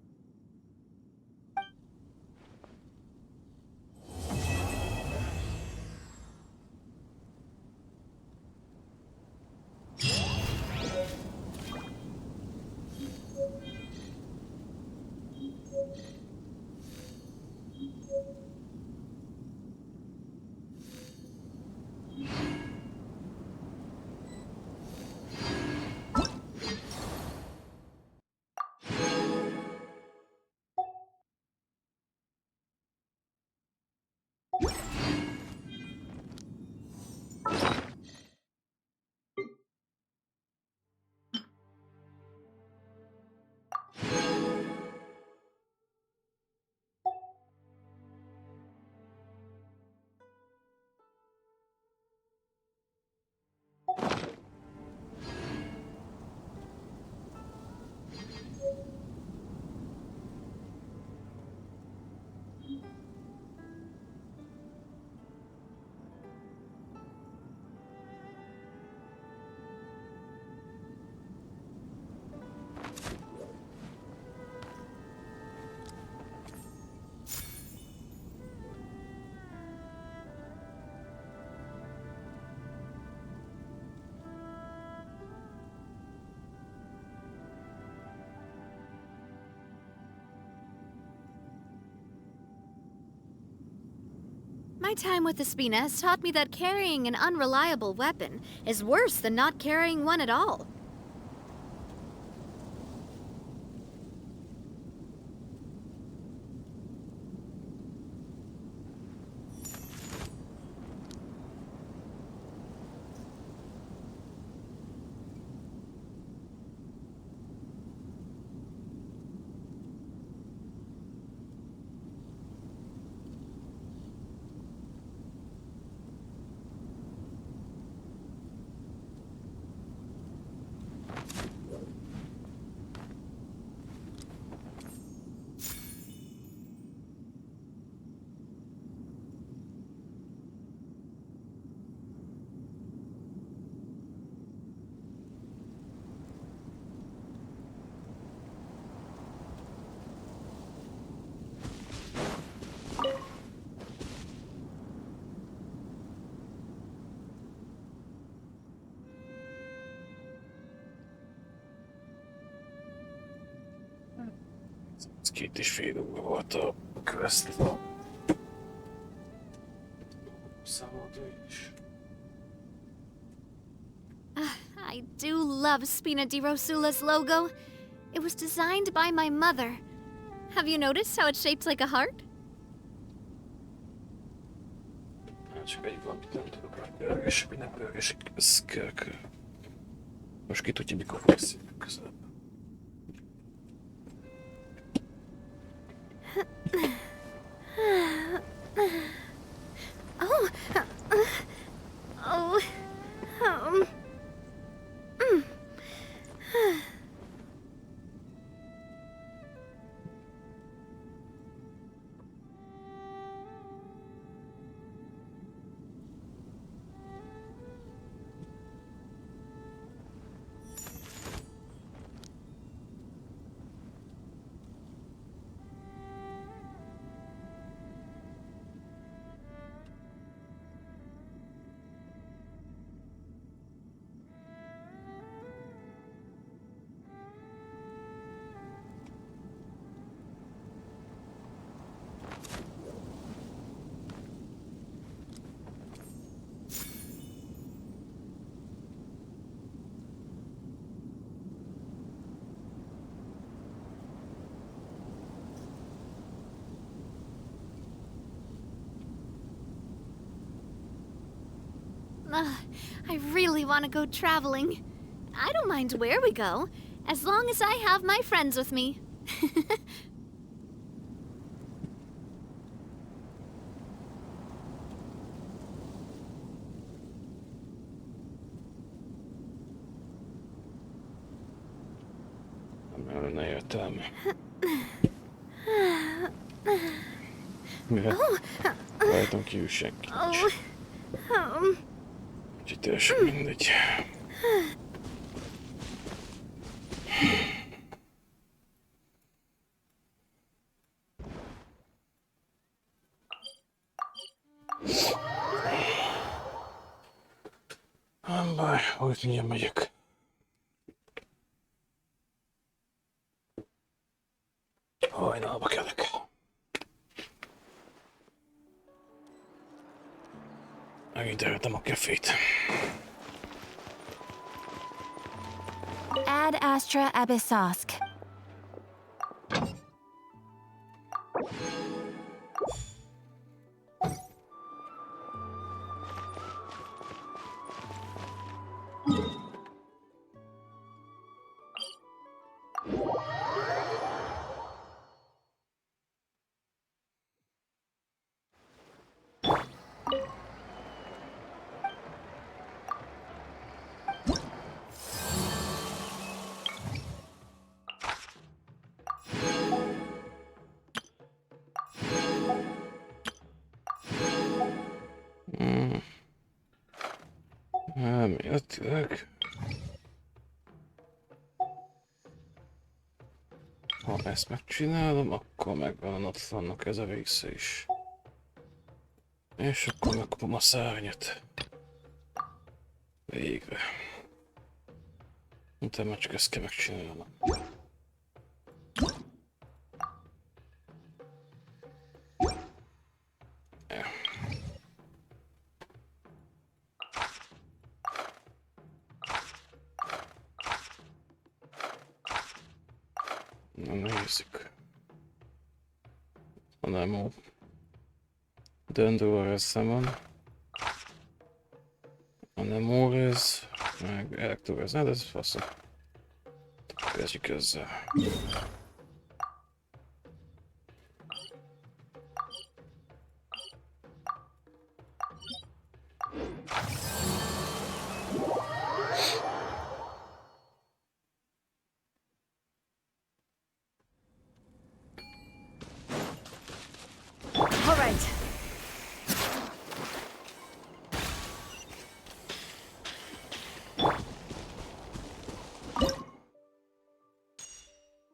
My time with the Spina has taught me that carrying an unreliable weapon is worse than not carrying one at all. Ez 2,5 óra volt a quest. Számolta is. I do love Spina di Rosula's logo. It was designed by my mother. Have you noticed how it's shaped like a heart? Csak egy valamit nem tudok rá pörgés, mi nem pörgésik. Skirk. Most ki tudja, mikor fog szívük közelebb. I really want to go traveling. I don't mind where we go, as long as I have my friends with me. Ne értelme. Mivel rajtam kívül senki nincs. Úgyhogy teljesen mindegy. Nem baj, úgy mindjárt megyek. Hajnalba kelek. Megint elvettem a kefét. Ad Astra Abyssosk. Elméletileg. Ha ezt megcsinálom, akkor megvan ott vannak ez a része is. És akkor megkapom a szárnyat. Végre. Utána már csak ezt kell megcsinálnom. Ja. Nézzük. A Nemo. Döndő össze van. A Nemo ez, meg Elektrorez, hát ez faszom. Kezdjük ezzel. All right.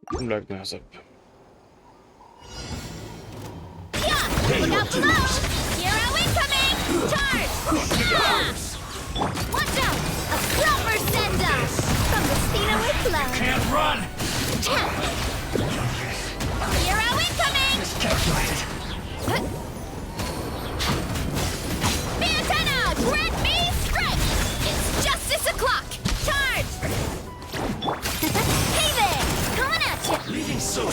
Legnehezebb. Look out below! Hero incoming! Charge! Yeah! Watch out! A proper send-off! From the speedaway club! Can't run! Hero incoming! Miscalculated. Antenna! Grant me strike! It's justice o'clock! Charge! Hey there! Coming at you! Leaving so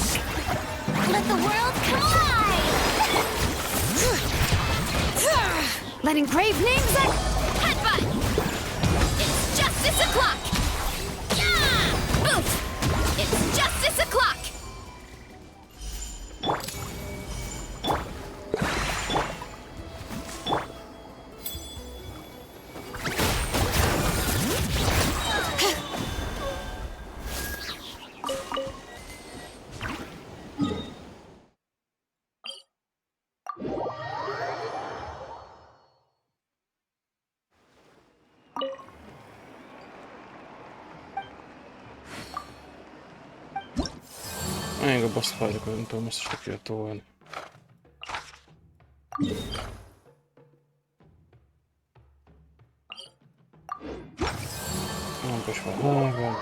Let the world come alive! Letting grave names Headbutt! It's justice o'clock! Yeah! Boof! It's justice o'clock! Még a boss fight-okat nem tudom most is tolni. Nem is van három.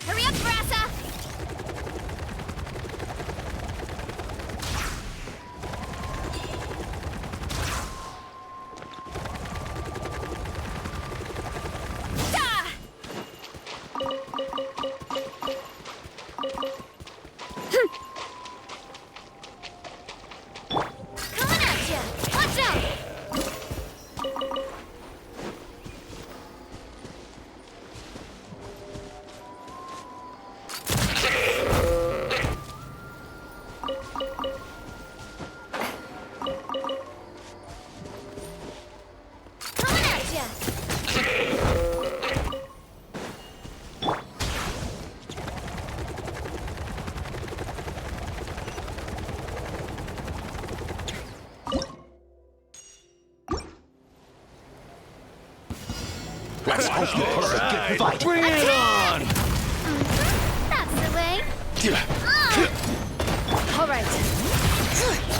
Hurry up, Brassa! Coming at ya! Watch out! Coming at ya! Let's hope you put up a good fight. Bring it on! That's the way. All right.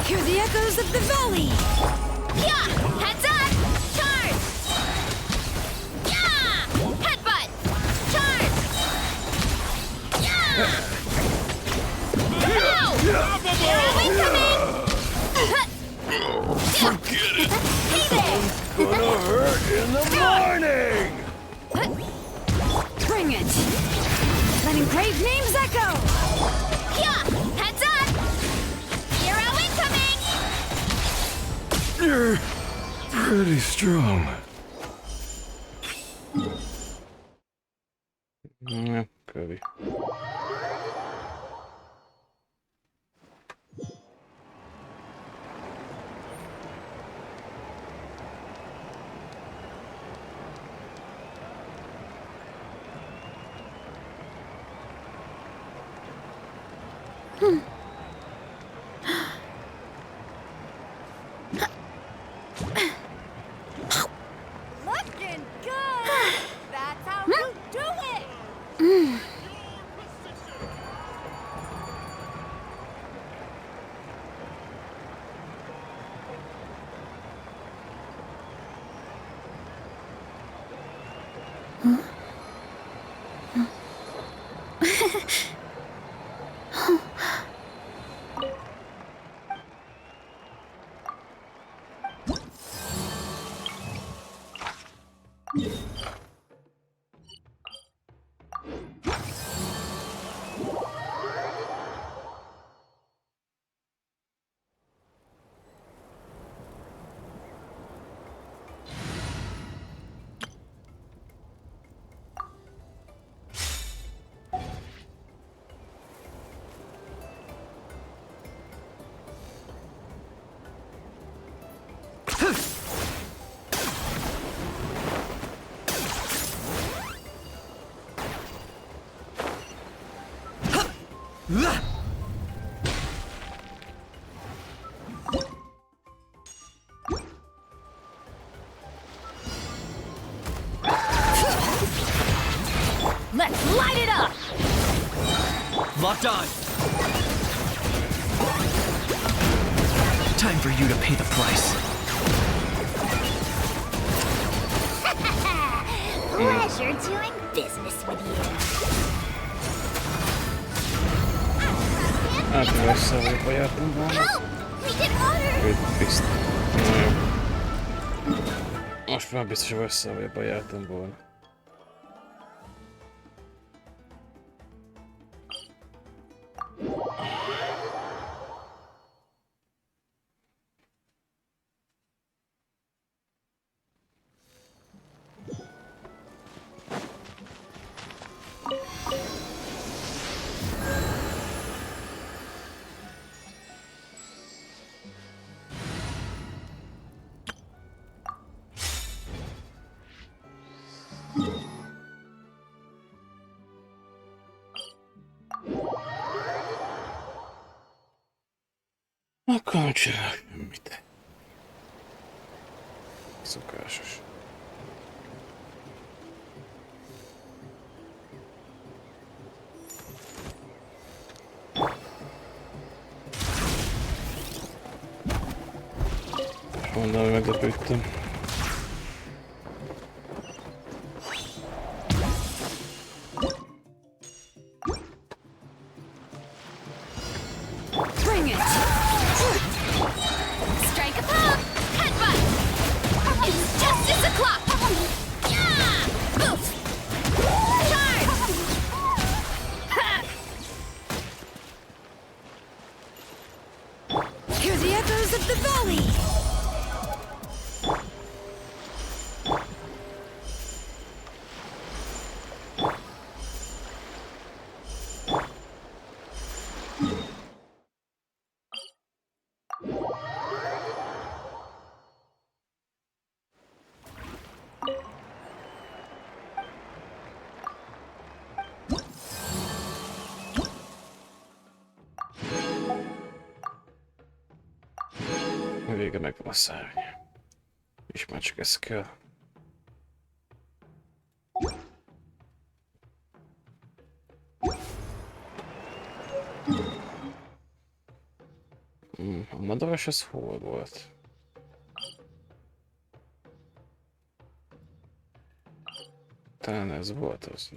Hear the echoes of the valley. Yeah! Heads up! Charge! Yeah! Headbutt! Charge! Yeah! Go! Hero incoming! Forget it! Hey there! Gonna hurt in the morning! Bring it. Letting grave names echo. Yeah! Heads up! Hero incoming! You're pretty strong. Ja, Kirby. Looking good! That's how you do it! Let's light it up! Locked on! Time for you to pay the price. Pleasure doing business with you. Hát mi össze jártunk volna? Biztos. Most már biztos, hogy össze jártam volna. Akkor nem csinál semmit. Szokásos. Mondom, hogy meglepődtem. Vége megvan a szárny. És már csak ez kell. A madaras az hol volt? Talán ez volt az.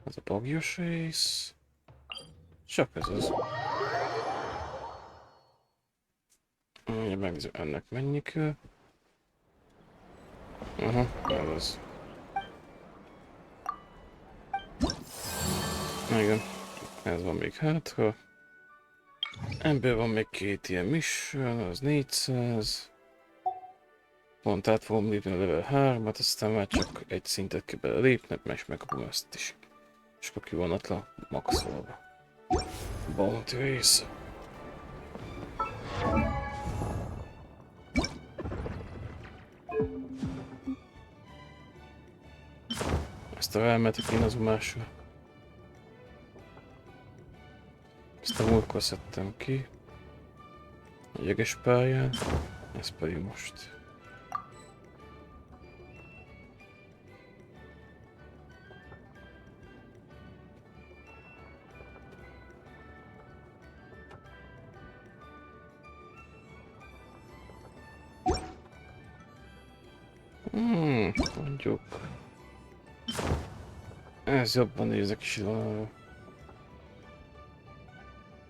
Ez a bagyos rész. Csak ez az. Megnézzük ennek mennyi kell. Aha, ez az. Igen, ez van még hátra. Ebből van még 2 ilyen mission, az 400. Pont át fogom lépni a level 3-at, aztán már csak egy szintet kell bele lépni, és megkapom ezt is. És akkor ki van ott a maxolva. Bounty rész. Ezt a elmetek én az másra. Ezt a múltkor szedtem ki. A jeges pályán. Ez pedig most. Mondjuk. Ez jobban nézek is ilyenre.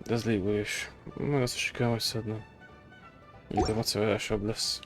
De ez lévő is. Meg azt is kell majd szednem. Mondjuk a macerásabb lesz.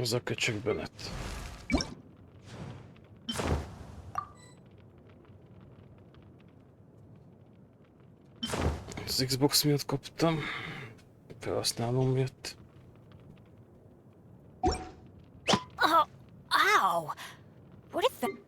Az a köcsökbe lett. Az Xbox miatt kaptam. Felhasználom miatt. Oh, ow! What if the...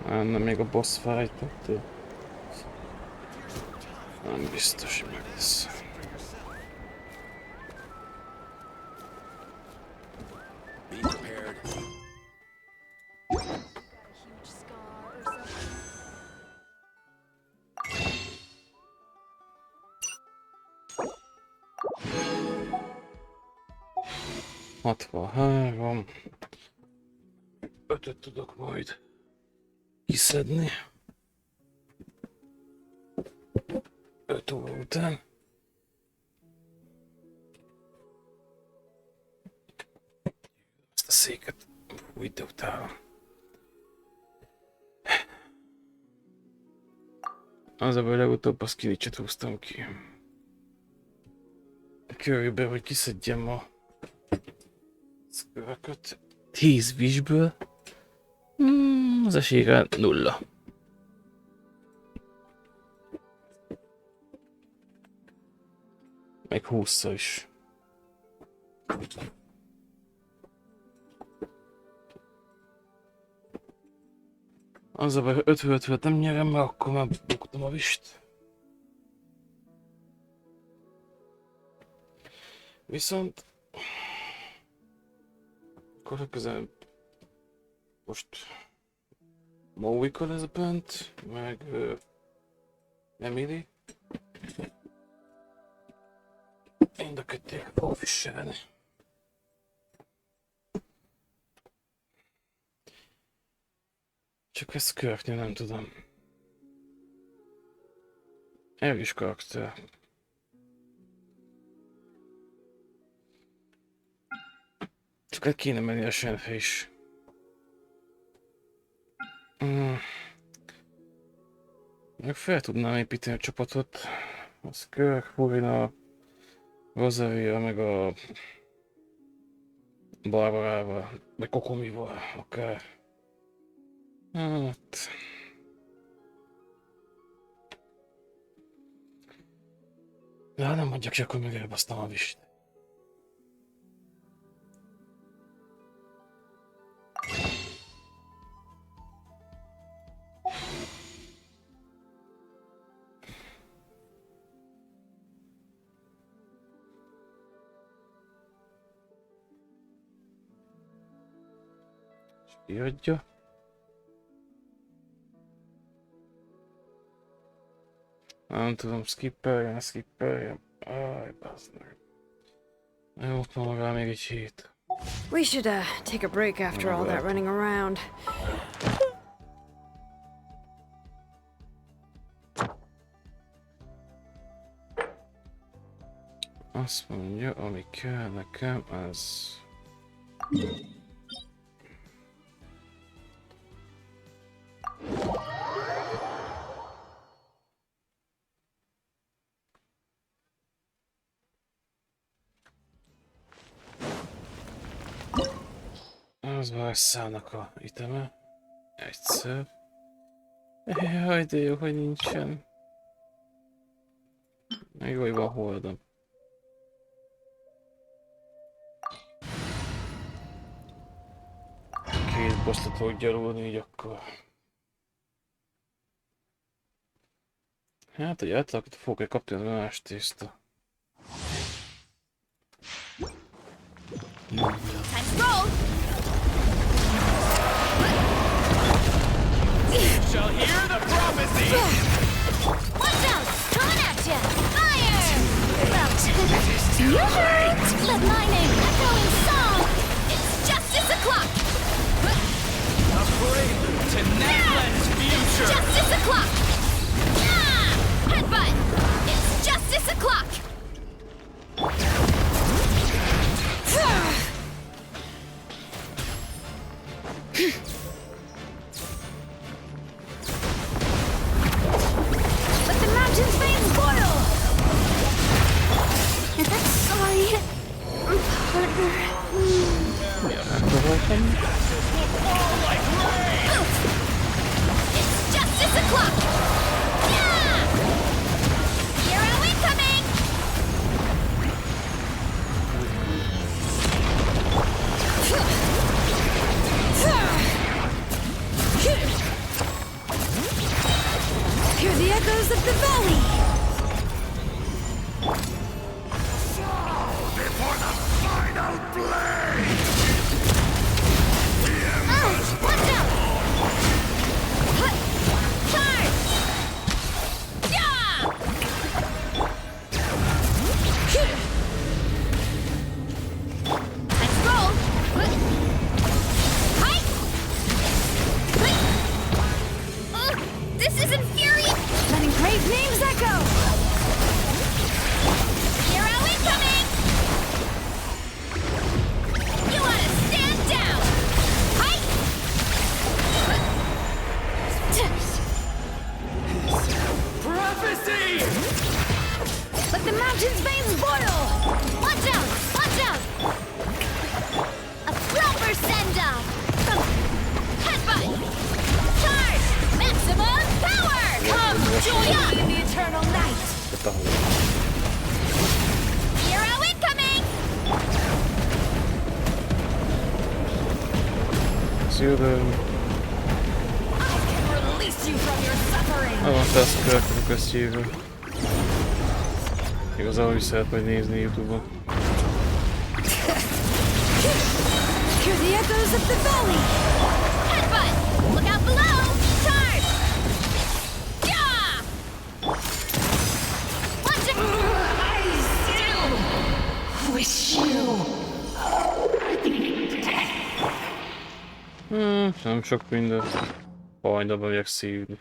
Nem még a boss fight, nem biztos, hogy meg lesz. Hatvanhárom. 5-öt tudok majd kiszedni. 5 óra után. Ezt a széket ide utálom. Az a baj, legutóbb a skillicset húztam ki. Körülbelül, hogy kiszedjem a Skirköt 10 wish-ből. Az esélye 0. Meg 20 is. Az a baj, 5-5 nem nyerem, mert akkor már buktam a vist. Viszont akkor közel most Maui-kal ez a bent, meg Emily. Mind a kettőt fogok viselni. Csak ezt Skirknél nem tudom. Erős karakter. Csak hát kéne menni a senfe is. Meg fel tudnám építeni a csapatot. A Skirk, Furina, Rosaria, meg a Barbarával, vagy Kokomival, akár. Hát... De nem mondjak, csak akkor meg elbasztam a vist. Kiadja. Nem tudom, skipperjem. Aj, bazd meg. Jó, van rá még egy hét. We should take a break after all that running around. Azt mondja, ami kell nekem, az... Az Varszának a iteme. Egyszer. Jaj, de jó, hogy nincsen. Még vagy van holdom. két bosszra tudok gyalulni, így akkor... Hát, hogy átlagot fogok kapni az más tészta. Time to roll! Shall hear the prophecy! Watch out! Coming at ya! Fire! Well, you heard! Let my name echo in song! It's justice o'clock! A prelude to Natlan's future! Justice o'clock! Yeah! Headbutt! It's justice o'clock! Let the mountain's veins boil! Sorry, partner. It's justice o'clock! Yeah! Hero incoming! Hear the echoes of the valley! Before the final blade! Watch out! Charge! Yeah! Let's roll! Hi! This is infuriating! Letting brave names echo! Hero incoming! You wanna stand down! Hi! Prophecy! Let the mountain's veins boil! Watch out! Watch out! A proper send-off! Headbutt! Charge! Maximum power! Come join in the eternal night! Hero incoming! I can release you from your suffering! Mondta a Skirk Quest hívő. Igazából is szeret majd nézni YouTube-on. Hear the echoes of the valley! Headbutt! Look out below! Charge! Yeah! Watch it! I still wish you Nem sok minden. Hajnalban megyek szívni.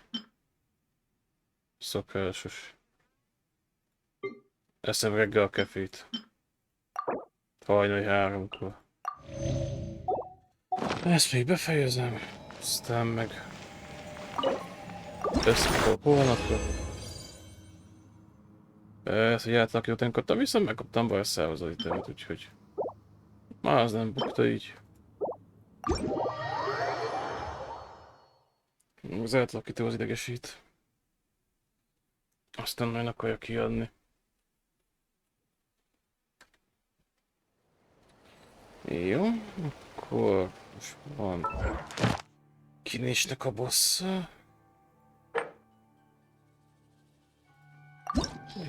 Szokásos. Eszem reggel a kefét. Hajnali 3-kor. Ezt még befejezem. Aztán meg... Összekor holnapra. Persze, hogy átlaki után kaptam, viszont megkaptam bajszához az itemet, úgyhogy... Már az nem bukta így. Az átlakító az idegesít. Aztán majd akarja kiadni. Jó, akkor most van Kinésnek a bossza.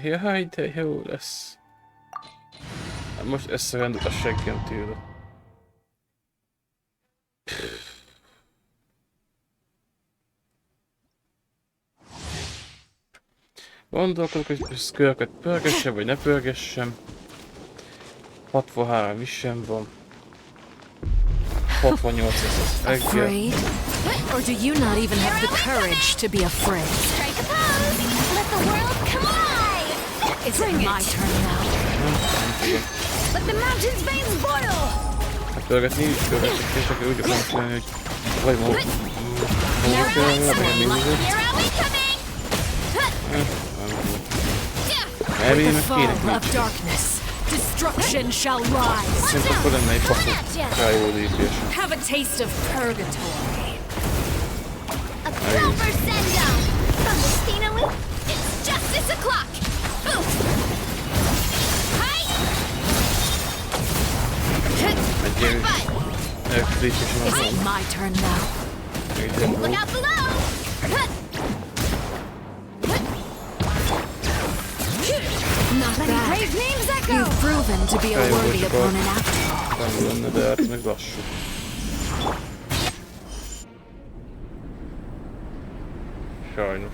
Jaj, de jó lesz. Most összerendül a seggem tőle. Gondolkodok, hogy Skirket pörgessem, vagy ne pörgessem. 63 is sem van. 68 ez reggel. Afraid? Or do you not even have the courage to be afraid? Strike a pose! Let the world come alive! It's my turn now. Let the mountain's veins boil! Hát pörgetni is pörgetni, és akkor úgy akarok csinálni, hogy... Vagy ma... Hero incoming! With the fall of darkness, destruction shall rise. Szerintem akkor lenne egy passzú rájó lépés. Have a taste of purgatory. A proper send-down! From the Stina loop, it's justice o'clock! Hi! Egy It's my turn now. Look out below! Not bad. Praise names echo! You've proven to be a worthy opponent after all. Nem lenne, de hát meg lassú. Sajnos.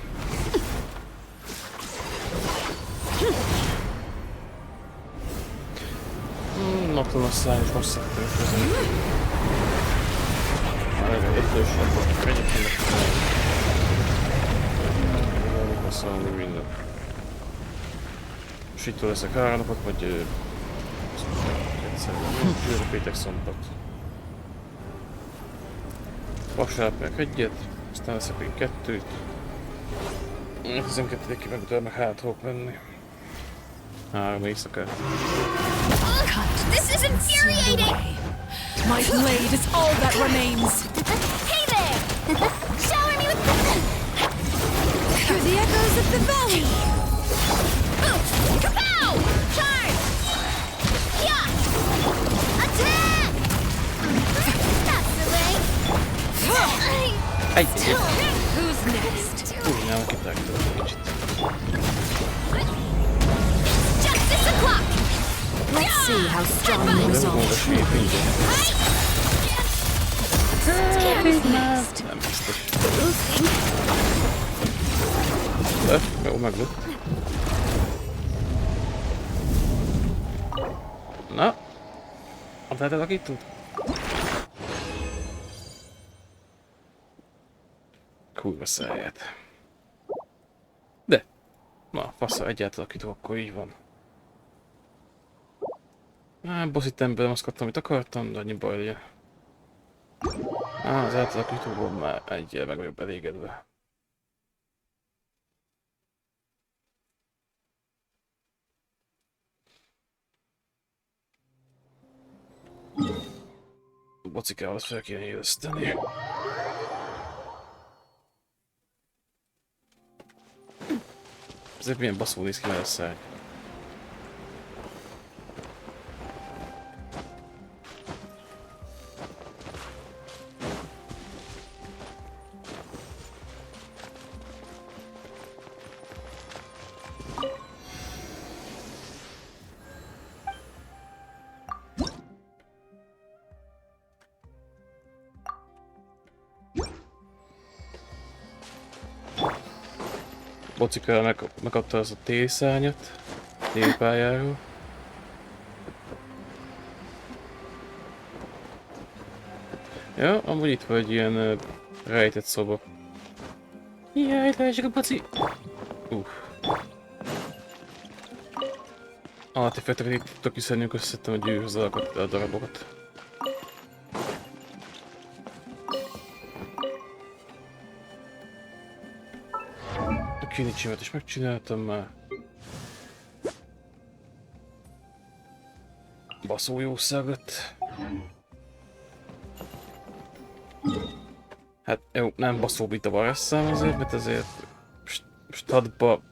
Napon a száj, és most szeretném közölni. Már egy ötlősebb volt, megyek ennek a beszélni minden. És itt leszek 3 napot, vagy jövő péntek szombat. Vasárnap meg 1-et, aztán leszek még 2-t. 12-ig meg utána meg hát fogok menni. 3 éjszakát. This is infuriating! My blade is all that remains. Hey there! Shower me with Through the echoes of the valley. Kapow! Charge! Yeah! Attack! That's the way. Who's next? Nem kitágtad egy kicsit. Justice o'clock! Let's see how strong you resolve. Nem biztos. De, jó, meglőtt. Na? Adáltad, akit tud? Kurva száját. De! Na, faszal, egyáltalán akit akkor így van. Bosszi tempelem, azt kaptam, amit akartam, de annyi baj legyen. Az átalakítóból már egyel meg vagyok elégedve. Bocikával azt fel kéne éleszteni. Ezért milyen baszó néz ki már a száj. Bocikára megkapta az a télszárnyat, télpályáról. Ja, amúgy itt van egy ilyen rejtett szoba. Jaj, lehessek a baci! Artefakteket itt tudok kiszedni, amikor szedtem a gyűrűhöz a darabokat. A kinicsimet is megcsináltam már. Baszó jószágot. Hát jó, nem baszó itt a varázsszám azért, mert azért stadba...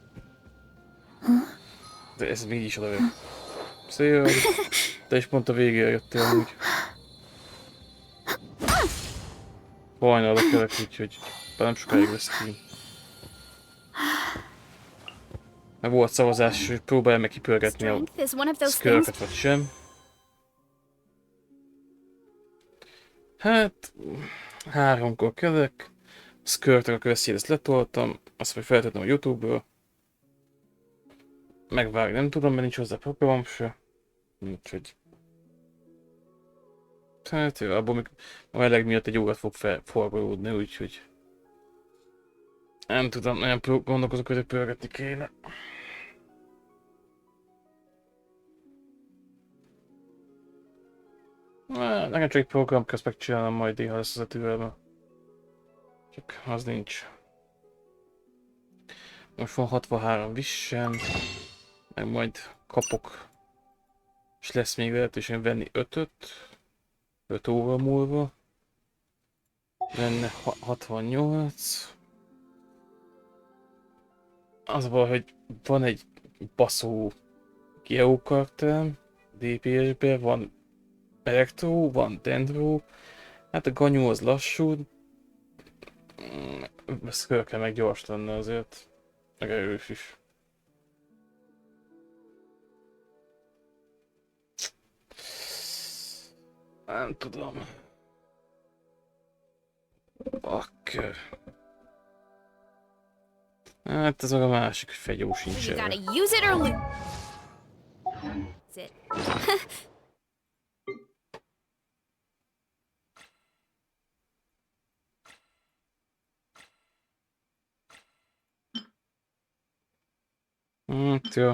De ez mégis oda jön. Szia! Te is pont a végére jöttél amúgy. Hajnalra kelek, úgyhogy nem sokáig lesz ki. Meg volt szavazás, hogy próbálja meg kipörgetni a Skirket vagy sem. Hát... 3-kor kelek. Skirknek a questjét ezt letoltam. Azt majd feltettem a YouTube-ról. Megvárni nem tudom, mert nincs hozzá programom se. Úgyhogy... Hát jó, abból még a meleg miatt egy órát fog forgolódni, úgyhogy... Nem tudom, nagyon gondolkozok, hogy pörgetni kéne. Nekem csak egy program közt megcsinálom majd néha lesz az a türelme. Csak az nincs. Most van 63 vissen. Meg majd kapok. És lesz még lehetőségem venni 5-öt. 5 óra múlva. Lenne 68. Az a baj, hogy van egy baszó geokarakterem DPS-be, van Elektro, van Dendro, Hát a ganyú az lassú. Skirk meg gyors lenne azért. Meg erős is. Nem tudom. Bakker. Hát ez meg a másik fegyó sincs You erre. gotta use it or lose it. Jó.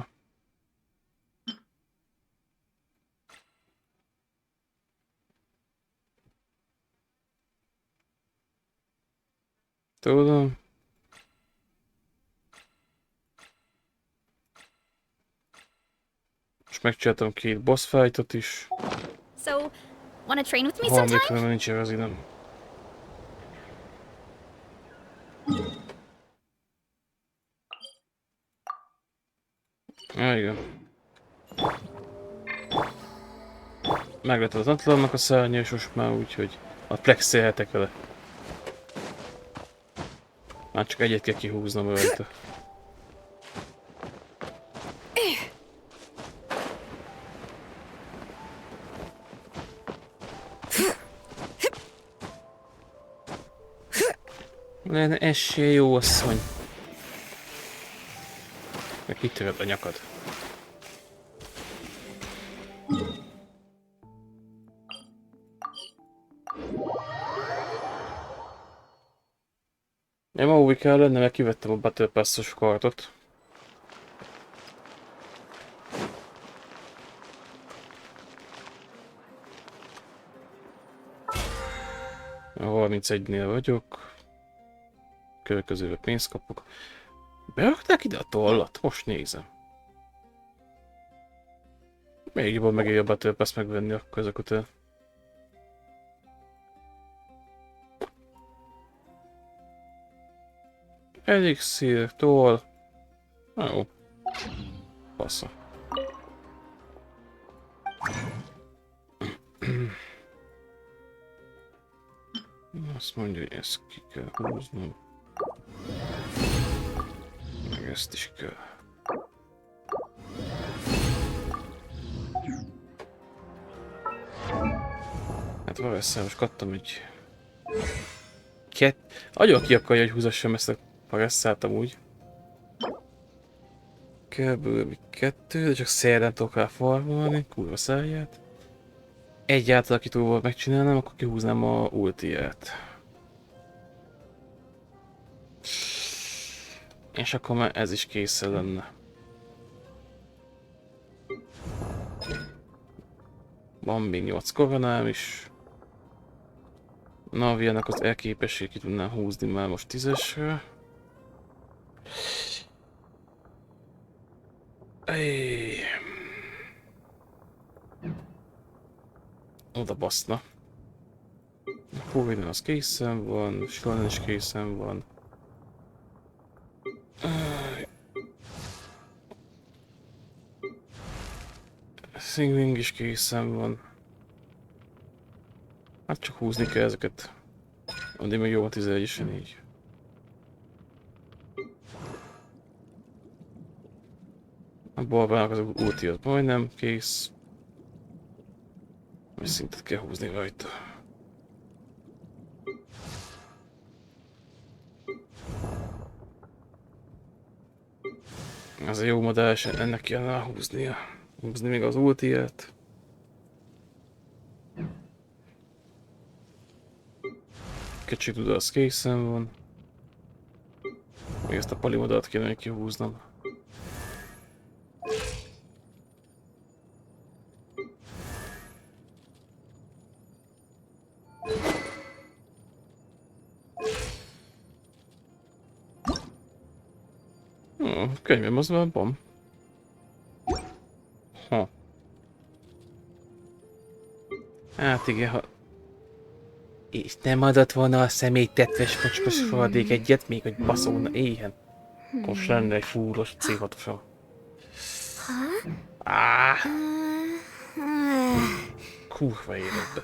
Tudom. Most megcsináltam 2 boss fightot is. So, wanna train with me Ha még sometime? nincs az időm. Igen. Meglettem az Atlannak a szárnya, és most már úgy, hogy a plexelhetek vele. Már csak egyet kell kihúznom rajta. Ne essél, jó asszony. Meg kitöröd a nyakad. Nem úgy kell lenne, mert kivettem a Battle Pass-os kartot. A 31-nél vagyok. Következőre pénzt kapok. Berakták ide a tollat? Most nézem. Még jobban megéri a Battle Pass megvenni akkor ezek után. Elixir, toll. Jó. Passza. Azt mondja, hogy ezt ki kell húznom. Meg ezt is kell. Hát valószínűleg most kattam egy... Agyon ki akarja, hogy húzassam ezt a paresszát amúgy. Körülbelül 2, de csak szerdán tudok rá farmolni, kurva száját. Egy átalakítóval megcsinálnám, akkor kihúznám a ultiját. És akkor már ez is készen lenne. Van még 8 koronám is. Naviának az elképesség ki tudnám húzni már most 10-esre. Oda baszna. Húviden az készen van, Slonen is készen van. Singling is készen van. Hát csak húzni kell ezeket. Addig még jó a 11-esen így. A Barbának az ulti az majdnem kész. És szintet kell húzni rajta. Ez a jó modás, ennek kellene húznia. Húzni még az ultiját. Kicsit oda az készen van. Még ezt a palimodat kéne kihúznom. Könyvem az már van. Ha. Hát igen, ha... És nem adott volna a személytetves kocsmas forradék egyet, még hogy baszolna éhen. Most lenne egy fúros C6-osom. Kurva életbe.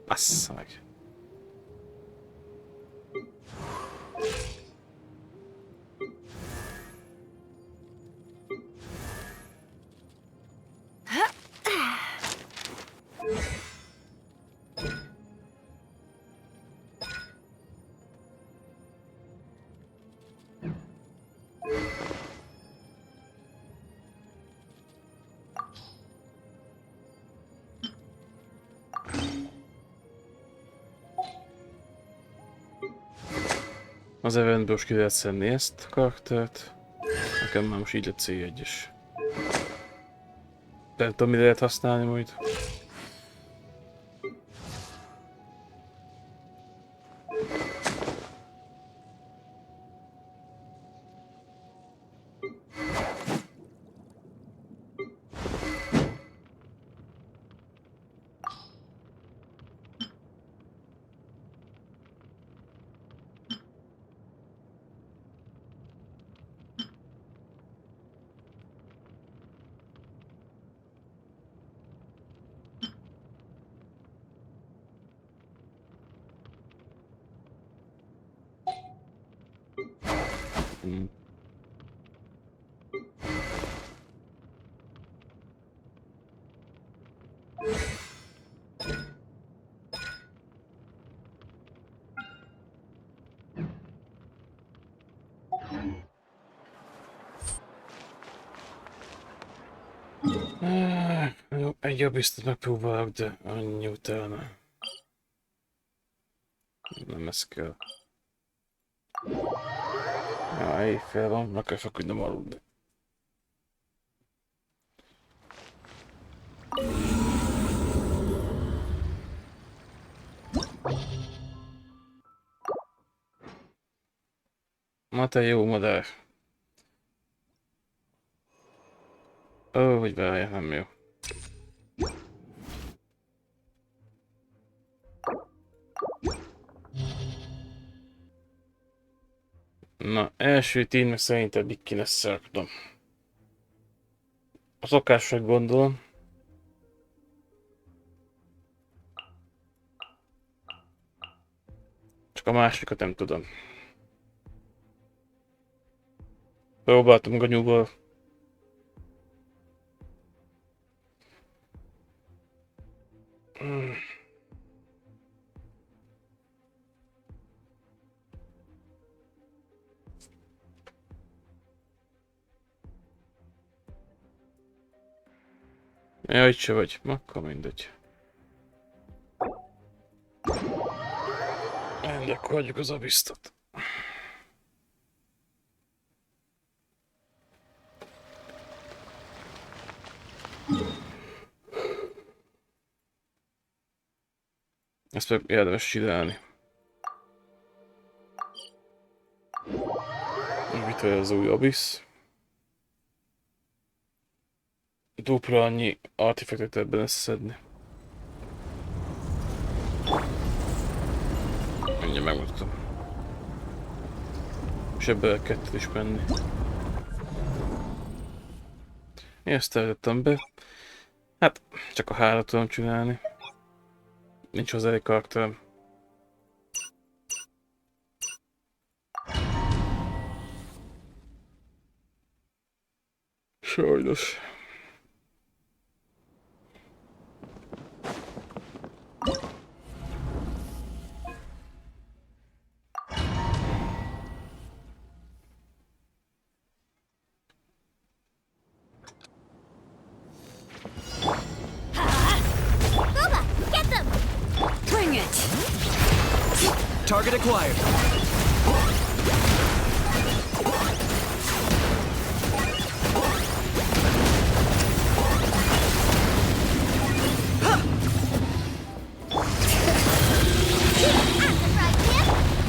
Bassza meg. Az eventből is ki lehet szedni ezt a karaktert. Nekem már most így a C1-es. Nem tudom, mire lehet használni majd. Jó, egy jobb biztos megpróbálok, de annyi utána. Nem ez kell. Ja, éjfél van, meg kell feküdnöm aludni. Ma te jó madár. Ó, hogy várja, nem jó. Na, első tényleg szerintem eddig kéne szerkdom. A szokásra gondolom. Csak a másikat nem tudom. Próbáltam ganyúval. Ja, itt se vagy. Akkor mindegy. De akkor hagyjuk az abisztot. Ezt meg érdemes csinálni. Mit vagy az új abisz? Dupla annyi artifektet ebben összeszedni. Mindjárt megmutatom. És ebből el kettőt is menni. Én ezt eltettem be. Hát, csak a 3 tudom csinálni. Nincs hozzá egy karakterem. Sajnos. Target acquired.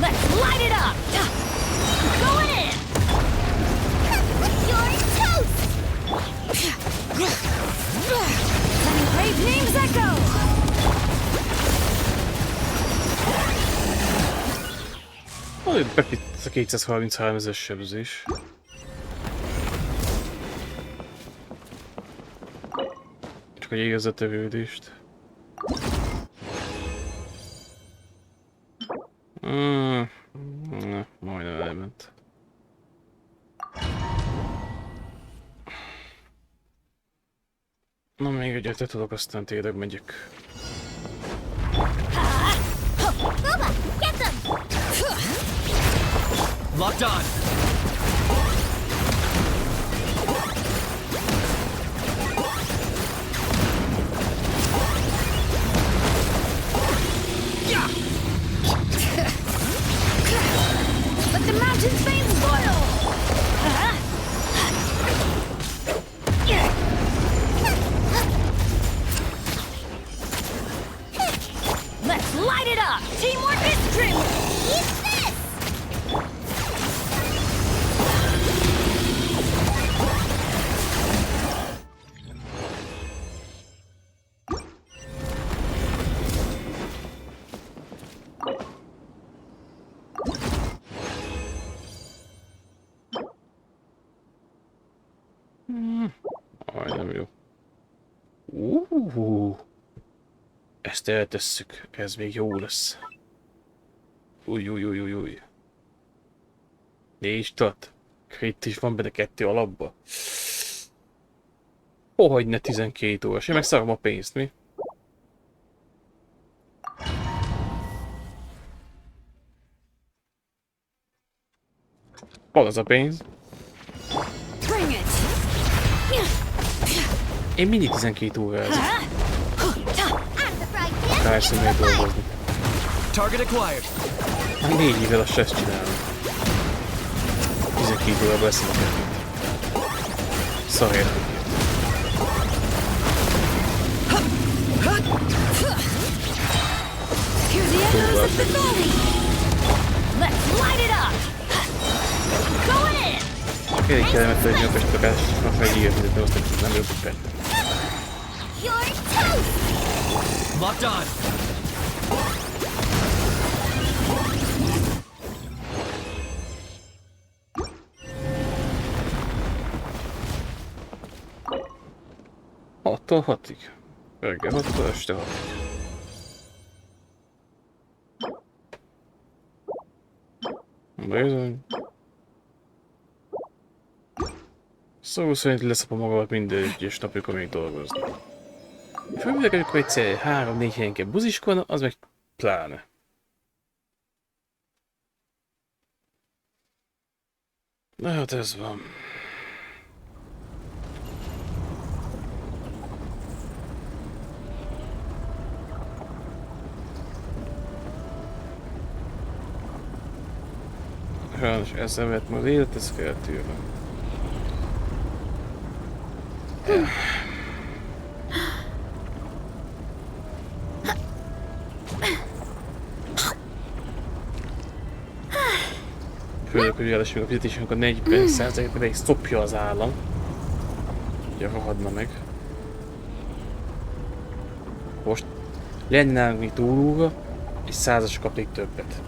Let's light it up! Going in! You're toast! Letting brave names echo! Bepitt a 233 000 sebzés. Csak egy érzi a tevődést. Majdnem elment. Na, még egyet tudok, aztán tényleg megyek. Locked on! Let the mountain's veins boil! Let's light it up! Teamwork is dreamwork! Eat this! Majdnem jó. Ezt eltesszük, ez még jó lesz. Új. Nézd ott. Crit is van benne 2 alapba. Hogy ne 12 órás, én meg szarom a pénzt, mi? Hol az a pénz? Én mindig 12 órázom. Persze még dolgozni. Target acquired. Már 4 évvel azt ezt csinálom. 12 órában eszem a kettőt. Szarját. Elég kellemet legyen a pestakás, a fejjéget, de azt nem jöttük fel. Locked on! Attól 6-ig. Reggel 6-tól este 6-ig. Bizony. Szó szerint leszapom magamat minden egyes nap, amikor még dolgozni. Főleg, amikor egyszer 3-4 helyen kell buziskolni, az meg pláne. Na hát ez van. Sajnos ezzel vett majd élet, ez kell tőlem. Főleg, hogy ráadásul a fizetésünk a 40%-et pedig szopja az állam. Ugye rohadna meg. Most lenne mi túlóra, és 100-as kapnék többet.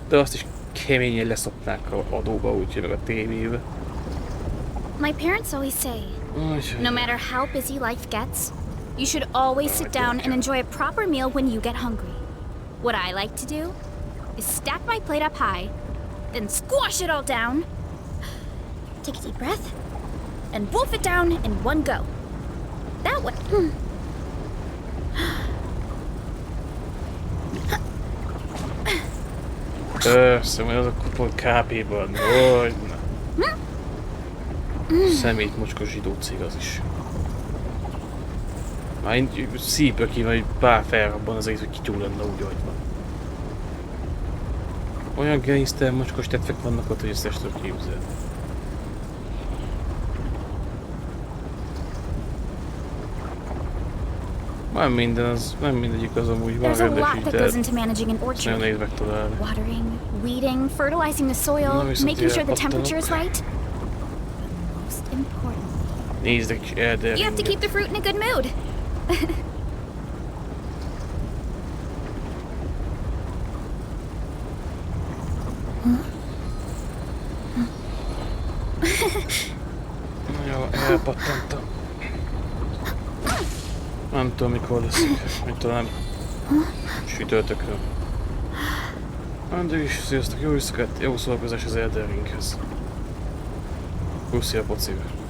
De azt is keményen leszopnák a adóba, úgyhogy meg a tévébe. My parents always say, no matter how busy life gets, you should always sit down and enjoy a proper meal when you get hungry. What I like to do is stack my plate up high, then squash it all down, take a deep breath, and wolf it down in one go. That way. Persze, majd az a kupon KP-ban, hogyne. Szemét mocskos zsidó cég az is. Már én szívből kíván, hogy bár felrabban az egész, hogy kityúl lenne úgy, ahogy van. Olyan gangster mocskos tetvek vannak ott, hogy ezt est tudod képzelni. Nem minden, az nem mindegyik az amúgy van rendes így, de ezt nagyon nehéz megtalálni. Watering, weeding, fertilizing the soil, making sure the temperature is right. But most importantly, nézzek erre. You have to keep the fruit in a good mood. Jó, elpattantam. Nem tudom mikor lesz, mint talán sütőtökről. Andrew is, sziasztok, jó éjszakát, jó szórakozás az Elden Ringhez. Puszi a pocivel.